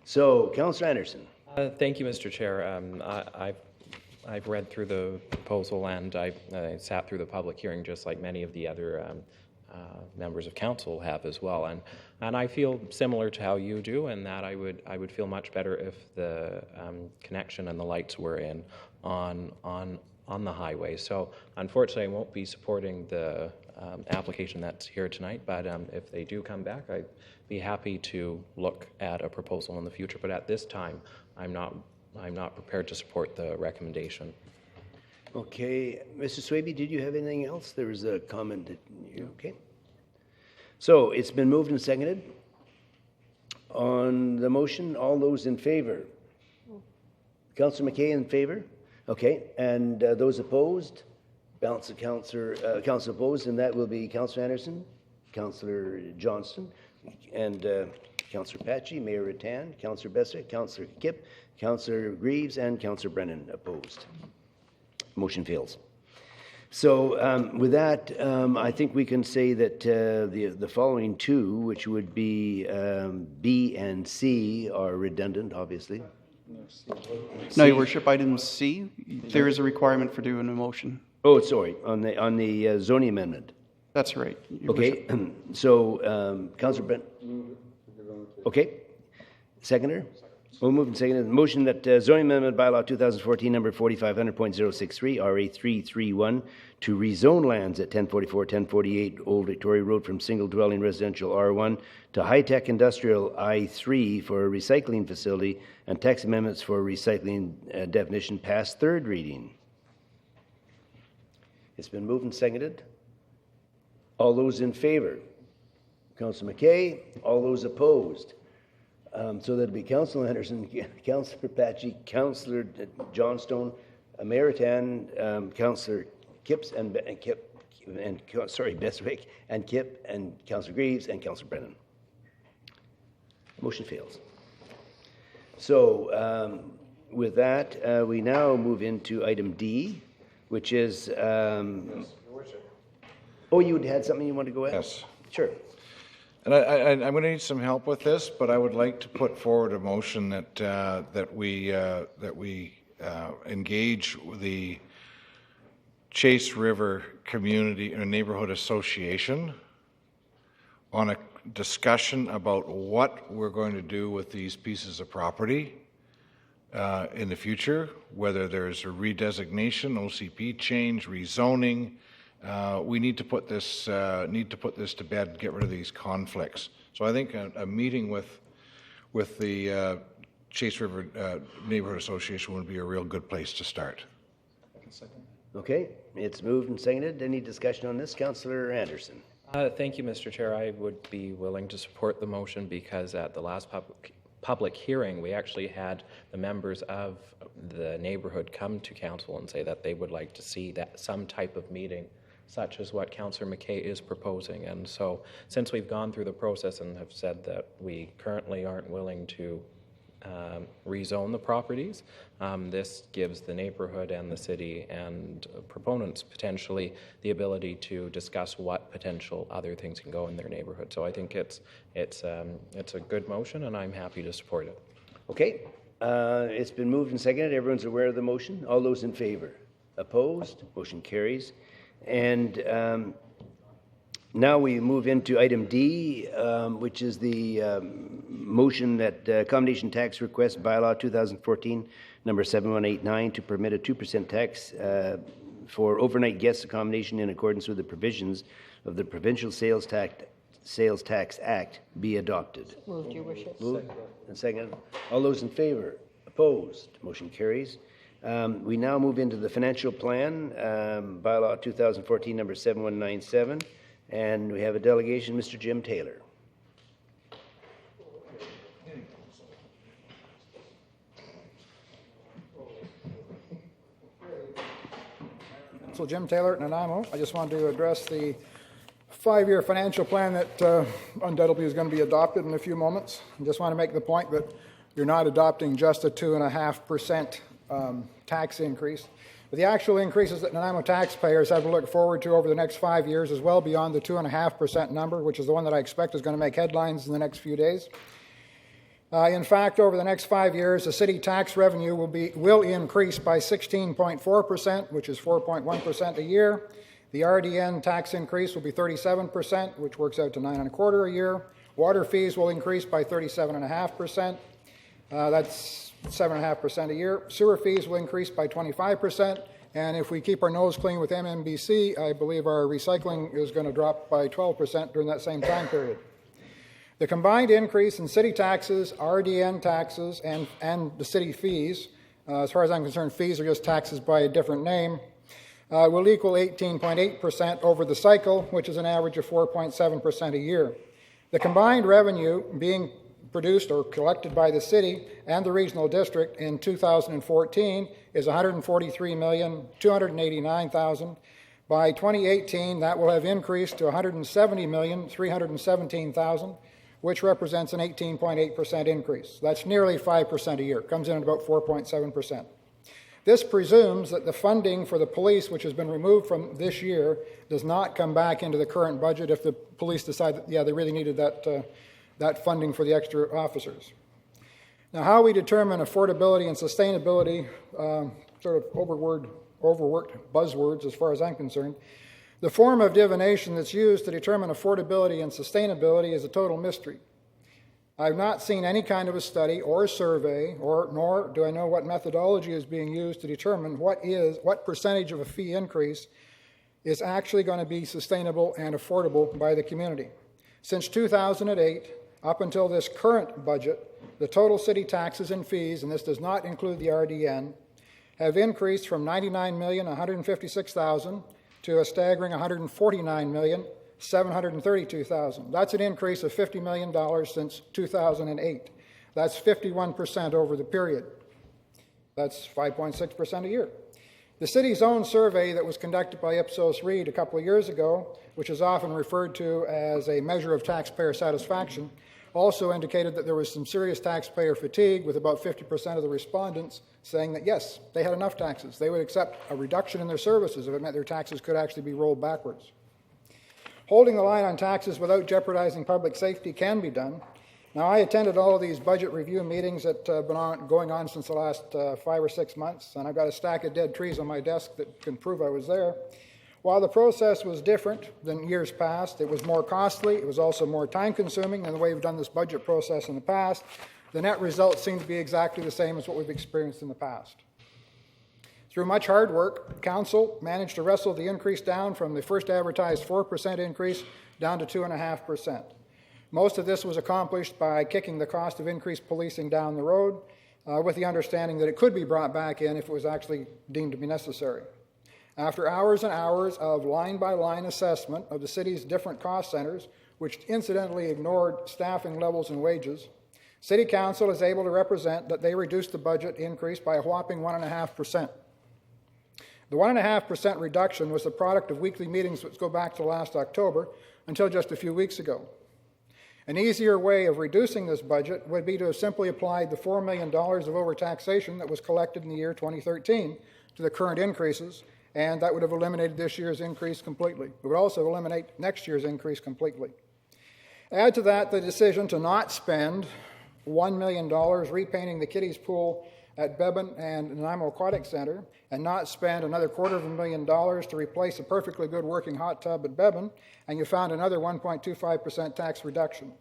So, Councillor Anderson. Thank you, Mr. Chair. I've read through the proposal and I sat through the public hearing just like many of the other members of council have as well. And I feel similar to how you do, and that I would feel much better if the connection and the lights were in on the highway. So unfortunately, I won't be supporting the application that's here tonight, but if they do come back, I'd be happy to look at a proposal in the future. But at this time, I'm not prepared to support the recommendation. Okay, Mr. Swaby, did you have anything else? There was a comment that okay. So it's been moved and seconded. On the motion, all those in favor? Councillor McKay in favor? Okay, and those opposed? Balance of council opposed, and that will be Councillor Anderson, Councillor Johnston, and Councillor Patchy, Mayor Rattan, Councillor Beswick, Councillor Kipp, Councillor Greaves, and Councillor Brennan opposed. Motion fails. So with that, I think we can say that the following two, which would be B and C, are redundant, obviously. No, Your Worship, item C, there is a requirement for doing a motion. Oh, sorry, on the zoning amendment. That's right. Okay, so Councillor Brent. Okay, seconder. We'll move and second. The motion that zoning amendment bylaw 2014 number 4500.063 RA331 to rezone lands at 1044, 1048 Old Victoria Road from single dwelling residential R1 to high-tech industrial I3 for a recycling facility and text amendments for recycling definition pass third reading. It's been moved and seconded. All those in favor? Councillor McKay. All those opposed? So that'll be Councillor Anderson, Councillor Patchy, Councillor Johnstone, Mayor Rattan, Councillor Kipps and Beswick, and Kipp, and Councillor Greaves, and Councillor Brennan. Motion fails. So with that, we now move into item D, which is. Oh, you had something you want to go ahead? Yes. Sure. And I'm going to need some help with this, but I would like to put forward a motion that we engage the Chase River Community and Neighborhood Association on a discussion about what we're going to do with these pieces of property in the future, whether there's a redesignation, OCP change, rezoning. We need to put this to bed and get rid of these conflicts. So I think a meeting with the Chase River Neighborhood Association would be a real good place to start. Okay, it's moved and seconded. Any discussion on this? Councillor Anderson. Thank you, Mr. Chair. I would be willing to support the motion because at the last public hearing, we actually had the members of the neighborhood come to council and say that they would like to see that some type of meeting such as what Councillor McKay is proposing. And so since we've gone through the process and have said that we currently aren't willing to rezone the properties, this gives the neighborhood and the city and proponents potentially the ability to discuss what potential other things can go in their neighborhood. So I think it's a good motion, and I'm happy to support it. Okay. It's been moved and seconded. Everyone's aware of the motion. All those in favor? Opposed? Motion carries. And now we move into item D, which is the motion that accommodation tax request bylaw 2014 number 7189 to permit a 2% tax for overnight guest accommodation in accordance with the provisions of the Provincial Sales Tax Act be adopted. Moved, Your Worship. Moved and seconded. All those in favor? Opposed? Motion carries. We now move into the financial plan, bylaw 2014 number 7197, and we have a delegation, Mr. Jim Taylor. So Jim Taylor at Nanaimo. I just wanted to address the 5-year financial plan that undoubtedly is going to be adopted in a few moments. I just want to make the point that you're not adopting just a 2.5% tax increase. But the actual increases that Nanaimo taxpayers have to look forward to over the next 5 years is well beyond the 2.5% number, which is the one that I expect is going to make headlines in the next few days. In fact, over the next 5 years, the city tax revenue will increase by 16.4%, which is 4.1% a year. The RDN tax increase will be 37%, which works out to 9.25% a year. Water fees will increase by 37.5%. That's 7.5% a year. Sewer fees will increase by 25%. And if we keep our nose clean with MMBC, I believe our recycling is going to drop by 12% during that same time period. The combined increase in city taxes, RDN taxes, and the city fees, as far as I'm concerned, fees are just taxes by a different name, will equal 18.8% over the cycle, which is an average of 4.7% a year. The combined revenue being produced or collected by the city and the regional district in 2014 is $143,289,000. By 2018, that will have increased to $170,317,000, which represents an 18.8% increase. That's nearly 5% a year. It comes in at about 4.7%. This presumes that the funding for the police, which has been removed from this year, does not come back into the current budget if the police decide that, yeah, they really needed that funding for the extra officers. Now, how we determine affordability and sustainability, sort of overworked buzzwords as far as I'm concerned. The form of divination that's used to determine affordability and sustainability is a total mystery. I've not seen any kind of a study or a survey, nor do I know what methodology is being used to determine what percentage of a fee increase is actually going to be sustainable and affordable by the community. Since 2008, up until this current budget, the total city taxes and fees, and this does not include the RDN, have increased from $99,156,000 to a staggering $149,732,000. That's an increase of $50 million since 2008. That's 51% over the period. That's 5.6% a year. The city's own survey that was conducted by Ipsos Reid a couple of years ago, which is often referred to as a measure of taxpayer satisfaction, also indicated that there was some serious taxpayer fatigue, with about 50% of the respondents saying that, yes, they had enough taxes. They would accept a reduction in their services if it meant their taxes could actually be rolled backwards. Holding the line on taxes without jeopardizing public safety can be done. Now, I attended all of these budget review meetings that have been going on since the last 5 or 6 months, and I've got a stack of dead trees on my desk that can prove I was there. While the process was different than years past, it was more costly, it was also more time-consuming than the way we've done this budget process in the past. The net results seem to be exactly the same as what we've experienced in the past. Through much hard work, Council managed to wrestle the increase down from the first advertised 4% increase down to 2.5%. Most of this was accomplished by kicking the cost of increased policing down the road, with the understanding that it could be brought back in if it was actually deemed to be necessary. After hours and hours of line-by-line assessment of the city's different cost centers, which incidentally ignored staffing levels and wages, City Council is able to represent that they reduced the budget increase by a whopping 1.5%. The 1.5% reduction was the product of weekly meetings which go back to last October until just a few weeks ago. An easier way of reducing this budget would be to have simply applied the $4 million of overtaxation that was collected in the year 2013 to the current increases, and that would have eliminated this year's increase completely. It would also eliminate next year's increase completely. Add to that the decision to not spend $1 million repainting the kiddies pool at Beban and Nanaimo Aquatic Center, and not spend another $250,000 to replace a perfectly good working hot tub at Beban, and you found another 1.25% tax reduction.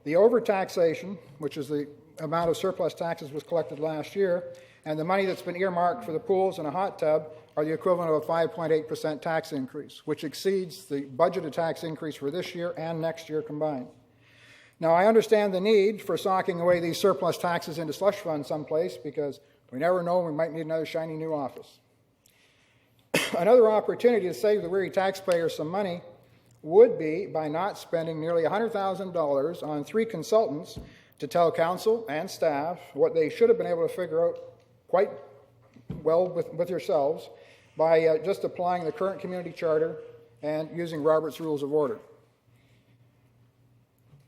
The overtaxation, which is the amount of surplus taxes was collected last year, and the money that's been earmarked for the pools and a hot tub are the equivalent of a 5.8% tax increase, which exceeds the budgeted tax increase for this year and next year combined. Now, I understand the need for socking away these surplus taxes into slush funds someplace, because we never know, we might need another shiny new office. Another opportunity to save the weary taxpayer some money would be by not spending nearly $100,000 on 3 consultants to tell council and staff what they should have been able to figure out quite well with yourselves by just applying the current community charter and using Robert's Rules of Order.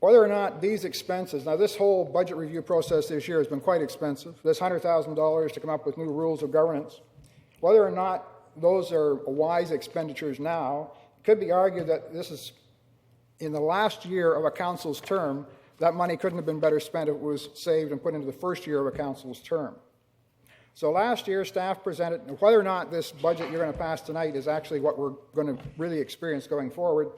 Whether or not these expenses, now this whole budget review process this year has been quite expensive, this $100,000 to come up with new rules of governance, whether or not those are wise expenditures now, it could be argued that this is, in the last year of a council's term, that money couldn't have been better spent if it was saved and put into the first year of a council's term. So last year, staff presented, whether or not this budget you're going to pass tonight is actually what we're going to really experience going forward,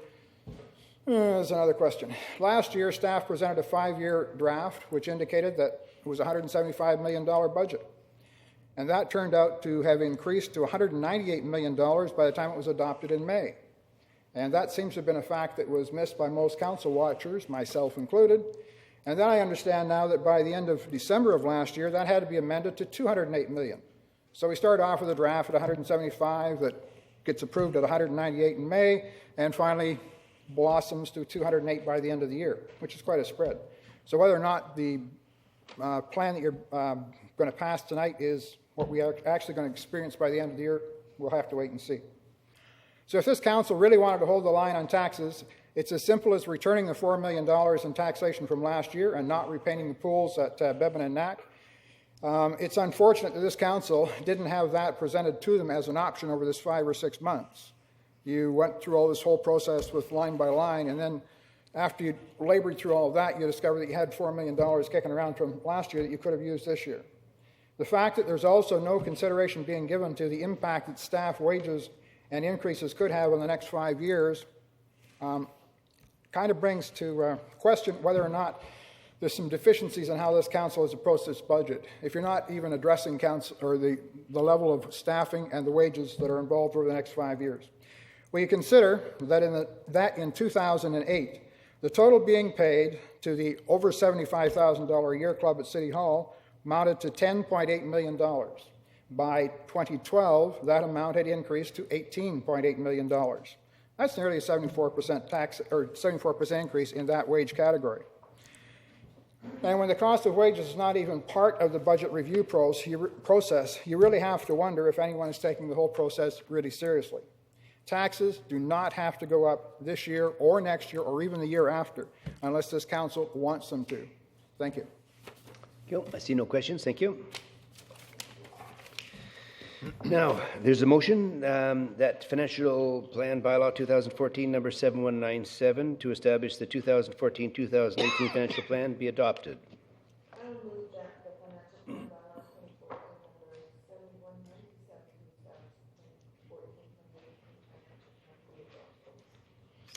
is another question. Last year, staff presented a 5-year draft, which indicated that it was a $175 million budget. And that turned out to have increased to $198 million by the time it was adopted in May. And that seems to have been a fact that was missed by most council watchers, myself included. And then I understand now that by the end of December of last year, that had to be amended to $208 million. So we started off with a draft at 175 that gets approved at 198 in May, and finally blossoms to 208 by the end of the year, which is quite a spread. So whether or not the plan that you're going to pass tonight is what we are actually going to experience by the end of the year, we'll have to wait and see. So if this council really wanted to hold the line on taxes, it's as simple as returning the $4 million in taxation from last year and not repainting the pools at Beban and Knack. It's unfortunate that this council didn't have that presented to them as an option over this 5 or 6 months. You went through all this whole process with line by line, and then after you labored through all of that, you discovered that you had $4 million kicking around from last year that you could have used this year. The fact that there's also no consideration being given to the impact that staff wages and increases could have in the next 5 years kind of brings to question whether or not there's some deficiencies in how this council has approached this budget. If you're not even addressing council or the level of staffing and the wages that are involved over the next 5 years. Well, you consider that in 2008, the total being paid to the over $75,000 a year club at City Hall amounted to $10.8 million. By 2012, that amount had increased to $18.8 million. That's nearly a 74% tax or 74% increase in that wage category. And when the cost of wages is not even part of the budget review process, you really have to wonder if anyone is taking the whole process really seriously. Taxes do not have to go up this year or next year or even the year after unless this council wants them to. Thank you. I see no questions. Thank you. Now, there's a motion that Financial Plan Bylaw 2014 number 7197 to establish the 2014-2018 financial plan be adopted. I will move that the Financial Plan Bylaw 2014 number 7197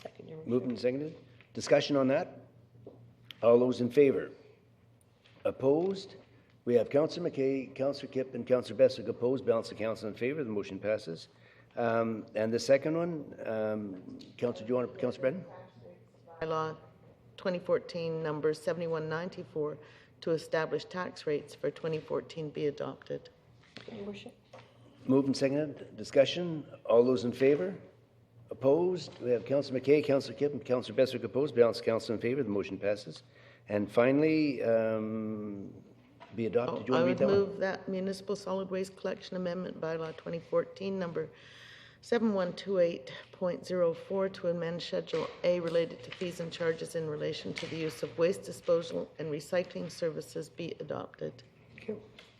Second, Your Worship. Moved and seconded. Discussion on that? All those in favor? Opposed? We have Councillor McKay, Councillor Kipp, and Councillor Bessick opposed. Balance of council in favor. The motion passes. And the second one, Councillor, do you want to, Councillor Brennan? Bylaw 2014 number 7194 to establish tax rates for 2014 be adopted. Your Worship. Moved and seconded. Discussion. All those in favor? Opposed? We have Councillor McKay, Councillor Kipp, and Councillor Bessick opposed. Balance of council in favor. The motion passes. And finally, be adopted. Do you I want to read would that one? move that municipal solid waste collection amendment bylaw 2014, number 7128.04, to amend Schedule A related to fees and charges in relation to the use of waste disposal and recycling services be adopted.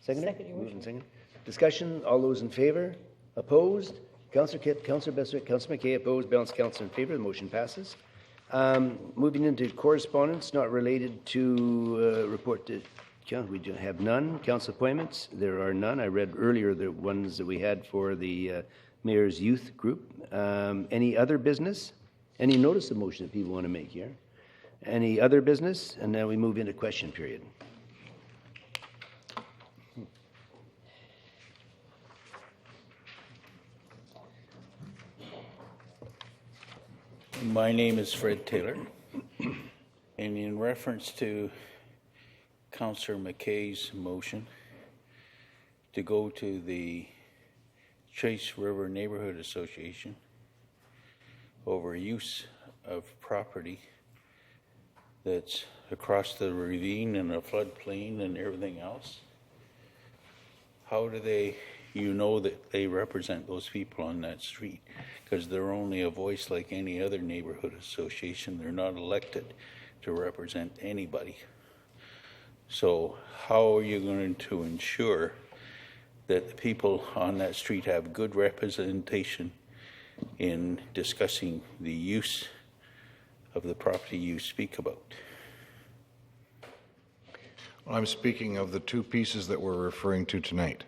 Second? Second, your Moved motion. and seconded. Discussion, all those in favor? Opposed? Councillor Kipp, Councillor Beswick, Councillor McKay opposed, balanced councillor in favor, the motion passes. Moving into correspondence not related to report to council, we do have none. Council appointments, there are none. I read earlier the ones that we had for the mayor's youth group. Any other business? Any notice of motion that people want to make here? Any other business? And now we move into question period. My name is Fred Taylor, and in reference to Councillor McKay's motion to go to the Chase River Neighborhood Association over use of property that's across the ravine and a floodplain and everything else, how do they, that they represent those people on that street? Because they're only a voice like any other neighborhood association. They're not elected to represent anybody. So how are you going to ensure that the people on that street have good representation in discussing the use of the property you speak about? Well, I'm speaking of the two pieces that we're referring to tonight.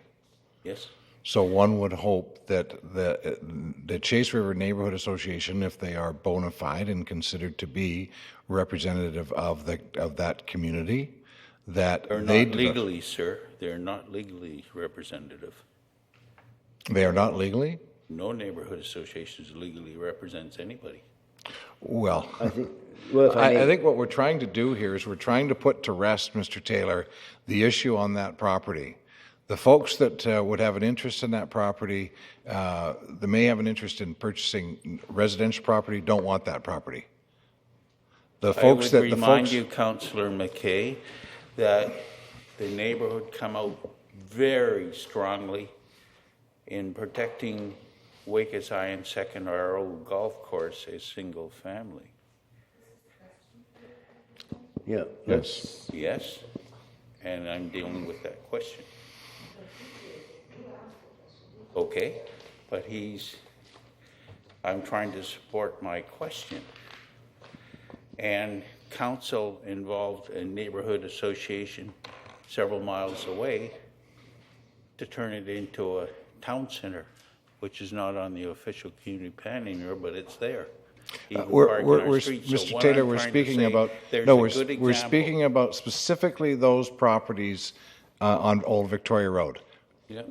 Yes? So one would hope that the Chase River Neighborhood Association, if they are bona fide and considered to be representative of that community, that They're they not legally, sir. They're not legally representative. They are not legally? No neighborhood association legally represents anybody. Well, I think, well, if I may, I think what we're trying to do here is we're trying to put to rest, Mr. Taylor, the issue on that property. The folks that would have an interest in that property, they may have an interest in purchasing residential property, don't want that property. The folks I would remind you, Councillor McKay, that the neighborhood come out very strongly in protecting Wake's Iron Second, our old golf course, as single family. Yeah. Yes. Yes, and I'm dealing with that question. Okay, but I'm trying to support my question. And council involved a neighborhood association several miles away to turn it into a town center, which is not on the official community plan anymore, but it's there. Mr. Taylor, we're speaking about, we're speaking about specifically those properties on Old Victoria Road. Yep.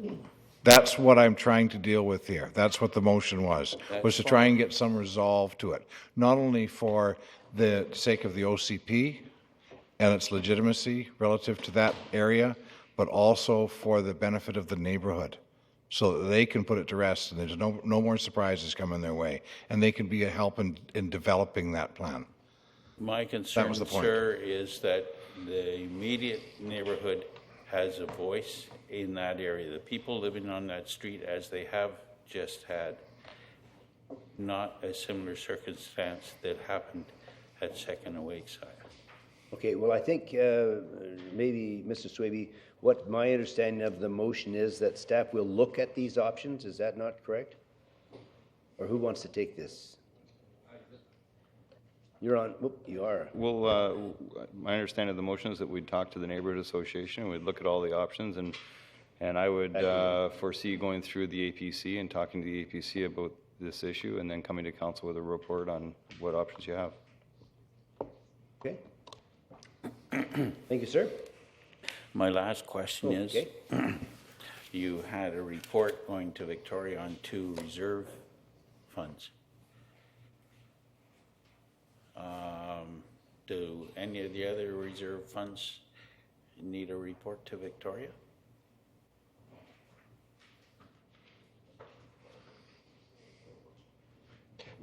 That's what I'm trying to deal with here. That's what the motion was to try and get some resolve to it. Not only for the sake of the OCP and its legitimacy relative to that area, but also for the benefit of the neighborhood, so that they can put it to rest and there's no more surprises coming their way, and they can be a help in developing that plan. My concern, was the point. sir, is that the immediate neighborhood has a voice in that area. The people living on that street, as they have just had, not a similar circumstance that happened at Second and Wakeside. okay, well, I think maybe, Mr. Swaby, what my understanding of the motion is that staff will look at these options. Is that not correct? Or who wants to take this? You're on, whoop, you are. Well, my understanding of the motion is that we'd talk to the neighborhood association, we'd look at all the options, and I would foresee going through the APC and talking to the APC about this issue, and then coming to council with a report on what options you have. Okay. Thank you, sir. My last question Okay. is, you had a report going to Victoria on 2 reserve funds. Do any of the other reserve funds need a report to Victoria?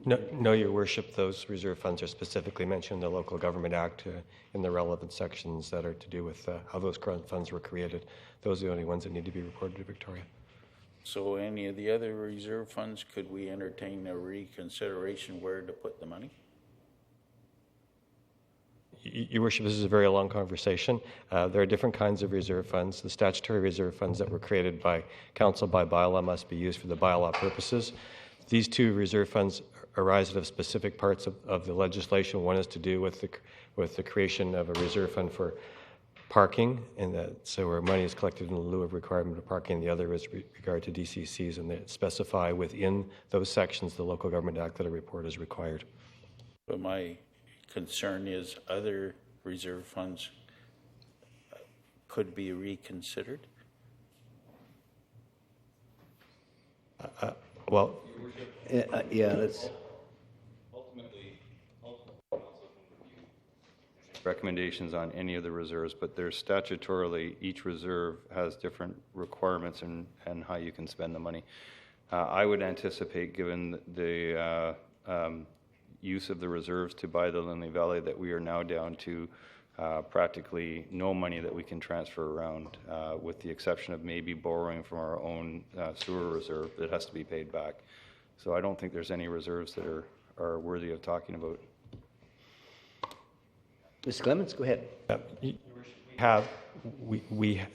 No, Your Worship, those reserve funds are specifically mentioned in the Local Government Act in the relevant sections that are to do with how those funds were created. Those are the only ones that need to be reported to Victoria. So any of the other reserve funds, could we entertain a reconsideration where to put the money? Your Worship, this is a very long conversation. There are different kinds of reserve funds. The statutory reserve funds that were created by Council by bylaw must be used for the bylaw purposes. These two reserve funds arise out of specific parts of the legislation. One is to do with the creation of a reserve fund for parking, and so where money is collected in lieu of requirement of parking. The other is regard to DCCs, and they specify within those sections the Local Government Act that a report is required. But my concern is other reserve funds could be reconsidered. Well, yeah, let's. Recommendations on any of the reserves, but there's statutorily, each reserve has different requirements and how you can spend the money. I would anticipate, given the use of the reserves to buy the Lindley Valley, that we are now down to practically no money that we can transfer around, with the exception of maybe borrowing from our own sewer reserve that has to be paid back. So I don't think there's any reserves that are worthy of talking about. Mr. Clements, go ahead.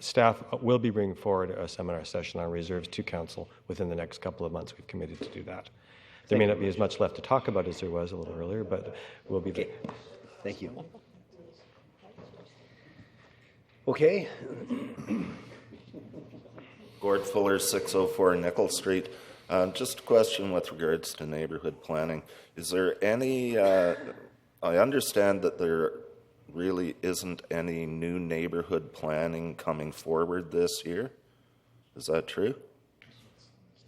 Staff will be bringing forward a seminar session on reserves to Council within the next couple of months. We've committed to do that. There may not be as much left to talk about as there was a little earlier, but we'll be there. Thank you. Okay. Gord Fuller, 604 Nickel Street. Just a question with regards to neighborhood planning. Is there any, I understand that there really isn't any new neighborhood planning coming forward this year. Is that true?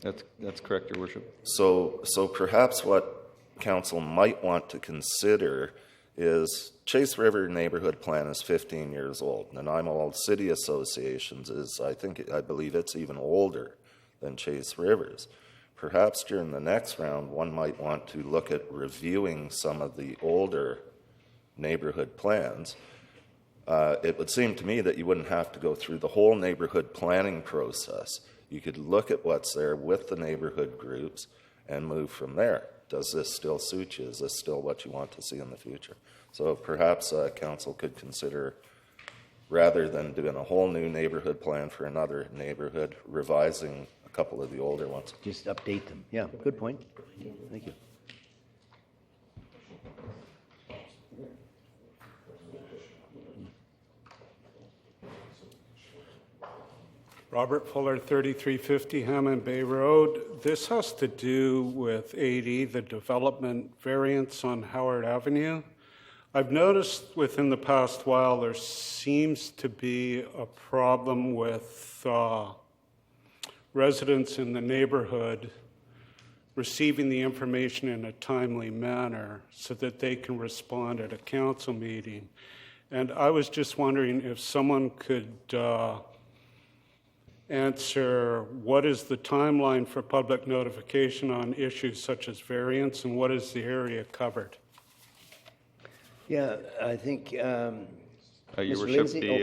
That's correct, Your Worship. So perhaps what council might want to consider is Chase River neighborhood plan is 15 years old. Nanaimo City Associations is, I believe it's even older than Chase River's. Perhaps during the next round, one might want to look at reviewing some of the older neighborhood plans. It would seem to me that you wouldn't have to go through the whole neighborhood planning process. You could look at what's there with the neighborhood groups and move from there. Does this still suit you? Is this still what you want to see in the future? So perhaps council could consider, rather than doing a whole new neighborhood plan for another neighborhood, revising a couple of the older ones. Just update them. Yeah, good point. Thank you. Robert Fuller, 3350 Hammond Bay Road. This has to do with 80, the development variance on Howard Avenue. I've noticed within the past while there seems to be a problem with residents in the neighborhood receiving the information in a timely manner so that they can respond at a council meeting. And I was just wondering if someone could answer what is the timeline for public notification on issues such as variance, and what is the area covered? Yeah, I think Your Mr. Worship, Lindsay,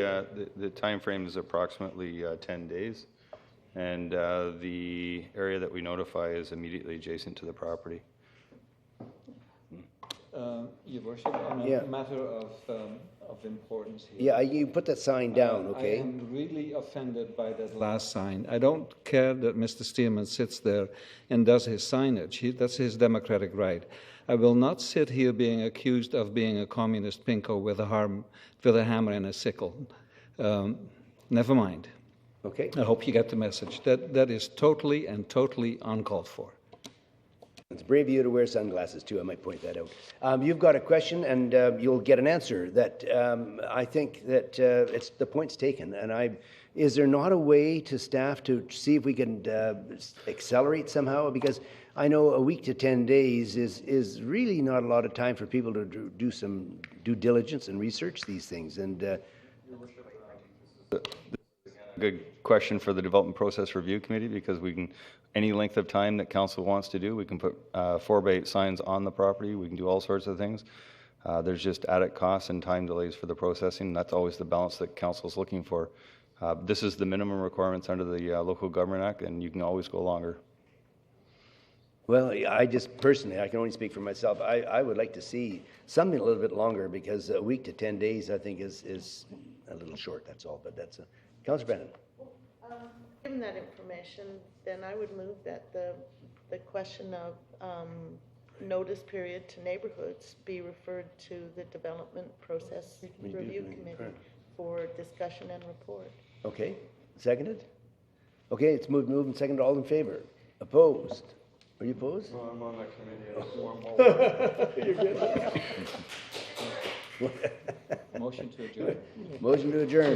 the time frame is approximately 10 days, and the area that we notify is immediately adjacent to the property. Your Worship, on a Yeah. matter of importance here. Yeah, you put that sign down, okay? I am really offended by that last sign. I don't care that Mr. Stearman sits there and does his signage. That's his democratic right. I will not sit here being accused of being a communist pinko with a hammer and a sickle. Never mind. Okay. I hope you get the message. That is totally uncalled for. It's brave of you to wear sunglasses, too. I might point that out. You've got a question, and you'll get an answer. That I think that it's the point's taken. And is there not a way to staff to see if we can accelerate somehow? Because I know a week to 10 days is really not a lot of time for people to do some due diligence and research these things. And Good question for the Development Process Review Committee, because we can, any length of time that council wants to do, we can put 4x8 signs on the property, we can do all sorts of things. There's just added costs and time delays for the processing. That's always the balance that council's looking for. This is the minimum requirements under the Local Government Act, and you can always go longer. Well, I just personally, I can only speak for myself. I would like to see something a little bit longer, because a week to 10 days, I think, is a little short, that's all. But that's Councillor Brennan. Given that information, then I would move that the question of notice period to neighborhoods be referred to the Development Process Review Committee for discussion and report. Okay, seconded? Okay, it's moved and seconded. All in favor? Opposed? Are you opposed? No, I'm on that committee. You're good. Motion to adjourn. Motion to adjourn.